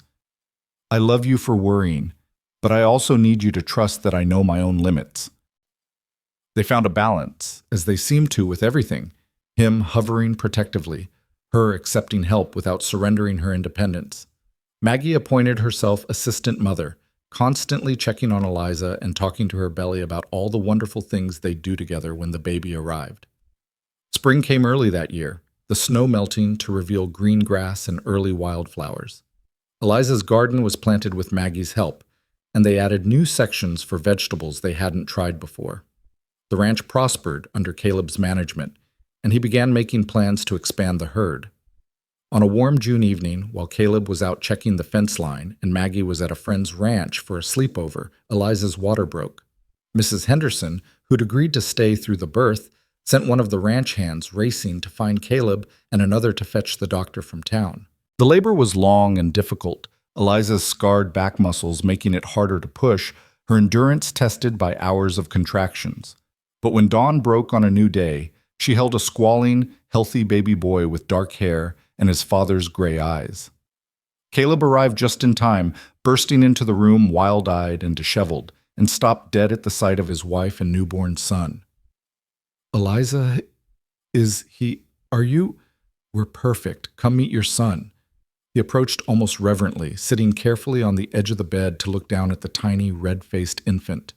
I love you for worrying, but I also need you to trust that I know my own limits. They found a balance, as they seemed to with everything, him hovering protectively, her accepting help without surrendering her independence. Maggie appointed herself assistant mother, constantly checking on Eliza and talking to her belly about all the wonderful things they'd do together when the baby arrived. Spring came early that year, the snow melting to reveal green grass and early wildflowers. Eliza's garden was planted with Maggie's help, and they added new sections for vegetables they hadn't tried before. The ranch prospered under Caleb's management, and he began making plans to expand the herd. On a warm June evening, while Caleb was out checking the fence line and Maggie was at a friend's ranch for a sleepover, Eliza's water broke. Mrs. Henderson, who'd agreed to stay through the birth, sent one of the ranch hands racing to find Caleb and another to fetch the doctor from town. The labor was long and difficult, Eliza's scarred back muscles making it harder to push, her endurance tested by hours of contractions. But when dawn broke on a new day, she held a squalling, healthy baby boy with dark hair and his father's gray eyes. Caleb arrived just in time, bursting into the room wild-eyed and disheveled, and stopped dead at the sight of his wife and newborn son. Eliza, are you? We're perfect. Come meet your son. He approached almost reverently, sitting carefully on the edge of the bed to look down at the tiny, red-faced infant.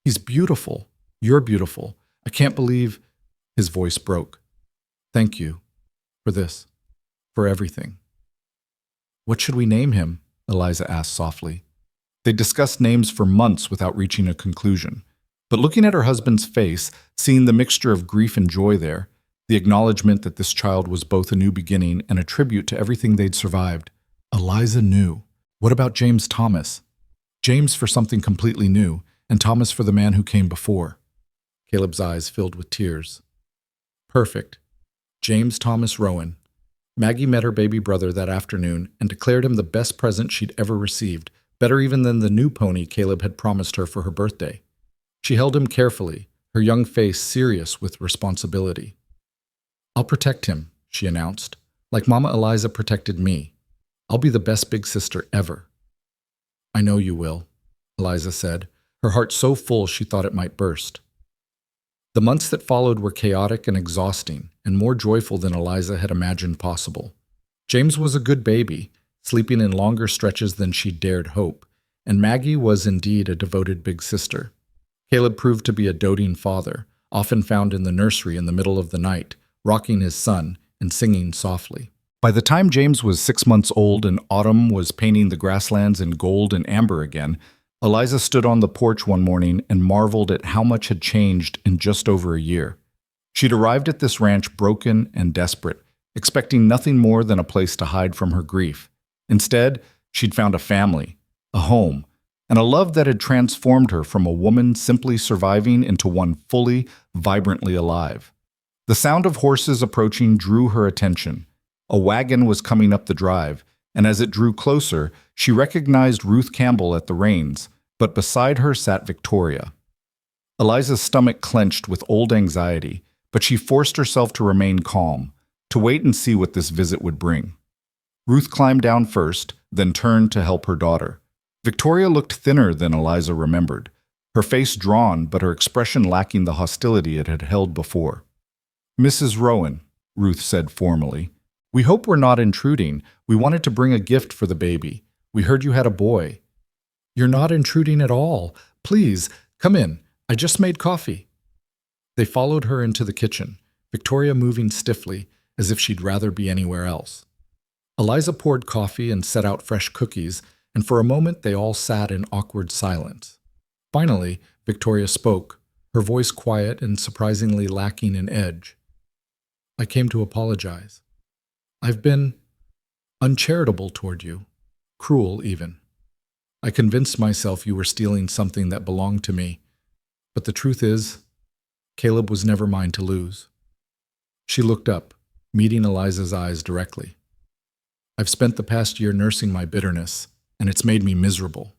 He's beautiful. You're beautiful. I can't believe. His voice broke. Thank you. For this. For everything. What should we name him? Eliza asked softly. They discussed names for months without reaching a conclusion. But looking at her husband's face, seeing the mixture of grief and joy there, the acknowledgement that this child was both a new beginning and a tribute to everything they'd survived, Eliza knew. What about James Thomas? James for something completely new, and Thomas for the man who came before. Caleb's eyes filled with tears. Perfect. James Thomas Rowan. Maggie met her baby brother that afternoon and declared him the best present she'd ever received, better even than the new pony Caleb had promised her for her birthday. She held him carefully, her young face serious with responsibility. "I'll protect him," she announced, "like Mama Eliza protected me. I'll be the best big sister ever." "I know you will," Eliza said, her heart so full she thought it might burst. The months that followed were chaotic and exhausting, and more joyful than Eliza had imagined possible. James was a good baby, sleeping in longer stretches than she'd dared hope, and Maggie was indeed a devoted big sister. Caleb proved to be a doting father, often found in the nursery in the middle of the night, rocking his son and singing softly. By the time James was 6 months old and autumn was painting the grasslands in gold and amber again, Eliza stood on the porch one morning and marveled at how much had changed in just over a year. She'd arrived at this ranch broken and desperate, expecting nothing more than a place to hide from her grief. Instead, she'd found a family, a home, and a love that had transformed her from a woman simply surviving into one fully, vibrantly alive. The sound of horses approaching drew her attention. A wagon was coming up the drive, and as it drew closer, she recognized Ruth Campbell at the reins, but beside her sat Victoria. Eliza's stomach clenched with old anxiety, but she forced herself to remain calm, to wait and see what this visit would bring. Ruth climbed down first, then turned to help her daughter. Victoria looked thinner than Eliza remembered, her face drawn but her expression lacking the hostility it had held before. "Mrs. Rowan," Ruth said formally, "we hope we're not intruding. We wanted to bring a gift for the baby. We heard you had a boy." "You're not intruding at all. Please, come in. I just made coffee." They followed her into the kitchen, Victoria moving stiffly, as if she'd rather be anywhere else. Eliza poured coffee and set out fresh cookies, and for a moment they all sat in awkward silence. Finally, Victoria spoke, her voice quiet and surprisingly lacking in edge. "I came to apologize. I've been uncharitable toward you, cruel even. I convinced myself you were stealing something that belonged to me, but the truth is, Caleb was never mine to lose." She looked up, meeting Eliza's eyes directly. "I've spent the past year nursing my bitterness, and it's made me miserable.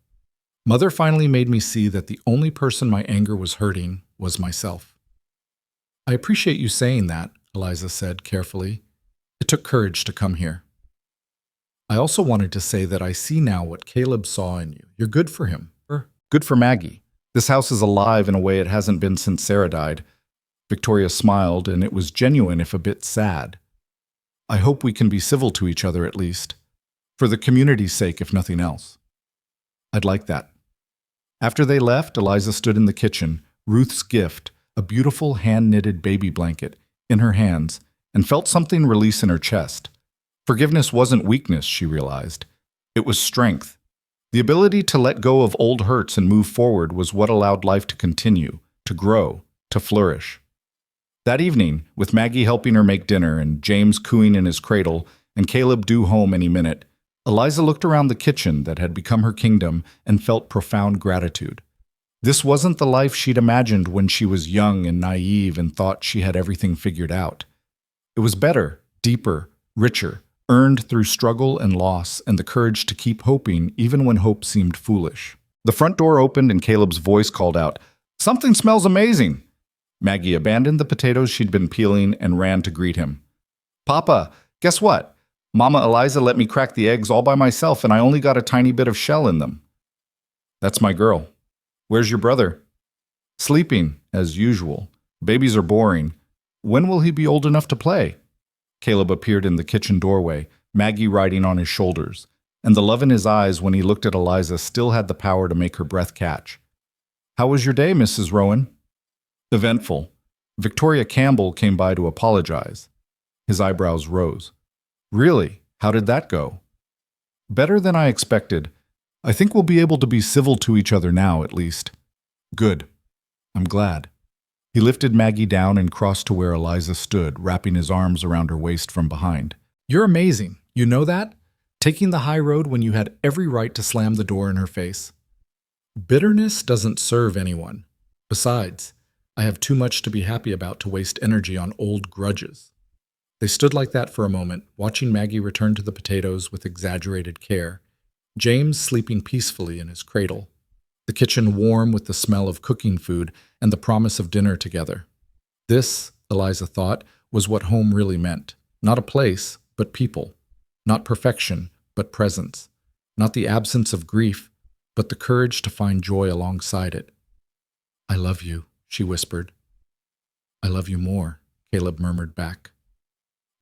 Mother finally made me see that the only person my anger was hurting was myself." "I appreciate you saying that," Eliza said carefully. "It took courage to come here. I also wanted to say that I see now what Caleb saw in you. You're good for him. Good for Maggie. This house is alive in a way it hasn't been since Sarah died." Victoria smiled, and it was genuine if a bit sad. "I hope we can be civil to each other at least. For the community's sake, if nothing else." "I'd like that." After they left, Eliza stood in the kitchen, Ruth's gift, a beautiful hand-knitted baby blanket, in her hands, and felt something release in her chest. Forgiveness wasn't weakness, she realized. It was strength. The ability to let go of old hurts and move forward was what allowed life to continue, to grow, to flourish. That evening, with Maggie helping her make dinner and James cooing in his cradle and Caleb due home any minute, Eliza looked around the kitchen that had become her kingdom and felt profound gratitude. This wasn't the life she'd imagined when she was young and naive and thought she had everything figured out. It was better, deeper, richer, earned through struggle and loss and the courage to keep hoping even when hope seemed foolish. The front door opened and Caleb's voice called out, "Something smells amazing!" Maggie abandoned the potatoes she'd been peeling and ran to greet him. "Papa, guess what? Mama Eliza let me crack the eggs all by myself and I only got a tiny bit of shell in them." "That's my girl. Where's your brother?" "Sleeping, as usual. Babies are boring. When will he be old enough to play?" Caleb appeared in the kitchen doorway, Maggie riding on his shoulders, and the love in his eyes when he looked at Eliza still had the power to make her breath catch. "How was your day, Mrs. Rowan?" "Eventful. Victoria Campbell came by to apologize." His eyebrows rose. "Really? How did that go?" "Better than I expected. I think we'll be able to be civil to each other now, at least." "Good. I'm glad." He lifted Maggie down and crossed to where Eliza stood, wrapping his arms around her waist from behind. "You're amazing. You know that? Taking the high road when you had every right to slam the door in her face. Bitterness doesn't serve anyone. Besides, I have too much to be happy about to waste energy on old grudges." They stood like that for a moment, watching Maggie return to the potatoes with exaggerated care. James sleeping peacefully in his cradle, the kitchen warm with the smell of cooking food and the promise of dinner together. This, Eliza thought, was what home really meant. Not a place, but people. Not perfection, but presence. Not the absence of grief, but the courage to find joy alongside it. "I love you," she whispered. "I love you more," Caleb murmured back.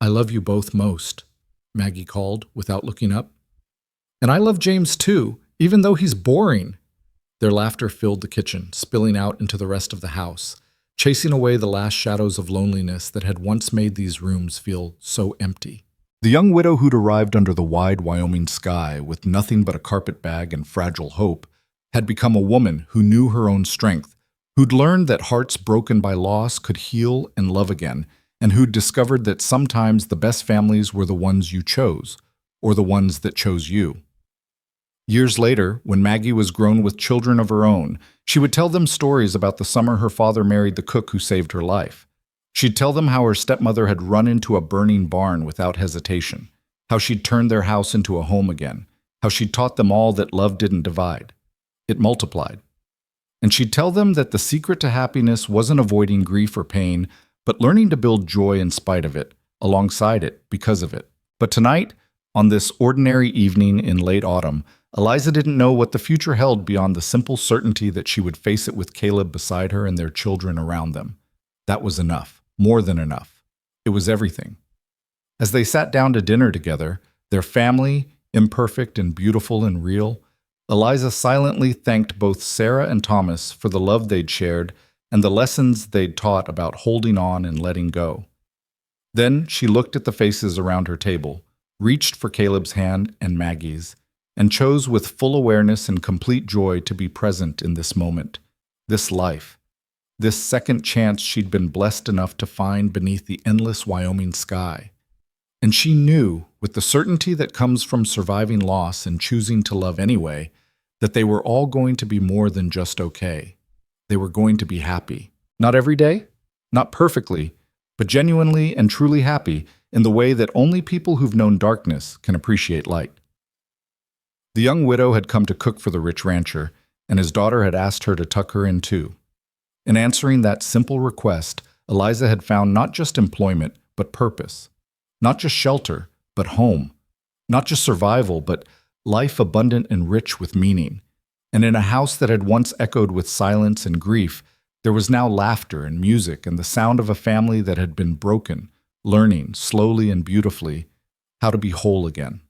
"I love you both most," Maggie called without looking up. "And I love James too, even though he's boring." Their laughter filled the kitchen, spilling out into the rest of the house, chasing away the last shadows of loneliness that had once made these rooms feel so empty. The young widow who'd arrived under the wide Wyoming sky with nothing but a carpet bag and fragile hope had become a woman who knew her own strength, who'd learned that hearts broken by loss could heal and love again, and who'd discovered that sometimes the best families were the ones you chose, or the ones that chose you. Years later, when Maggie was grown with children of her own, she would tell them stories about the summer her father married the cook who saved her life. She'd tell them how her stepmother had run into a burning barn without hesitation, how she'd turned their house into a home again, how she'd taught them all that love didn't divide. It multiplied. And she'd tell them that the secret to happiness wasn't avoiding grief or pain, but learning to build joy in spite of it, alongside it, because of it. But tonight, on this ordinary evening in late autumn, Eliza didn't know what the future held beyond the simple certainty that she would face it with Caleb beside her and their children around them. That was enough, more than enough. It was everything. As they sat down to dinner together, their family, imperfect and beautiful and real, Eliza silently thanked both Sarah and Thomas for the love they'd shared and the lessons they'd taught about holding on and letting go. Then she looked at the faces around her table, reached for Caleb's hand and Maggie's, and chose with full awareness and complete joy to be present in this moment, this life, this second chance she'd been blessed enough to find beneath the endless Wyoming sky. And she knew, with the certainty that comes from surviving loss and choosing to love anyway, that they were all going to be more than just okay. They were going to be happy. Not every day, not perfectly, but genuinely and truly happy in the way that only people who've known darkness can appreciate light. The young widow had come to cook for the rich rancher, and his daughter had asked her to tuck her in too. In answering that simple request, Eliza had found not just employment, but purpose. Not just shelter, but home. Not just survival, but life abundant and rich with meaning. And in a house that had once echoed with silence and grief, there was now laughter and music and the sound of a family that had been broken, learning, slowly and beautifully, how to be whole again.